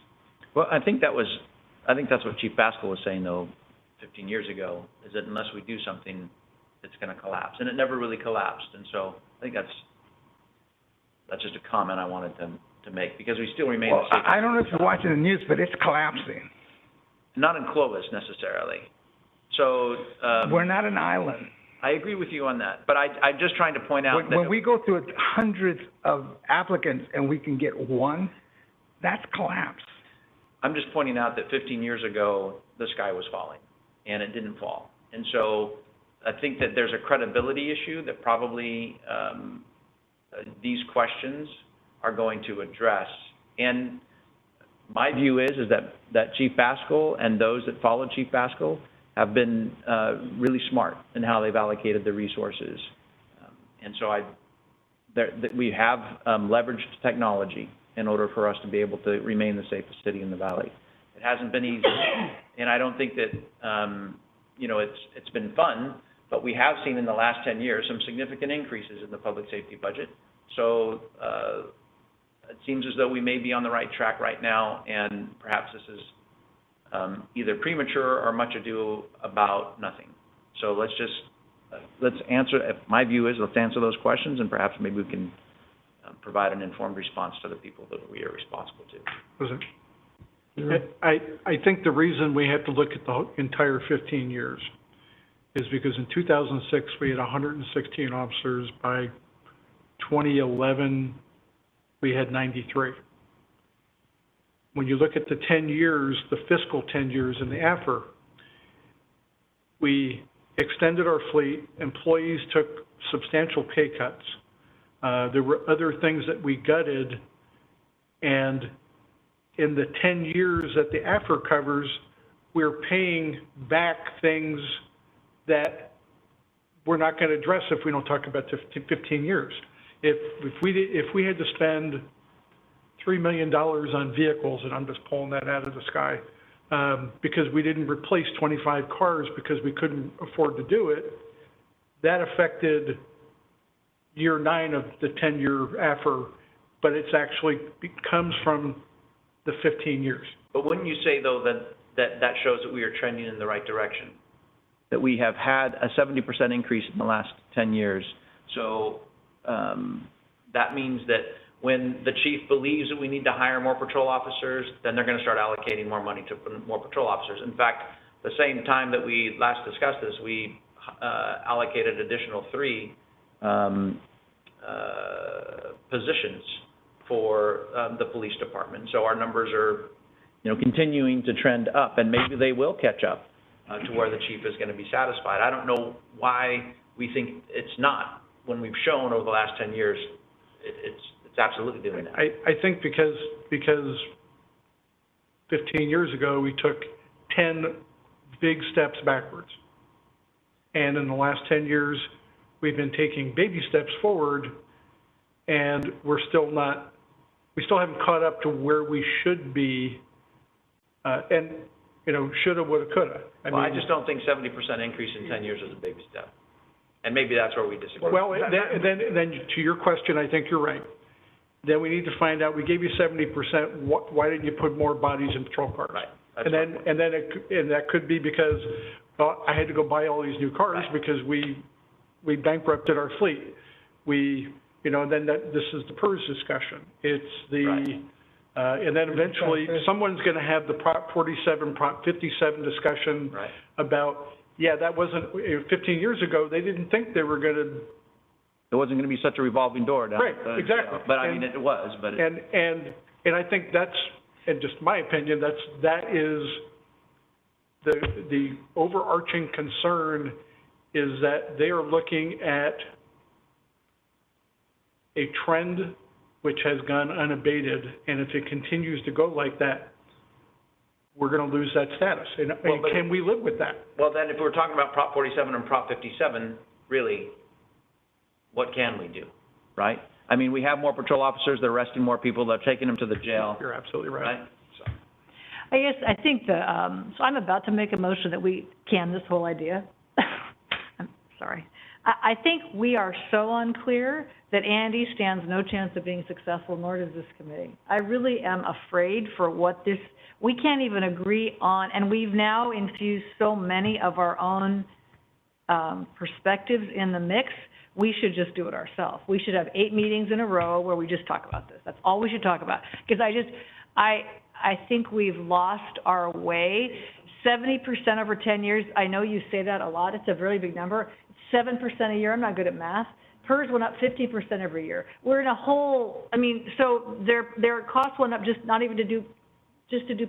Well, I think that's what Chief Pascal was saying, though, 15 years ago, is that unless we do something, it's going to collapse. And it never really collapsed. And so I think that's just a comment I wanted to make, because we still remain the same. I don't know if you're watching the news, but it's collapsing. Not in Clovis, necessarily. So we're not an island. I agree with you on that, but I'm just trying to point out that when we go through hundreds of applicants and we can get one, that's collapse. I'm just pointing out that 15 years ago, the sky was falling, and it didn't fall. And so I think that there's a credibility issue that probably these questions are going to address. And my view is that Chief Pascal and those that followed Chief Pascal have been really smart in how they've allocated the resources. And so we have leveraged technology in order for us to be able to remain the safest city in the valley. It hasn't been easy, and I don't think that, it's been fun, but we have seen in the last 10 years some significant increases in the public safety budget. So it seems as though we may be on the right track right now, and perhaps this is either premature or much ado about nothing. So let's answer, my view is let's answer those questions, and perhaps maybe we can provide an informed response to the people that we are responsible to. I think the reason we have to look at the entire 15 years is because in 2006, we had 116 officers. By 2011, we had 93. When you look at the 10 years, the fiscal 10 years in the AFR, we extended our fleet, employees took substantial pay cuts. There were other things that we gutted, and in the 10 years that the AFR covers, we're paying back things that we're not going to address if we don't talk about the 15 years. If we had to spend $3 million on vehicles, and I'm just pulling that out of the sky, because we didn't replace 25 cars because we couldn't afford to do it, that affected year 9 of the 10-year AFR, but it's actually comes from the 15 years. But wouldn't you say, though, that shows that we are trending in the right direction? That we have had a 70% increase in the last 10 years. So that means that when the chief believes that we need to hire more patrol officers, then they're going to start allocating more money to more patrol officers. In fact, the same time that we last discussed this, we allocated additional 3 positions for the police department. So our numbers are, continuing to trend up, and maybe they will catch up to where the chief is going to be satisfied. I don't know why we think it's not, when we've shown over the last 10 years it's absolutely doing that. I think because 15 years ago we took 10 big steps backwards, and in the last 10 years we've been taking baby steps forward, and we still haven't caught up to where we should be, and shoulda, woulda, coulda. I just don't think 70% increase in 10 years is a baby step, and maybe that's where we disagree. Well, then to your question, I think you're right. Then we need to find out, we gave you 70%, why didn't you put more bodies in patrol cars? Right. And that could be because I had to go buy all these new cars because we bankrupted our fleet. This is the PERS discussion. It's the, and then eventually someone's going to have the Prop 47, Prop 57 discussion about, that wasn't, 15 years ago, they didn't think they were going to. It wasn't going to be such a revolving door. Exactly. But I mean, it was. But and I think that's, in just my opinion, that is the overarching concern, is that they are looking at a trend which has gone unabated, and if it continues to go like that, we're going to lose that status. And can we live with that? Well, then, if we're talking about Prop 47 and Prop 57, really, what can we do, right? I mean, we have more patrol officers, they're arresting more people, they're taking them to the jail. You're absolutely right. So I think so I'm about to make a motion that we can this whole idea. I'm sorry. I think we are so unclear that Andy stands no chance of being successful, nor does this committee. I really am afraid for what we can't even agree on, and we've now infused so many of our own perspectives in the mix. We should just do it ourselves. We should have 8 meetings in a row where we just talk about this. That's all we should talk about. Because I think we've lost our way. 70% over 10 years, I know you say that a lot. It's a very big number. 7% a year, I'm not good at math. PERS went up 50% every year. We're in a whole, so their costs went up just not even to do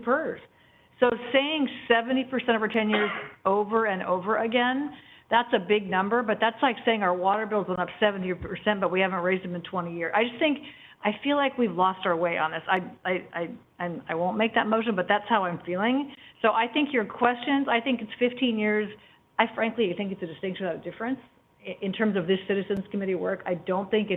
PERS. So saying 70% over 10 years over and over again, that's a big number, but that's like saying our water bills went up 70%, but we haven't raised them in 20 years. I feel like we've lost our way on this. I won't make that motion, but that's how I'm feeling. So I think your questions, I think it's 15 years. I frankly think it's a distinction without a difference in terms of this Citizens Committee work. I don't think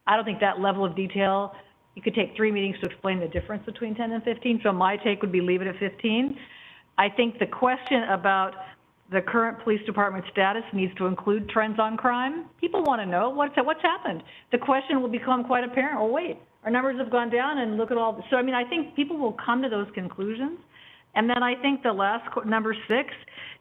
that level of detail, you could take 3 meetings to explain the difference between 10 and 15. So my take would be leave it at 15. I think the question about the current police department status needs to include trends on crime. People want to know what's happened. The question will become quite apparent. Oh, wait, our numbers have gone down, and look at all. So, I think people will come to those conclusions. And then I think the last, number 6,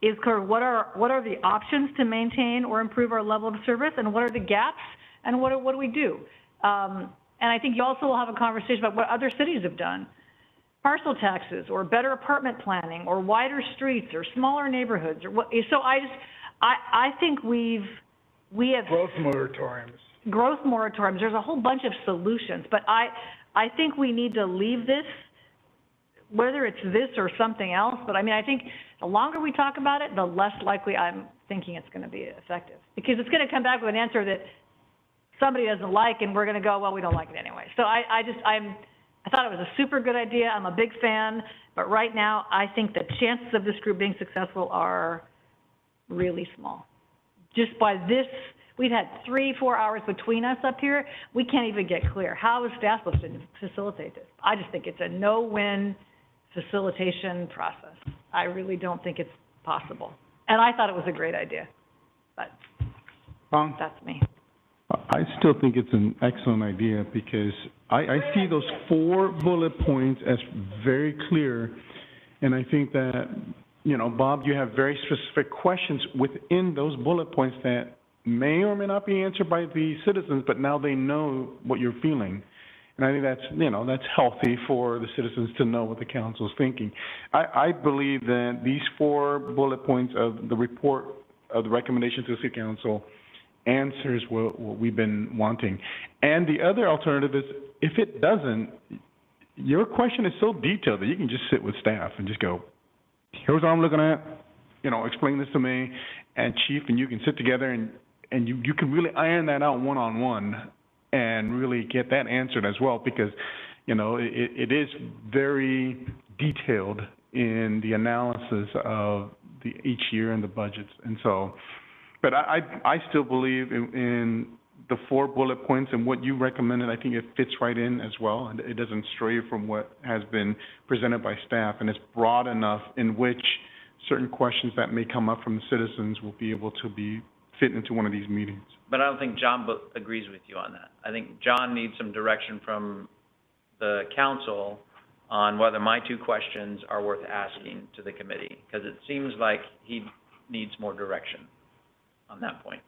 is what are the options to maintain or improve our level of service, and what are the gaps, and what do we do? And I think you also will have a conversation about what other cities have done. Parcel taxes, or better apartment planning, or wider streets, or smaller neighborhoods, or what, so I think we have... Growth moratoriums. Growth moratoriums, there's a whole bunch of solutions, but I think we need to leave this, whether it's this or something else, but I mean, I think the longer we talk about it, the less likely I'm thinking it's going to be effective. Because it's going to come back with an answer that somebody doesn't like, and we're going to go, well, we don't like it anyway. So I thought it was a super good idea. I'm a big fan, but right now, I think the chances of this group being successful are really small. Just by this, we've had 3-4 hours between us up here. We can't even get clear. How is staff supposed to facilitate this? I just think it's a no-win facilitation process. I really don't think it's possible. And I thought it was a great idea, but that's me. I still think it's an excellent idea because I see those 4 bullet points as very clear, and I think that, you know, Bob, you have very specific questions within those bullet points that may or may not be answered by the citizens, but now they know what you're feeling. And I think that's, you know, that's healthy for the citizens to know what the council's thinking. I believe that these 4 bullet points of the report, of the recommendation to the city council, answers what we've been wanting. And the other alternative is, if it doesn't, your question is so detailed that you can just sit with staff and just go, here's what I'm looking at, you know, explain this to me, and chief, and you can sit together and you can really iron that out one-on-one and really get that answered as well, because, you know, it is very detailed in the analysis of each year and the budgets. And so, but I still believe in the 4 bullet points and what you recommended. I think it fits right in as well, and it doesn't stray from what has been presented by staff, and it's broad enough in which certain questions that may come up from the citizens will be able to be fit into one of these meetings. But I don't think John agrees with you on that. I think John needs some direction from the council on whether my 2 questions are worth asking to the committee, because it seems like he needs more direction on that point.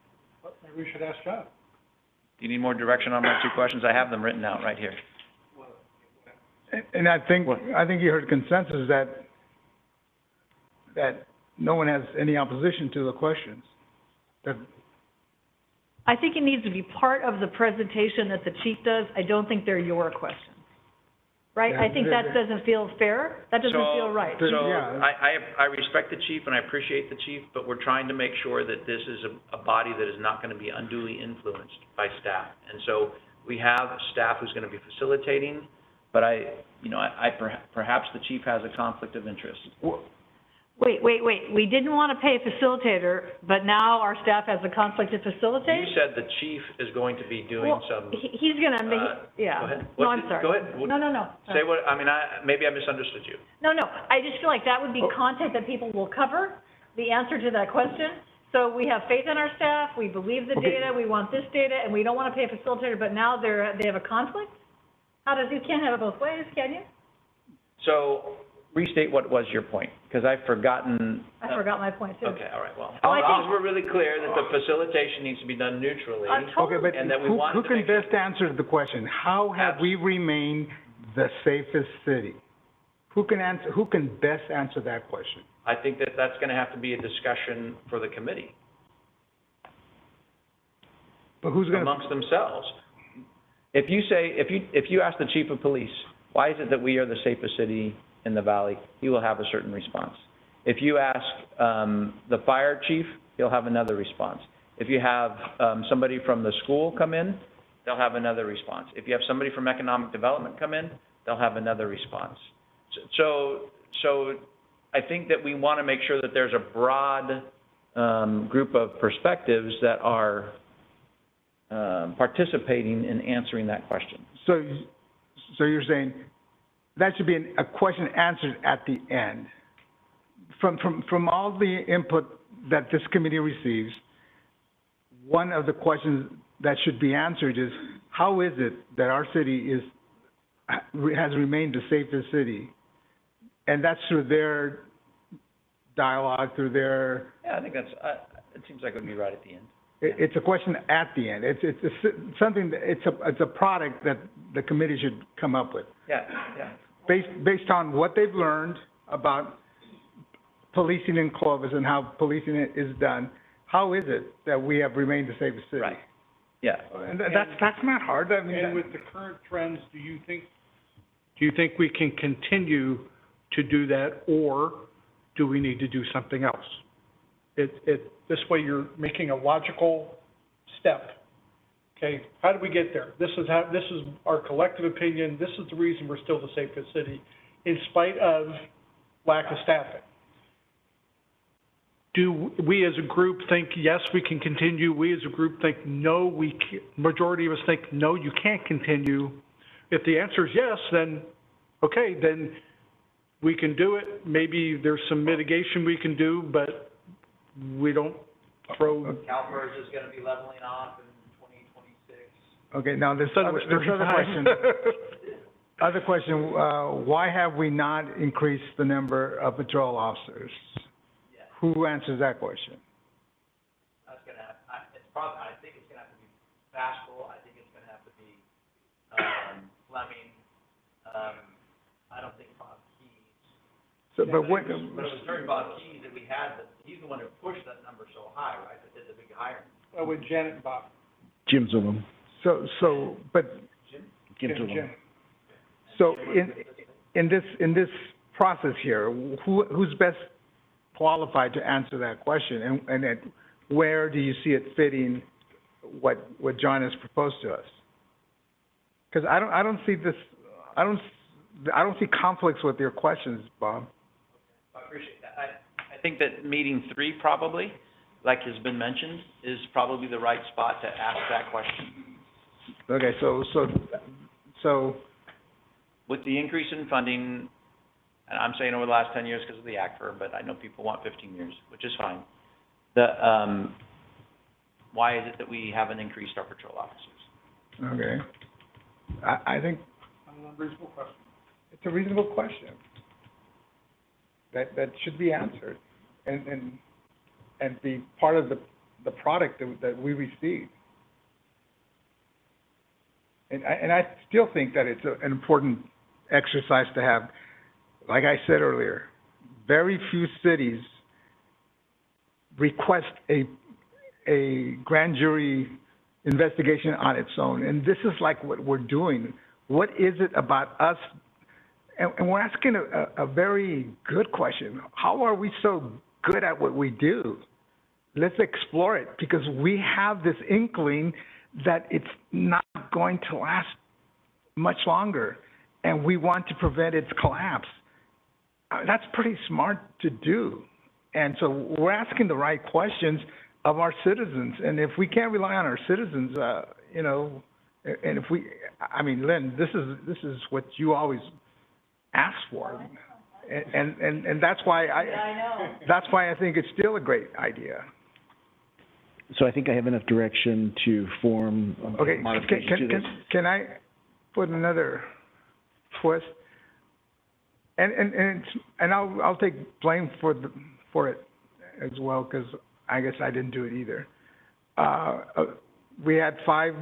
Well, maybe we should ask John. Do you need more direction on my 2 questions? I have them written out right here. And I think you heard consensus that no one has any opposition to the questions. I think it needs to be part of the presentation that the chief does. I don't think they're your questions. Right? Yeah, I think that doesn't feel fair. That doesn't feel right. So I respect the chief and I appreciate the chief, but we're trying to make sure that this is a body that is not going to be unduly influenced by staff. And so we have staff who's going to be facilitating, but perhaps the chief has a conflict of interest. Wait. We didn't want to pay a facilitator, but now our staff has a conflict to facilitate? You said the chief is going to be doing some... He's going to yeah. Go ahead. No, I'm sorry. Go ahead. No. Say what, maybe I misunderstood you. No, I just feel like that would be content that people will cover, the answer to that question. So we have faith in our staff, we believe the data, we want this data, and we don't want to pay a facilitator, but now they have a conflict? You can't have it both ways, can you? So, restate what was your point, because I've forgotten. I forgot my point, too. Okay, all right, well, as long as we're really clear that the facilitation needs to be done neutrally. Okay, but and that we want who can best answer the question? How have we remained the safest city? Who can best answer that question? I think that's going to have to be a discussion for the committee. But who's going amongst themselves? If you ask the chief of police, why is it that we are the safest city in the valley, he will have a certain response. If you ask the fire chief, he'll have another response. If you have somebody from the school come in, they'll have another response. If you have somebody from economic development come in, they'll have another response. So I think that we want to make sure that there's a broad group of perspectives that are participating in answering that question. So you're saying that should be a question answered at the end. From all the input that this committee receives, one of the questions that should be answered is, how is it that our city has remained the safest city? And that's through their dialogue, through their... Yeah, I think it seems like it would be right at the end. It's a question at the end. It's something, it's a product that the committee should come up with. Yeah, yeah. Based on what they've learned about policing in Clovis and how policing is done, how is it that we have remained the safest city? Right. Yeah. And that's not hard. I mean, And with the current trends, do you think we can continue to do that, or do we need to do something else? This way you're making a logical step. Okay, how did we get there? This is our collective opinion. This is the reason we're still the safest city, in spite of lack of staffing. Do we as a group think, yes, we can continue? We as a group think, no, we can't. Majority of us think, no, you can't continue. If the answer is yes, then, okay, then we can do it. Maybe there's some mitigation we can do, but we don't throw. CalPERS is going to be leveling off in 2026. Okay, now there's other question. Other question, why have we not increased the number of patrol officers? Yeah. Who answers that question? That's going to have, I think it's going to have to be Bashful. I think it's going to have to be Fleming. I don't think Bob Keys. So, but it was during Bob Keys that we had, he's the one who pushed that number so high, right, that did the big hiring. With Janet and Bob. Jim's of them. But Jim's of them. So in this process here, who's best qualified to answer that question, and where do you see it fitting what John has proposed to us? Because I don't see this. I don't see conflicts with your questions, Bob. I appreciate that. I think that meeting 3 probably, like has been mentioned, is probably the right spot to ask that question. Okay, so with the increase in funding, and I'm saying over the last 10 years because of the ACFR, but I know people want 15 years, which is fine. Why is it that we haven't increased our patrol officers? Okay. I think it's a reasonable question that should be answered and be part of the product that we receive. And I still think that it's an important exercise to have. Like I said earlier, very few cities request a grand jury investigation on its own, and this is like what we're doing. What is it about us? And we're asking a very good question. How are we so good at what we do? Let's explore it, because we have this inkling that it's not going to last much longer, and we want to prevent its collapse. That's pretty smart to do. And so we're asking the right questions of our citizens. And if we can't rely on our citizens, and if we, I mean, Lynn, this is what you always ask for. And that's why that's why I think it's still a great idea. So I think I have enough direction to form modifications to this. Can I put another twist? And I'll take blame for it as well, because I guess I didn't do it either. We had 5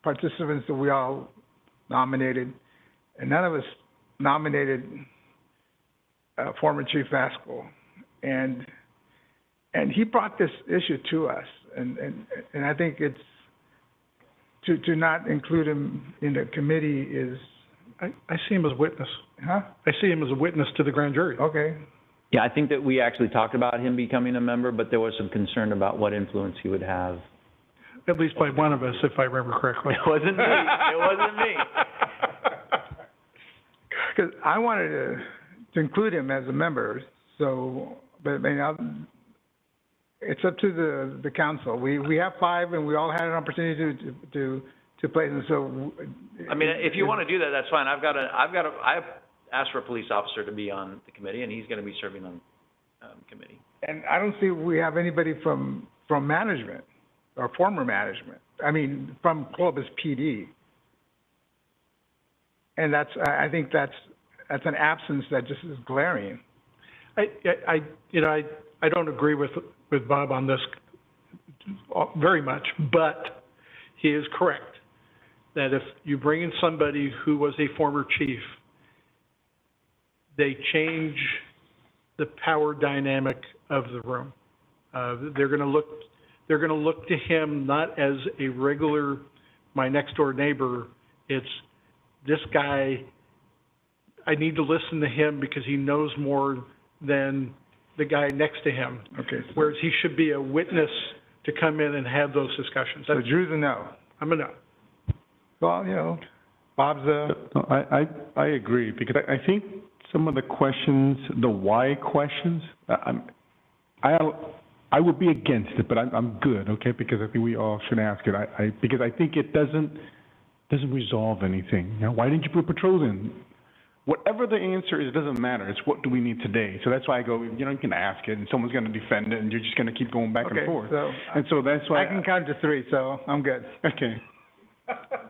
participants that we all nominated, and none of us nominated former Chief Vasco, and he brought this issue to us, and I think it's to not include him in the committee is. I see him as a witness. Huh? I see him as a witness to the grand jury. Okay. Yeah, I think that we actually talked about him becoming a member, but there was some concern about what influence he would have. At least by one of us, if I remember correctly. It wasn't me. It wasn't me. Because I wanted to include him as a member, so, but I mean, it's up to the council. We have 5, and we all had an opportunity to play them. So, I mean, if you want to do that, that's fine. I've asked for a police officer to be on the committee, and he's going to be serving on committee. And I don't see we have anybody from management or former management. I mean, from Clovis PD. And I think that's an absence that just is glaring. I don't agree with Bob on this. very much, but he is correct that if you bring in somebody who was a former chief, they change the power dynamic of the room. They're going to look to him not as a regular, my next door neighbor. It's this guy, I need to listen to him because he knows more than the guy next to him. Okay. Whereas he should be a witness to come in and have those discussions. So Drew's a no. I'm a no. Well, you know, Bob's a... No, I agree, because I think some of the questions, the why questions, I would be against it, but I'm good, okay, because I think we all should ask it. Because I think it doesn't resolve anything. You know, why didn't you put patrols in? Whatever the answer is, it doesn't matter. It's what do we need today. So that's why I go, you know, you can ask it, and someone's going to defend it, and you're just going to keep going back and forth. And so that's why... I can count to 3, so I'm good. Okay.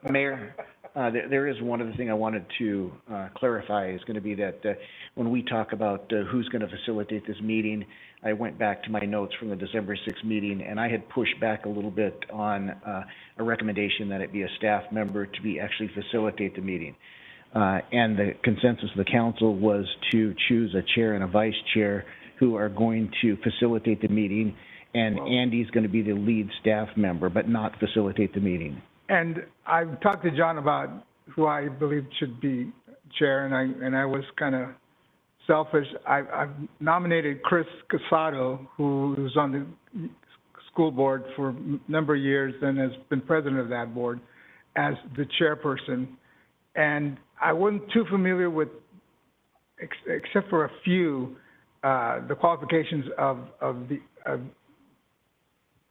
Mayor, there is one other thing I wanted to clarify is going to be that when we talk about who's going to facilitate this meeting, I went back to my notes from the December 6th meeting, and I had pushed back a little bit on a recommendation that it be a staff member to be actually facilitate the meeting. And the consensus of the council was to choose a chair and a vice chair who are going to facilitate the meeting, and Andy's going to be the lead staff member, but not facilitate the meeting. And I've talked to John about who I believe should be chair, and I was kind of selfish. I've nominated Chris Casado, who's on the school board for a number of years and has been president of that board, as the chairperson. And I wasn't too familiar with, except for a few, the qualifications of the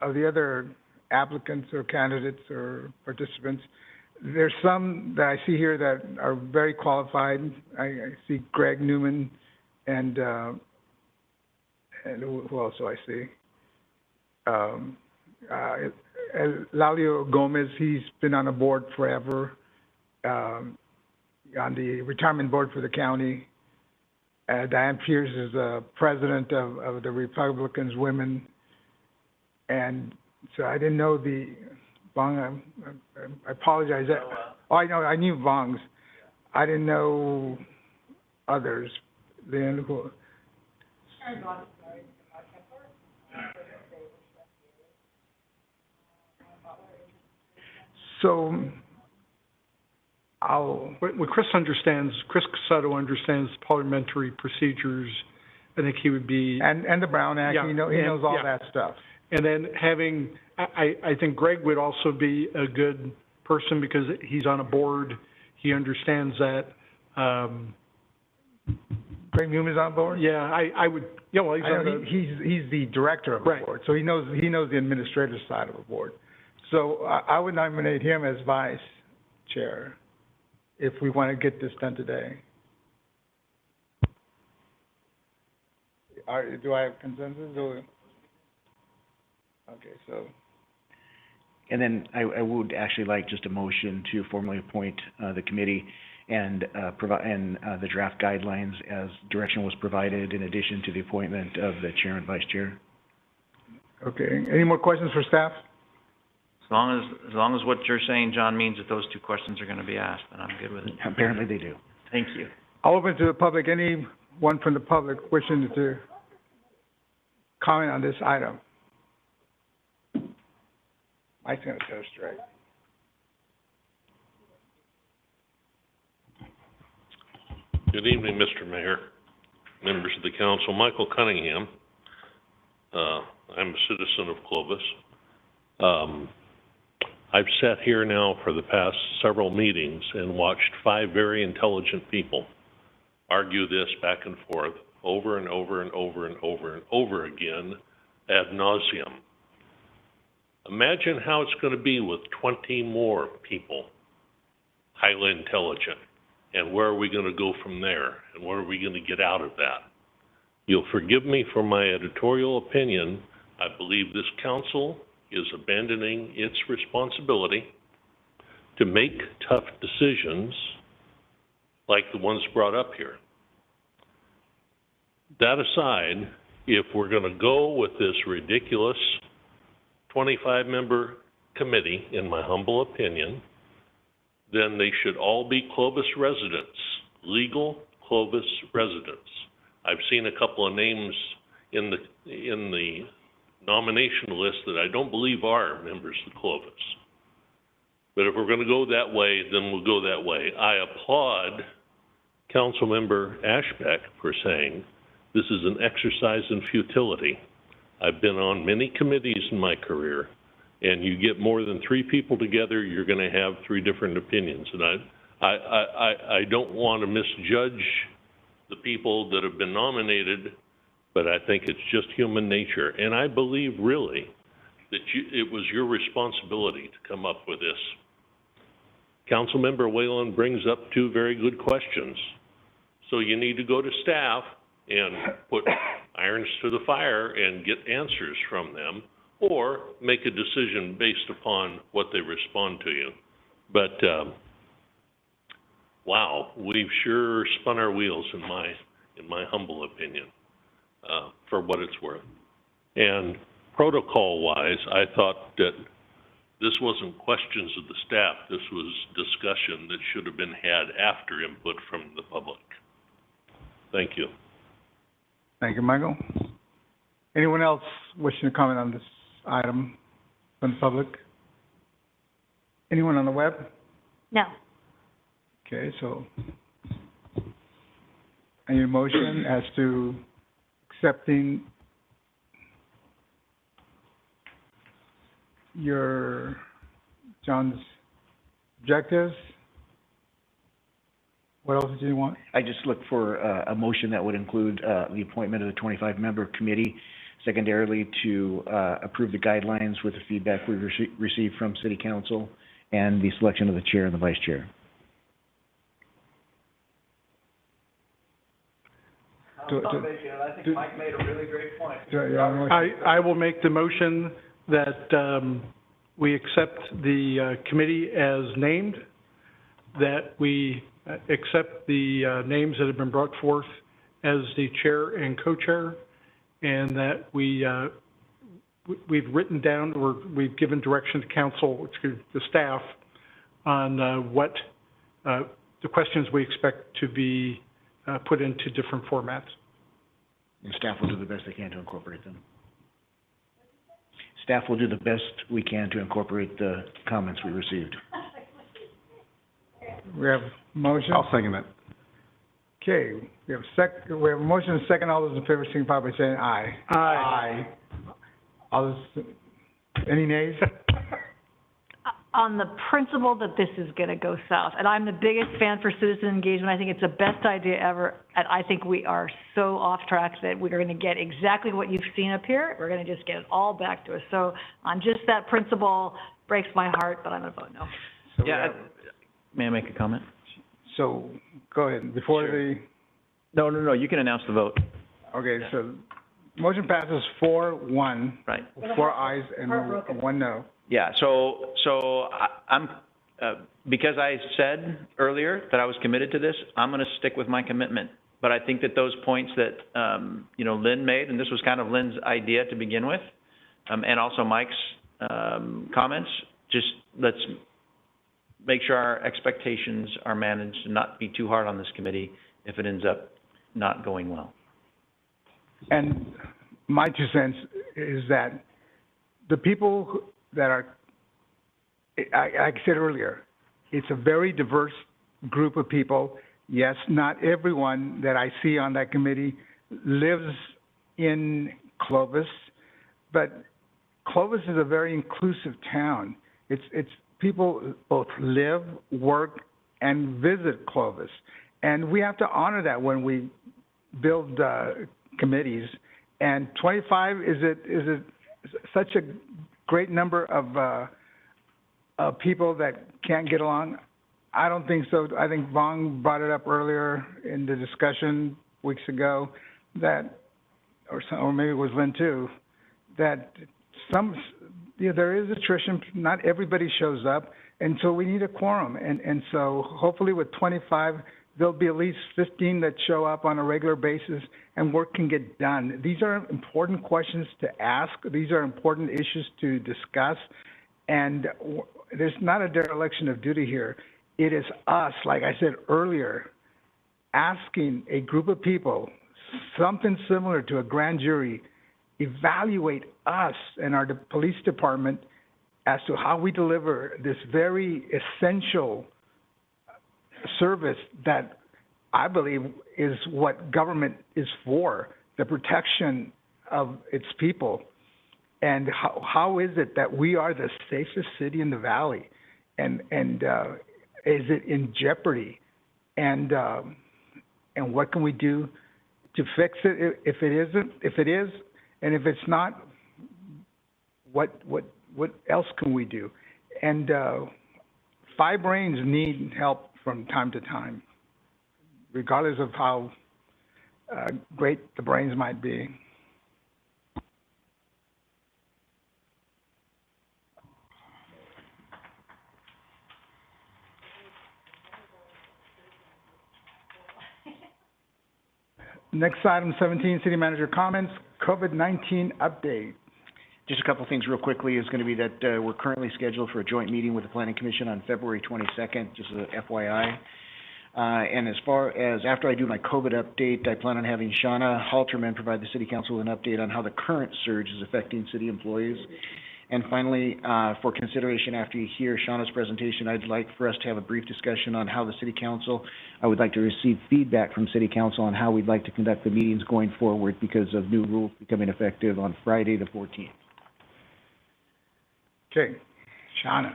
other applicants or candidates or participants. There's some that I see here that are very qualified. I see Greg Newman and who else do I see? Lalio Gomez, he's been on a board forever, on the retirement board for the county. Diane Pierce is the president of the Republicans Women. And so I didn't know the Vong. I apologize. I knew Vong's. I didn't know others. Then who? So what Chris Casado understands parliamentary procedures. I think he would be... And the Brown Act, he knows all that stuff. And then I think Greg would also be a good person because he's on a board. He understands that. Greg Newman's on board? Yeah, I would, yeah, well, he's the director of the board, so he knows the administrative side of the board. So I would nominate him as vice chair if we want to get this done today. Do I have consensus? Okay, so. And then I would actually like just a motion to formally appoint the committee and the draft guidelines as direction was provided in addition to the appointment of the chair and vice chair. Okay. Any more questions for staff? As long as what you're saying, John, means that those two questions are going to be asked, then I'm good with it. Apparently they do. Thank you. I'll open to the public. Anyone from the public wishing to comment on this item? Mike's going to go straight. Good evening, Mr. Mayor, members of the council. Michael Cunningham. I'm a citizen of Clovis. I've sat here now for the past several meetings and watched 5 very intelligent people argue this back and forth over and over and over and over and over again ad nauseum. Imagine how it's going to be with 20 more people, highly intelligent, and where are we going to go from there, and what are we going to get out of that? You'll forgive me for my editorial opinion. I believe this council is abandoning its responsibility to make tough decisions like the ones brought up here. That aside, if we're going to go with this ridiculous 25-member committee, in my humble opinion, then they should all be Clovis residents, legal Clovis residents. I've seen a couple of names in the nomination list that I don't believe are members of Clovis. But if we're going to go that way, then we'll go that way. I applaud Councilmember Ashbeck for saying this is an exercise in futility. I've been on many committees in my career, and you get more than 3 people together, you're going to have 3 different opinions. And I don't want to misjudge the people that have been nominated, but I think it's just human nature. And I believe really that it was your responsibility to come up with this. Councilmember Whalen brings up 2 very good questions. So you need to go to staff and put irons to the fire and get answers from them, or make a decision based upon what they respond to you. But wow, we've sure spun our wheels in my humble opinion, for what it's worth. And protocol-wise, I thought that this wasn't questions of the staff. This was discussion that should have been had after input from the public. Thank you. Thank you, Michael. Anyone else wishing to comment on this item from the public? Anyone on the web? No. Okay, so I need a motion as to accepting John's objectives. What else do you want? I just look for a motion that would include the appointment of the 25-member committee, secondarily to approve the guidelines with the feedback we received from City Council, and the selection of the chair and the vice chair. I think Mike made a really great point. I will make the motion that we accept the committee as named, that we accept the names that have been brought forth as the chair and co-chair, and that we've written down, or we've given direction to council, to the staff, on what the questions we expect to be put into different formats. And staff will do the best they can to incorporate them. Staff will do the best we can to incorporate the comments we received. We have a motion. I'll second that. Okay, we have a motion and a second. All those in favor signify by saying aye. Aye. All those, any nays? On the principle that this is going to go south, and I'm the biggest fan for citizen engagement. I think it's the best idea ever, and I think we are so off track that we're going to get exactly what you've seen up here. We're going to just get it all back to us. So on just that principle, breaks my heart, but I'm going to vote no. So yeah, may I make a comment? So, go ahead, before sure. No, you can announce the vote. Okay, so motion passes 4-1. Right. 4 ayes and 1 no. Yeah, so I'm, because I said earlier that I was committed to this, I'm going to stick with my commitment. But I think that those points that, Lynn made, and this was kind of Lynn's idea to begin with, and also Mike's comments, just let's make sure our expectations are managed and not be too hard on this committee if it ends up not going well. And my 2 cents is that the people that are, like I said earlier, it's a very diverse group of people. Yes, not everyone that I see on that committee lives in Clovis, but Clovis is a very inclusive town. It's people both live, work, and visit Clovis. And we have to honor that when we build committees. And 25 is such a great number of people that can't get along? I don't think so. I think Vong brought it up earlier in the discussion weeks ago that, or maybe it was Lynn too, that there is attrition. Not everybody shows up, and so we need a quorum. And so hopefully with 25 there'll be at least 15 that show up on a regular basis, and work can get done. These are important questions to ask. These are important issues to discuss, and there's not a dereliction of duty here. It is us, like I said earlier, asking a group of people, something similar to a grand jury, evaluate us and our police department as to how we deliver this very essential service that I believe is what government is for, the protection of its people. And how is it that we are the safest city in the valley? And is it in jeopardy? And what can we do to fix it if it isn't? If it is, and if it's not, what else can we do? And five brains need help from time to time, regardless of how great the brains might be. Next item, 17, City Manager comments, COVID-19 update. Just a couple things real quickly is going to be that we're currently scheduled for a joint meeting with the Planning Commission on February 22nd, just as a FYI. And as far as after I do my COVID update, I plan on having Shauna Halterman provide the City Council with an update on how the current surge is affecting city employees. And finally, for consideration after you hear Shauna's presentation, I'd like for us to have a brief discussion on how the City Council, I would like to receive feedback from City Council on how we'd like to conduct the meetings going forward because of new rules becoming effective on Friday the 14th. Okay, Shauna.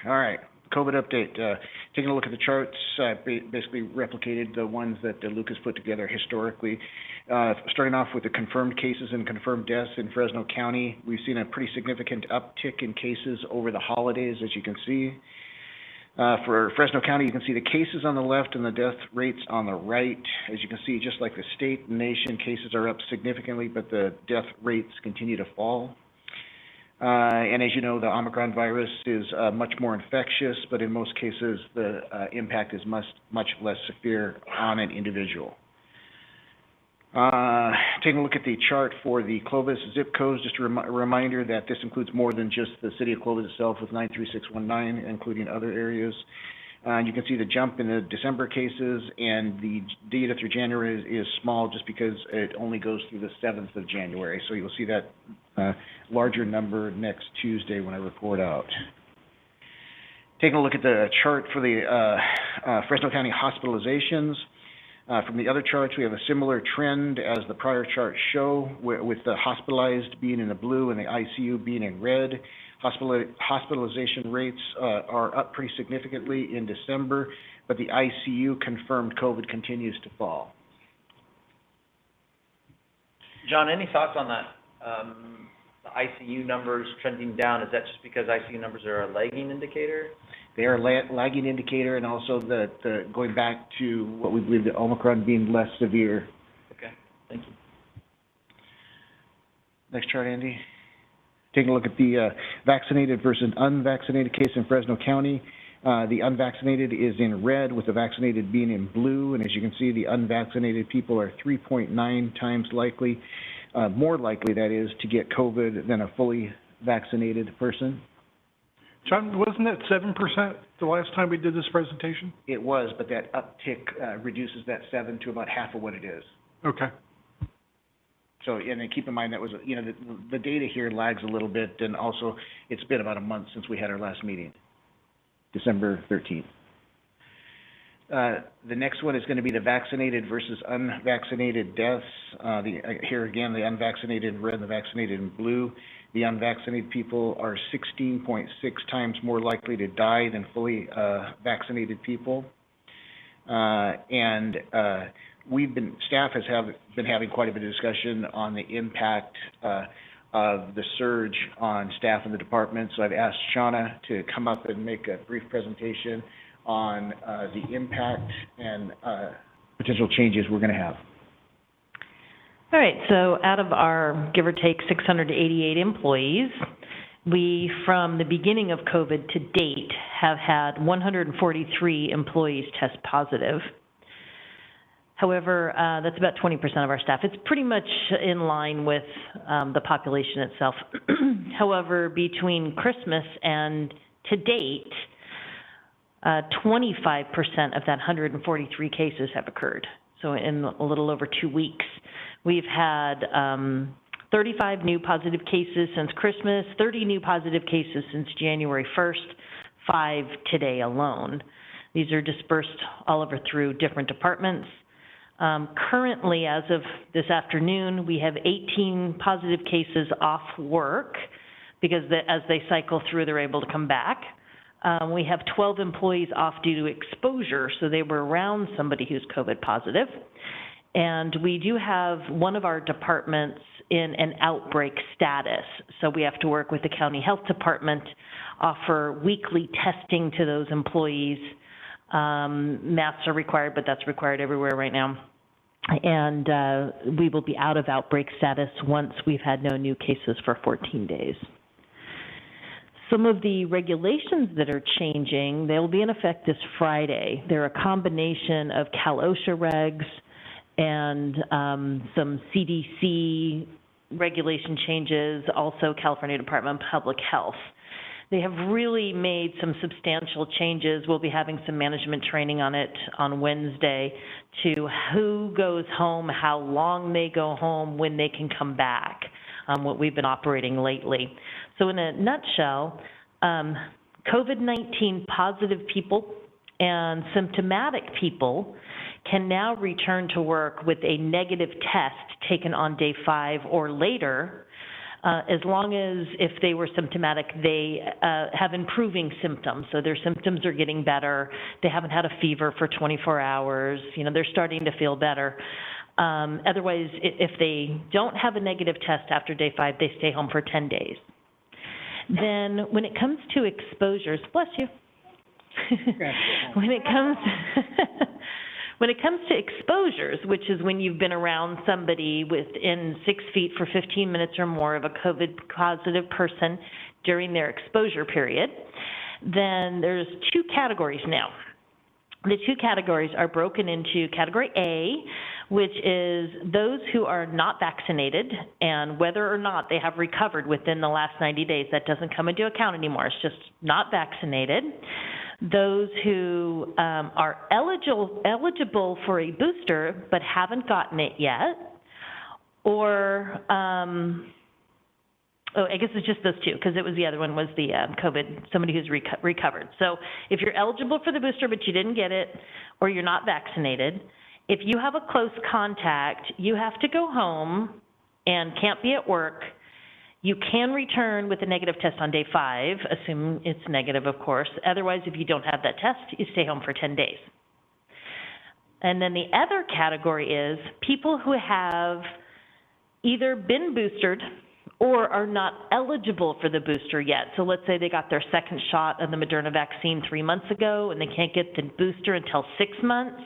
All right, COVID update. Taking a look at the charts, basically replicated the ones that Lucas put together historically. Starting off with the confirmed cases and confirmed deaths in Fresno County, we've seen a pretty significant uptick in cases over the holidays, as you can see. For Fresno County, you can see the cases on the left and the death rates on the right. As you can see, just like the state and nation, cases are up significantly, but the death rates continue to fall. And as you know, the Omicron virus is much more infectious, but in most cases, the impact is much less severe on an individual. Taking a look at the chart for the Clovis zip codes, just a reminder that this includes more than just the city of Clovis itself with 93619, including other areas. You can see the jump in the December cases, and the data through January is small just because it only goes through the 7th of January. So you'll see that larger number next Tuesday when I report out. Taking a look at the chart for the Fresno County hospitalizations. From the other charts, we have a similar trend as the prior charts show, with the hospitalized being in the blue and the ICU being in red. Hospitalization rates are up pretty significantly in December, but the ICU confirmed COVID continues to fall. John, any thoughts on that? The ICU numbers trending down, is that just because ICU numbers are a lagging indicator? They are a lagging indicator, and also the going back to what we believe the Omicron being less severe. Okay, thank you. Next chart, Andy. Taking a look at the vaccinated versus unvaccinated case in Fresno County. The unvaccinated is in red, with the vaccinated being in blue, and as you can see, the unvaccinated people are 3.9 times likely, more likely that is, to get COVID than a fully vaccinated person. John, wasn't it 7% the last time we did this presentation? It was, but that uptick reduces that 7 to about half of what it is. Okay. So, and then keep in mind that was, you know, the data here lags a little bit, and also it's been about a month since we had our last meeting, December 13th. The next one is going to be the vaccinated versus unvaccinated deaths. Here again, the unvaccinated in red and the vaccinated in blue. The unvaccinated people are 16.6 times more likely to die than fully vaccinated people. Staff has been having quite a bit of discussion on the impact of the surge on staff in the department. So I've asked Shauna to come up and make a brief presentation on the impact and potential changes we're going to have. All right, so out of our, give or take, 688 employees, we, from the beginning of COVID to date, have had 143 employees test positive. However, that's about 20% of our staff. It's pretty much in line with the population itself. However, between Christmas and to date, 25% of that 143 cases have occurred. So in a little over 2 weeks, we've had 35 new positive cases since Christmas, 30 new positive cases since January 1st, 5 today alone. These are dispersed all over through different departments. Currently, as of this afternoon, we have 18 positive cases off work because as they cycle through, they're able to come back. We have 12 employees off due to exposure, so they were around somebody who's COVID positive. And we do have one of our departments in an outbreak status, so we have to work with the county health department, offer weekly testing to those employees. Masks are required, but that's required everywhere right now. And we will be out of outbreak status once we've had no new cases for 14 days. Some of the regulations that are changing, they'll be in effect this Friday. They're a combination of Cal OSHA regs and some CDC regulation changes, also California Department of Public Health. They have really made some substantial changes. We'll be having some management training on it on Wednesday to who goes home, how long they go home, when they can come back, what we've been operating lately. So in a nutshell, COVID-19 positive people and symptomatic people can now return to work with a negative test taken on day 5 or later, as long as if they were symptomatic, they have improving symptoms. So their symptoms are getting better. They haven't had a fever for 24 hours. You know, they're starting to feel better. Otherwise, if they don't have a negative test after day 5, they stay home for 10 days. Then when it comes to exposures, bless you. When it comes to exposures, which is when you've been around somebody within 6 feet for 15 minutes or more of a COVID positive person during their exposure period, then there's 2 categories now. The 2 categories are broken into Category A, which is those who are not vaccinated, and whether or not they have recovered within the last 90 days. That doesn't come into account anymore. It's just not vaccinated. Those who are eligible for a booster but haven't gotten it yet, or I guess it's just those 2, because it was the other one was the COVID, somebody who's recovered. So if you're eligible for the booster but you didn't get it, or you're not vaccinated, if you have a close contact, you have to go home and can't be at work. You can return with a negative test on day 5, assuming it's negative, of course. Otherwise, if you don't have that test, you stay home for 10 days. And then the other category is people who have either been boosted or are not eligible for the booster yet. So let's say they got their second shot of the Moderna vaccine 3 months ago and they can't get the booster until 6 months.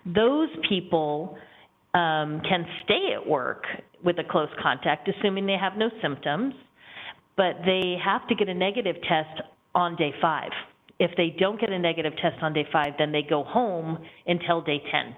Those people can stay at work with a close contact, assuming they have no symptoms, but they have to get a negative test on day 5. If they don't get a negative test on day 5, then they go home until day 10.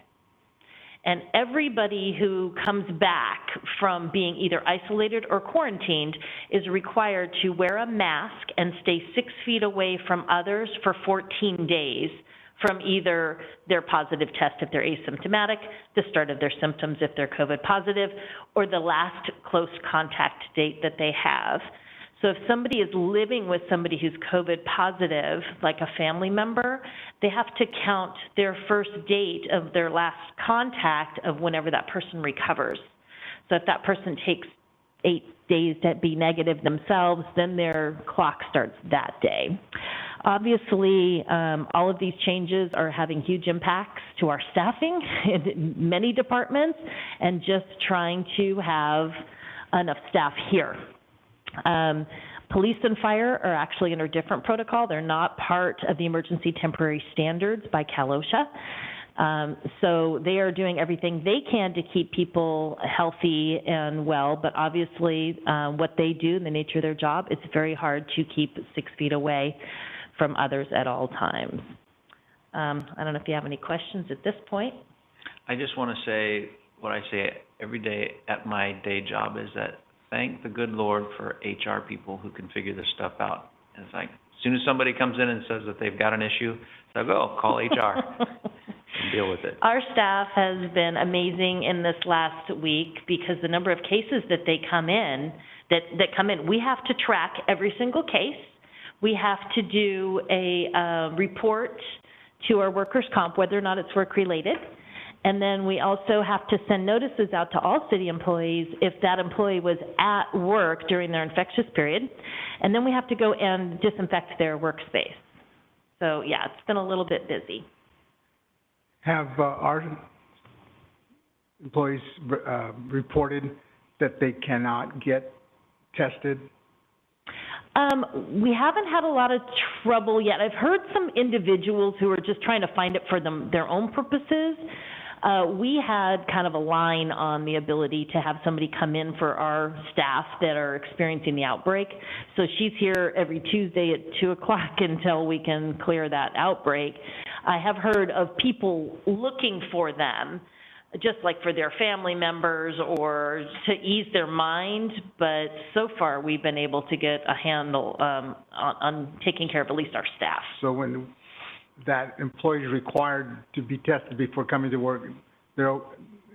And everybody who comes back from being either isolated or quarantined is required to wear a mask and stay 6 feet away from others for 14 days from either their positive test if they're asymptomatic, the start of their symptoms if they're COVID positive, or the last close contact date that they have. So if somebody is living with somebody who's COVID positive, like a family member, they have to count their first date of their last contact of whenever that person recovers. So if that person takes 8 days to be negative themselves, then their clock starts that day. Obviously, all of these changes are having huge impacts to our staffing in many departments and just trying to have enough staff here. Police and fire are actually under different protocol. They're not part of the emergency temporary standards by Cal OSHA. So they are doing everything they can to keep people healthy and well, but obviously what they do, the nature of their job, it's very hard to keep 6 feet away from others at all times. I don't know if you have any questions at this point. I just want to say what I say every day at my day job is that thank the good Lord for HR people who can figure this stuff out. And it's like, as soon as somebody comes in and says that they've got an issue, they'll go, call HR and deal with it. Our staff has been amazing in this last week because the number of cases that they come in, that come in, we have to track every single case. We have to do a report to our workers' comp, whether or not it's work-related. And then we also have to send notices out to all city employees if that employee was at work during their infectious period. And then we have to go and disinfect their workspace. So, yeah, it's been a little bit busy. Have our employees reported that they cannot get tested? We haven't had a lot of trouble yet. I've heard some individuals who are just trying to find it for their own purposes. We had kind of a line on the ability to have somebody come in for our staff that are experiencing the outbreak. So she's here every Tuesday at 2 o'clock until we can clear that outbreak. I have heard of people looking for them, just like for their family members or to ease their mind, but so far we've been able to get a handle on taking care of at least our staff. So when that employee is required to be tested before coming to work,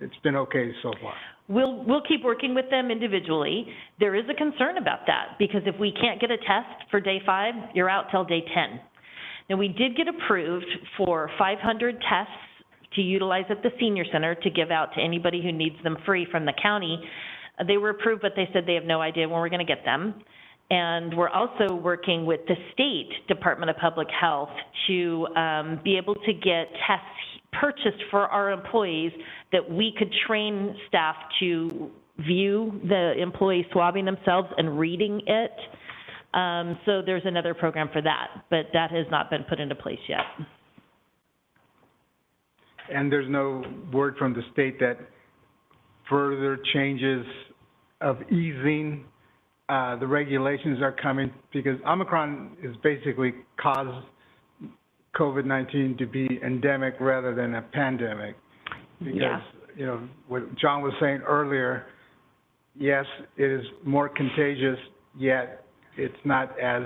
it's been okay so far? We'll keep working with them individually. There is a concern about that because if we can't get a test for day 5, you're out till day 10. Now, we did get approved for 500 tests to utilize at the senior center to give out to anybody who needs them free from the county. They were approved, but they said they have no idea when we're going to get them. And we're also working with the State Department of Public Health to be able to get tests purchased for our employees that we could train staff to view the employee swabbing themselves and reading it. So there's another program for that, but that has not been put into place yet. And there's no word from the state that further changes of easing the regulations are coming, because Omicron is basically caused COVID-19 to be endemic rather than a pandemic. Because, you know, what John was saying earlier, yes, it is more contagious, yet it's not as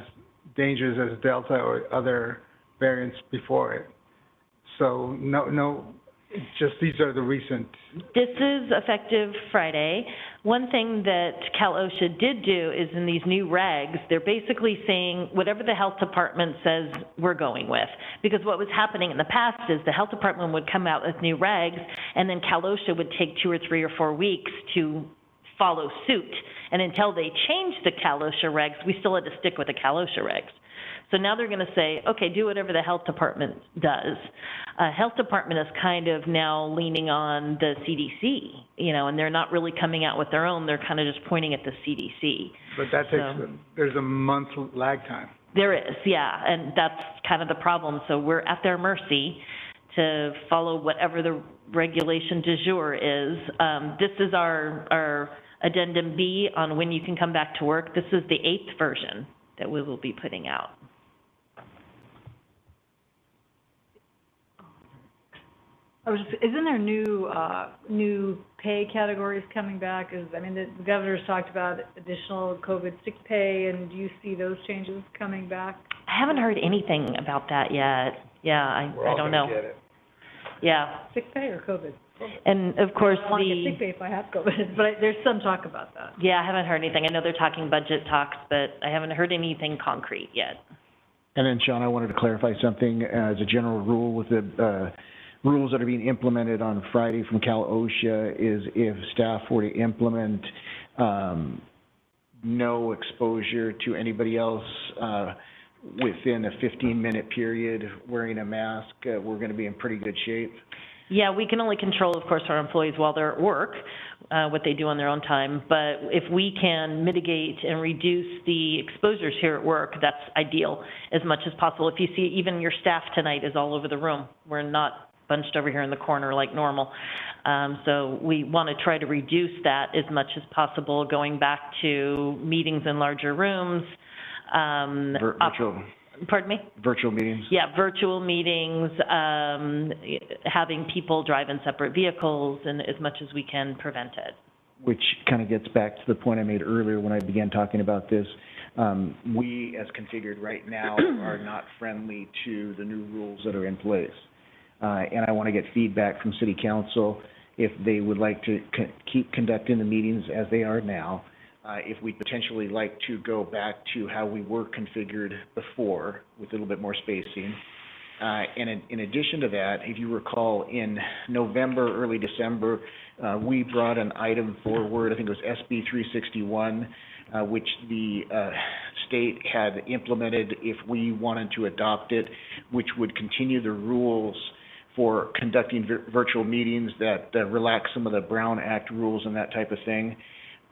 dangerous as Delta or other variants before it. So it's just these are the recent. This is effective Friday. One thing that Cal OSHA did do is in these new regs, they're basically saying whatever the health department says we're going with. Because what was happening in the past is the health department would come out with new regs and then Cal OSHA would take 2 or 3 or 4 weeks to follow suit. And until they changed the Cal OSHA regs, we still had to stick with the Cal OSHA regs. So now they're going to say, okay, do whatever the health department does. Health department is kind of now leaning on the CDC, you know, and they're not really coming out with their own. They're kind of just pointing at the CDC. But that takes, there's a month lag time. There is, yeah, and that's kind of the problem. So we're at their mercy to follow whatever the regulation du jour is. This is our addendum B on when you can come back to work. This is the 8th version that we will be putting out. Isn't there new pay categories coming back? I mean, the governor's talked about additional COVID sick pay, and do you see those changes coming back? I haven't heard anything about that yet. Yeah, I don't know. Get it. Yeah. Sick pay or COVID? And of course I want to get sick pay if I have COVID, but there's some talk about that. Yeah, I haven't heard anything. I know they're talking budget talks, but I haven't heard anything concrete yet. And then, Sean, I wanted to clarify something as a general rule with the rules that are being implemented on Friday from Cal OSHA is if staff were to implement no exposure to anybody else within a 15-minute period wearing a mask, we're going to be in pretty good shape. Yeah, we can only control, of course, our employees while they're at work, what they do on their own time. But if we can mitigate and reduce the exposures here at work, that's ideal as much as possible. If you see, even your staff tonight is all over the room. We're not bunched over here in the corner like normal. So we want to try to reduce that as much as possible, going back to meetings in larger rooms. Virtual. Pardon me? Virtual meetings? Yeah, virtual meetings, having people drive in separate vehicles, and as much as we can prevent it. Which kind of gets back to the point I made earlier when I began talking about this. We, as configured right now, are not friendly to the new rules that are in place. And I want to get feedback from City Council if they would like to keep conducting the meetings as they are now, if we'd potentially like to go back to how we were configured before with a little bit more spacing. And in addition to that, if you recall, in November, early December, we brought an item forward, I think it was SB 361, which the state had implemented if we wanted to adopt it, which would continue the rules for conducting virtual meetings that relax some of the Brown Act rules and that type of thing.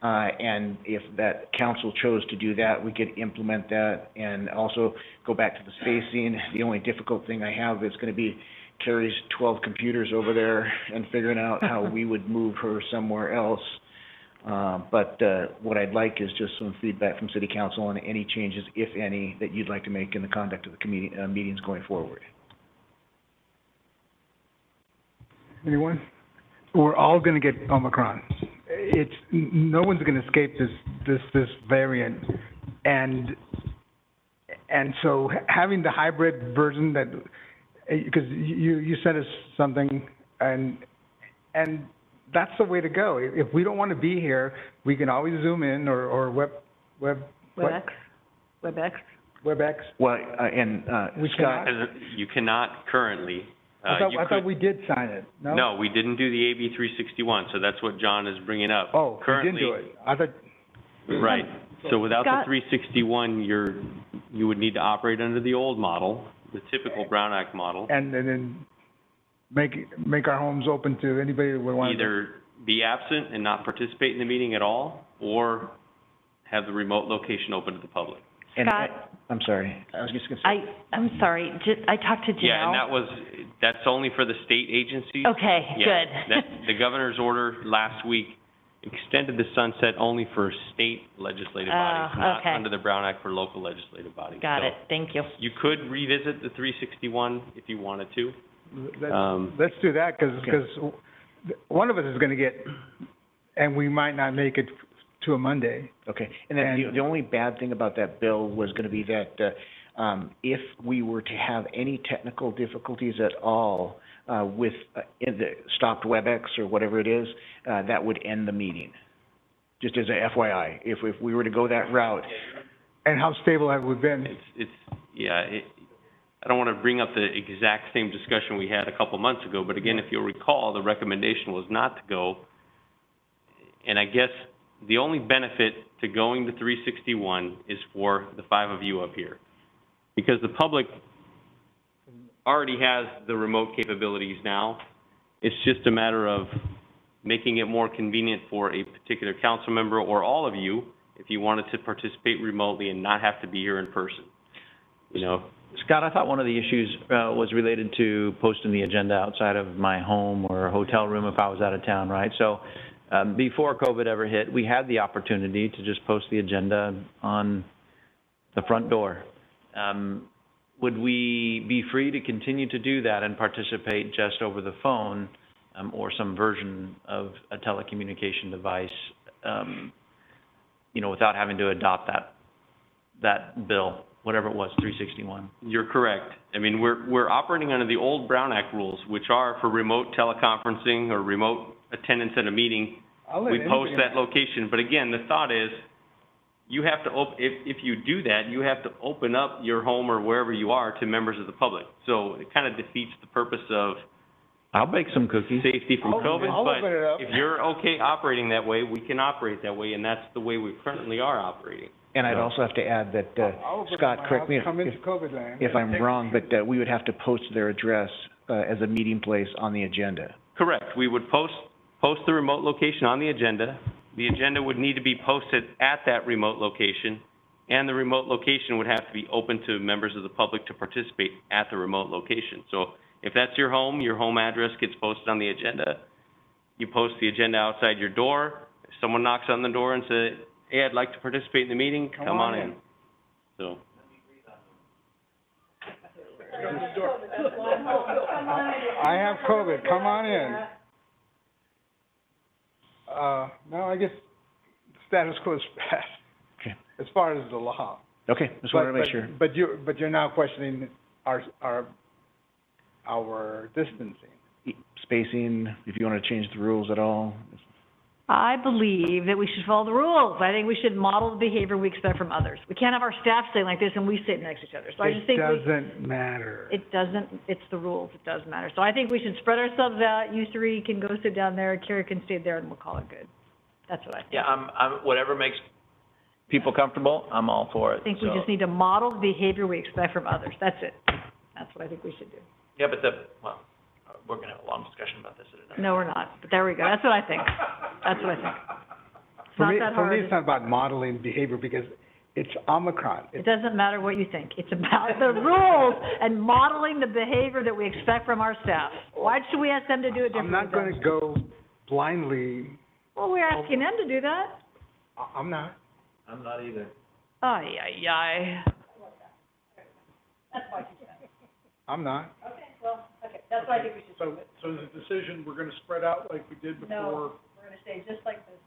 And if that council chose to do that, we could implement that and also go back to the spacing. The only difficult thing I have is going to be Carrie's 12 computers over there and figuring out how we would move her somewhere else. But what I'd like is just some feedback from City Council on any changes, if any, that you'd like to make in the conduct of the meetings going forward. Anyone? We're all going to get Omicron. No one's going to escape this variant, and so having the hybrid version that, because you sent us something, and that's the way to go. If we don't want to be here, we can always Zoom in or WebEx. Well, Scott, you cannot currently. I thought we did sign it. No? No, we didn't do the AB 361, so that's what John is bringing up. Oh, currently, we didn't do it. I thought. Right. So without Scott, the 361, you would need to operate under the old model, the typical Brown Act model. And then make our homes open to anybody that would want to. Either be absent and not participate in the meeting at all, or have the remote location open to the public. Scott, I'm sorry. I was just going to say. I'm sorry. I talked to Janelle. Yeah, and that's only for the state agencies. Okay, good. The governor's order last week extended the sunset only for state legislative bodies, not under the Brown Act for local legislative bodies. Got it. Thank you. You could revisit the 361 if you wanted to. Let's do that because one of us is going to get, and we might not make it to a Monday. Okay. And then the only bad thing about that bill was going to be that if we were to have any technical difficulties at all with the stopped WebEx or whatever it is, that would end the meeting. Just as a FYI, if we were to go that route. And how stable have we been? I don't want to bring up the exact same discussion we had a couple months ago, but again, if you'll recall, the recommendation was not to go. And I guess the only benefit to going to 361 is for the 5 of you up here. Because the public already has the remote capabilities now. It's just a matter of making it more convenient for a particular council member or all of you if you wanted to participate remotely and not have to be here in person. You know, Scott, I thought one of the issues was related to posting the agenda outside of my home or hotel room if I was out of town, right? So before COVID ever hit, we had the opportunity to just post the agenda on the front door. Would we be free to continue to do that and participate just over the phone or some version of a telecommunication device, without having to adopt that bill, whatever it was, 361? You're correct. I mean, we're operating under the old Brown Act rules, which are for remote teleconferencing or remote attendance at a meeting. We post that location. But again, the thought is, you have to if you do that, you have to open up your home or wherever you are to members of the public. So it kind of defeats the purpose of I'll bake some cookies. Safety from COVID. But if you're okay operating that way, we can operate that way, and that's the way we currently are operating. And I'd also have to add that, Scott, correct me if I'm wrong, but we would have to post their address as a meeting place on the agenda. Correct. We would post the remote location on the agenda. The agenda would need to be posted at that remote location, and the remote location would have to be open to members of the public to participate at the remote location. So if that's your home address gets posted on the agenda. You post the agenda outside your door. If someone knocks on the door and says, hey, I'd like to participate in the meeting, come on in. So. have COVID, come on in. No, I guess status quo is passed. Okay. As far as the law. Okay, just wanted to make sure. But you're now questioning our distancing. Spacing, if you want to change the rules at all. I believe that we should follow the rules. I think we should model the behavior we expect from others. We can't have our staff sitting like this and we sit next to each other. So I just think It doesn't matter. It doesn't, it's the rules, it does matter. So I think we should spread ourselves out. You three can go sit down there, Carrie can stay there, and we'll call it good. That's what I think. Yeah, I'm, whatever makes people comfortable, I'm all for it. I think we just need to model the behavior we expect from others. That's it. That's what I think we should do. Yeah, but we're gonna have a long discussion about this at another. No, we're not, but there we go. That's what I think. That's what I think. It's not that hard. For me, it's not about modeling behavior because it's Omicron. It doesn't matter what you think. It's about the rules and modeling the behavior that we expect from our staff. Why should we ask them to do it differently? I'm not going to go blindly. Well, we're asking them to do that. I'm not. I'm not either. Ay, ay, ay. That's why you said. I'm not. Okay, well, okay, that's why I think we should do it. So the decision, we're gonna spread out like we did before? No, we're gonna stay just like this.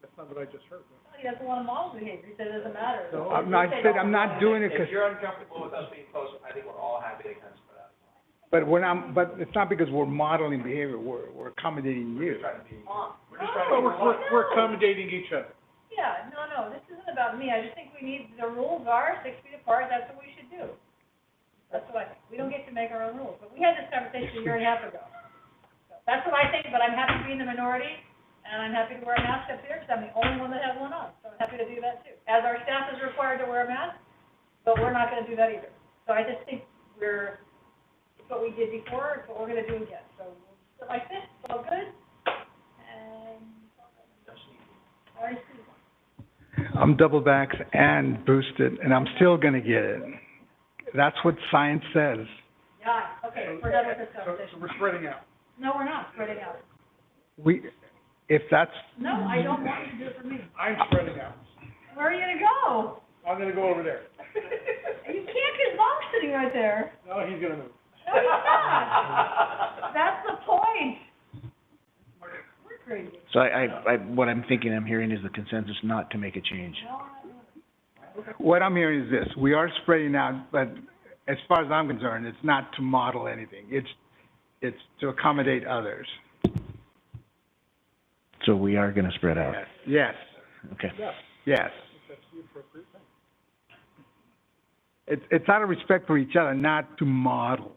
That's not what I just heard. He doesn't want to model behavior. He said it doesn't matter. No, I'm not doing it because. If you're uncomfortable with us being close, I think we're all happy to kind of spread out. But it's not because we're modeling behavior. We're accommodating you. We're accommodating each other. Yeah, no, this isn't about me. I just think we need, the rules are 6 feet apart. That's what we should do. That's what I think. We don't get to make our own rules. But we had this conversation a year and a half ago. So that's what I think, but I'm happy to be in the minority, and I'm happy to wear a mask up here because I'm the only one that has one on. So I'm happy to do that too. As our staff is required to wear a mask, but we're not going to do that either. So I just think it's what we did before, it's what we're going to do again. So we'll sit like this, it's all good. And I see. I'm double vaxxed and boosted, and I'm still going to get it. That's what science says. Yeah, okay, we're done with this So conversation. we're spreading out. No, we're not spreading out. If that's. No, I don't want you to do it for me. I'm spreading out. Where are you gonna go? I'm gonna go over there. You can't, because Bob's sitting right there. No, he's gonna move. No, he's not. That's the point. We're crazy. So what I'm thinking, I'm hearing is the consensus not to make a change. What I'm hearing is this: we are spreading out, but as far as I'm concerned, it's not to model anything. It's to accommodate others. So we are going to spread out. Yes. Okay. Yes. That's the appropriate thing. It's out of respect for each other, not to model.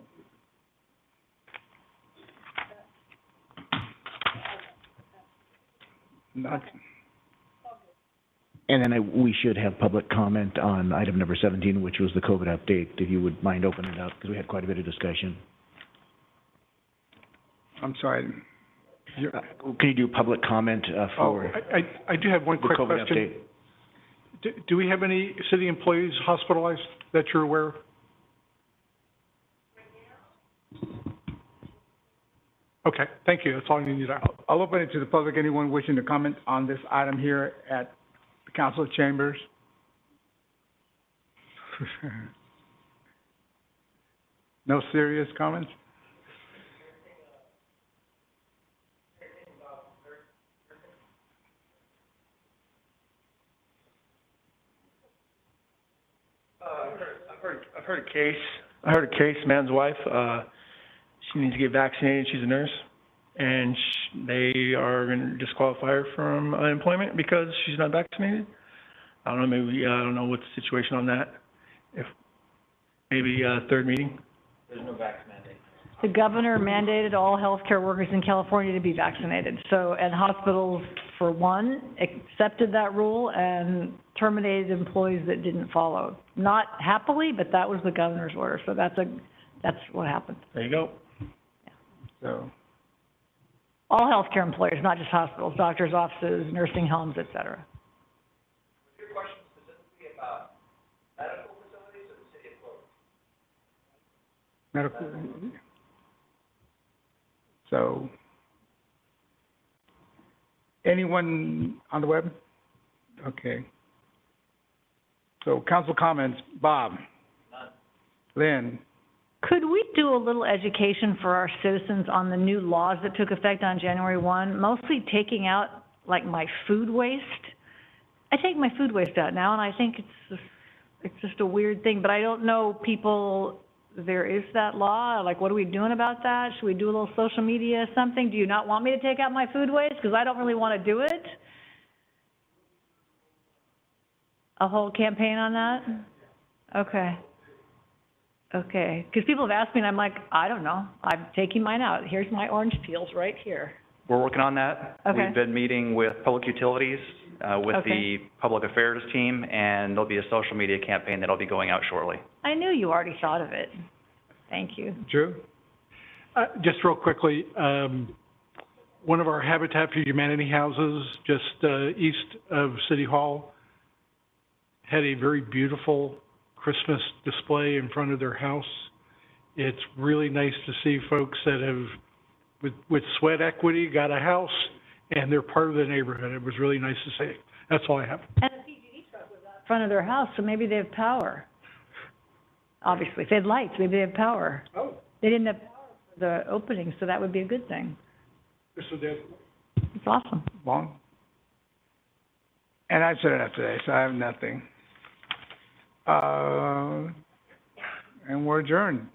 Not. And then we should have public comment on item number 17, which was the COVID update, if you would mind opening it up, because we had quite a bit of discussion. I'm sorry. Can you do public comment for I do have one the quick COVID question. update? Do we have any city employees hospitalized that you're aware of? Okay, thank you. That's all I needed to know. I'll open it to the public. Anyone wishing to comment on this item here at the council chambers? No serious comments? I've heard a case. I heard a case, man's wife, she needs to get vaccinated. She's a nurse, and they are going to disqualify her from employment because she's not vaccinated. I don't know, maybe, I don't know what's the situation on that. If, maybe third meeting. There's no vax mandate. The governor mandated all healthcare workers in California to be vaccinated. So, and hospitals, for one, accepted that rule and terminated employees that didn't follow. Not happily, but that was the governor's order. So that's what happened. There you go. Yeah. So. All healthcare employers, not just hospitals, doctors' offices, nursing homes, et cetera. Was your question specifically about medical facilities or the city of Clovis? Medical. So, anyone on the web? Okay. So, council comments, Bob. None. Lynn. Could we do a little education for our citizens on the new laws that took effect on January 1, mostly taking out, like, my food waste? I take my food waste out now, and I think it's just a weird thing, but I don't know people, there is that law, like, what are we doing about that? Should we do a little social media something? Do you not want me to take out my food waste? Because I don't really want to do it. A whole campaign on that? Okay. Okay, because people have asked me, and I'm like, I don't know. I'm taking mine out. Here's my orange peels right here. We're working on that. Okay. We've been meeting with public utilities, with Okay. the public affairs team, and there'll be a social media campaign that'll be going out shortly. I knew you already thought of it. Thank you. Drew? Just real quickly, one of our Habitat for Humanity houses just east of City Hall had a very beautiful Christmas display in front of their house. It's really nice to see folks that have, with sweat equity, got a house, and they're part of the neighborhood. It was really nice to see. That's all I have. And the PG&E truck was out in front of their house, so maybe they have power. Obviously, if they had lights, maybe they have power. Oh. They didn't have power for the opening, so that would be a good thing. So they have It's awesome. Long. And I said enough today, so I have nothing. And we're adjourned.